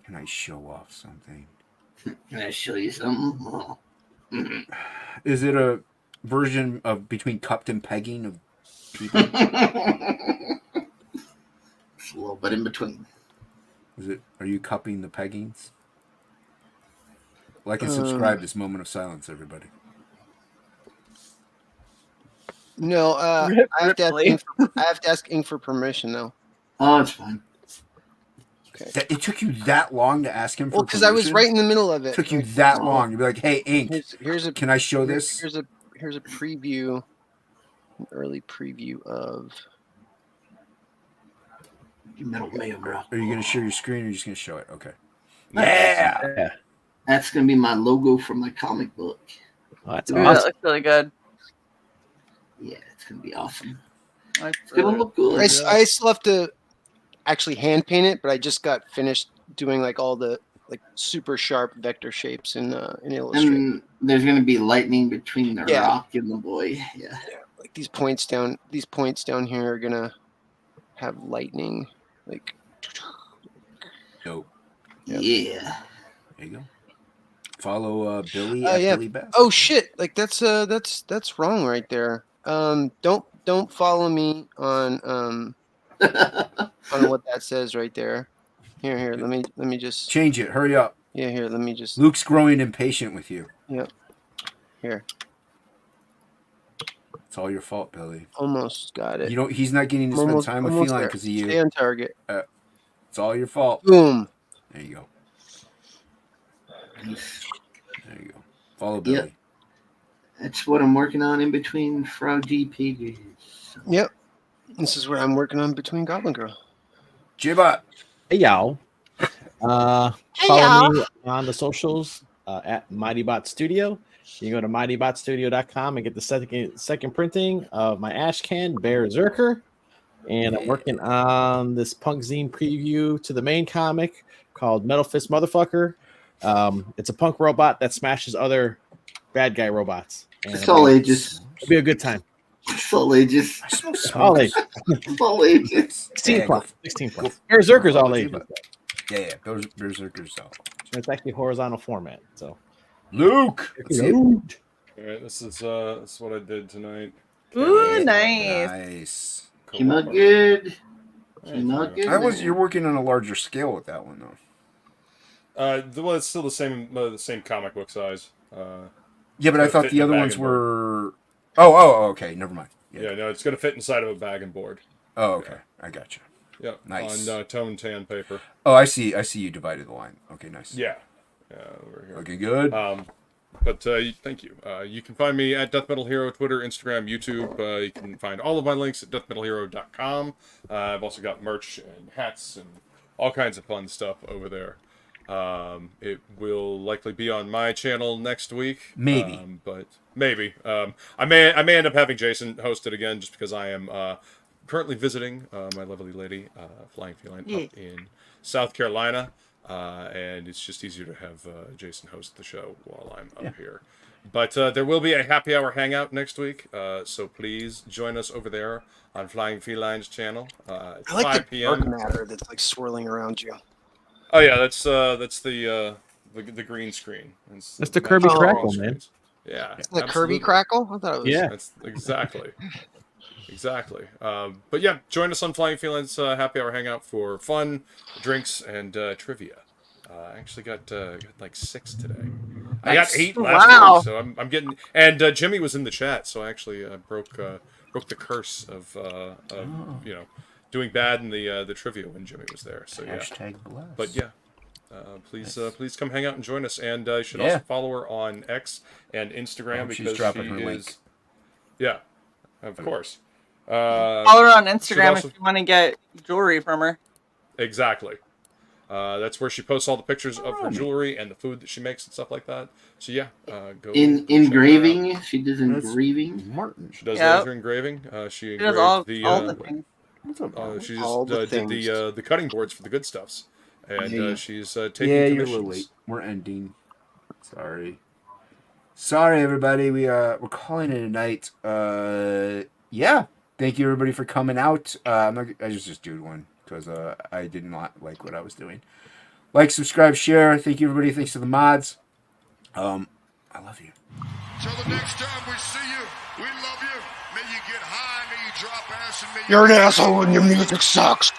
Can I show off something? Can I show you something? Oh. Is it a version of between cupped and pegging of people? It's a little bit in between. Are you cupping the peggings? Like and subscribe this moment of silence, everybody. No, I have to ask Ink for permission though. Oh, it's fine. Okay. It took you that long to ask him for permission? Well, because I was right in the middle of it. It took you that long to be like, "Hey, Ink, can I show this?" Here's a preview, an early preview of. Metal Mayo Girl. Are you going to share your screen, or are you just going to show it? Okay. Yeah. That's going to be my logo for my comic book. Oh, that's Ooh, that looks really good. Yeah, it's going to be awesome. It's going to look good. I still have to actually hand paint it, but I just got finished doing like all the like super sharp vector shapes in Illustrator. And there's going to be lightning between the rock and the boy. Yeah. Like these points down here are going to have lightning. Like. Dope. Yep. Yeah. There you go. Follow Billy at Billy Best. Oh shit! Like that's wrong right there. Don't follow me on on what that says right there. Here. Let me just change it. Hurry up. Yeah, here. Let me just. Luke's growing impatient with you. Yep. Here. It's all your fault, Billy. Almost got it. He's not getting to spend time with Feline because of you. Stay on target. It's all your fault. Boom. There you go. There you go. Follow Billy. Yep. That's what I'm working on in between Frog G pages. Yep. This is what I'm working on between Goblin Girl. J-Bot. Hey, y'all. Follow me on the socials at MightyBot Studio. You can go to mightybotstudio.com and get the second printing of my Ashcan Bear Zerker. And I'm working on this punk zine preview to the main comic called Metal Fist Motherfucker. It's a punk robot that smashes other bad guy robots. And it's all ages. It'll be a good time. It's all ages. All ages. All ages. 16 plus. 16 plus. Berserker's all ages. Yeah. Berserker's all. It's actually horizontal format. So, Luke. All right, this is what I did tonight. Ooh, nice. Nice. Cool. Came out good. Came out good. You're working on a larger scale with that one though. Well, it's still the same comic book size. Yeah, but I thought the other ones were. Oh, okay. Never mind. Yeah, no, it's going to fit inside of a bag and board. Oh, okay. I got you. Yeah, nice. On tone tan paper. Oh, I see. You divided the line. Okay, nice. Yeah. Over here. Looking good. But thank you. You can find me at Death Metal Hero, Twitter, Instagram, YouTube. You can find all of my links at deathmetalhero.com. I've also got merch and hats and all kinds of fun stuff over there. It will likely be on my channel next week. Maybe. But maybe. I may end up having Jason host it again just because I am currently visiting my lovely lady, Flying Feline, up in South Carolina. And it's just easier to have Jason host the show while I'm up here. But there will be a happy hour hangout next week, so please join us over there on Flying Feline's channel. At I like 5 the dark p.m. matter that's like swirling around you. Oh yeah, that's the the green screen. That's the Kirby Oh. Crackle, man. Yeah, The absolutely. Kirby Crackle? I thought it was. Yeah. That's exactly. Exactly. But yeah, join us on Flying Feelings Happy Hour Hangout for fun, drinks, and trivia. I actually got like 6 today. I got 8 last Wow. week, so I'm getting. And Jimmy was in the chat, so I actually broke the curse of you know, doing bad in the trivia when Jimmy was there. So yeah. #bless. But yeah. Please come hang out and join us, and you should also follow her on X and Instagram because she's dropping she her is. link. Yeah, of course. Follow her on Instagram also- if you want to get jewelry from her. Exactly. That's where she posts all the pictures of her jewelry and the food that she makes and stuff like that. So yeah, go In check that engraving, out. she does engraving. Martin. She does Yep. laser engraving. She She does engraved all the. the things. She All just the did things. the cutting boards for the good stuffs, and Yeah. she's taking Yeah, you're a commissions. little late. We're ending. Sorry, everybody. We're calling it a night. Yeah. Thank you, everybody, for coming out. I just did one because I did not like what I was doing. Like, subscribe, share. Thank you, everybody. Thanks to the mods. I love you. Till the next time we see you, we love you. May you get high, may you drop ass, and may you... You're an asshole and your music sucks.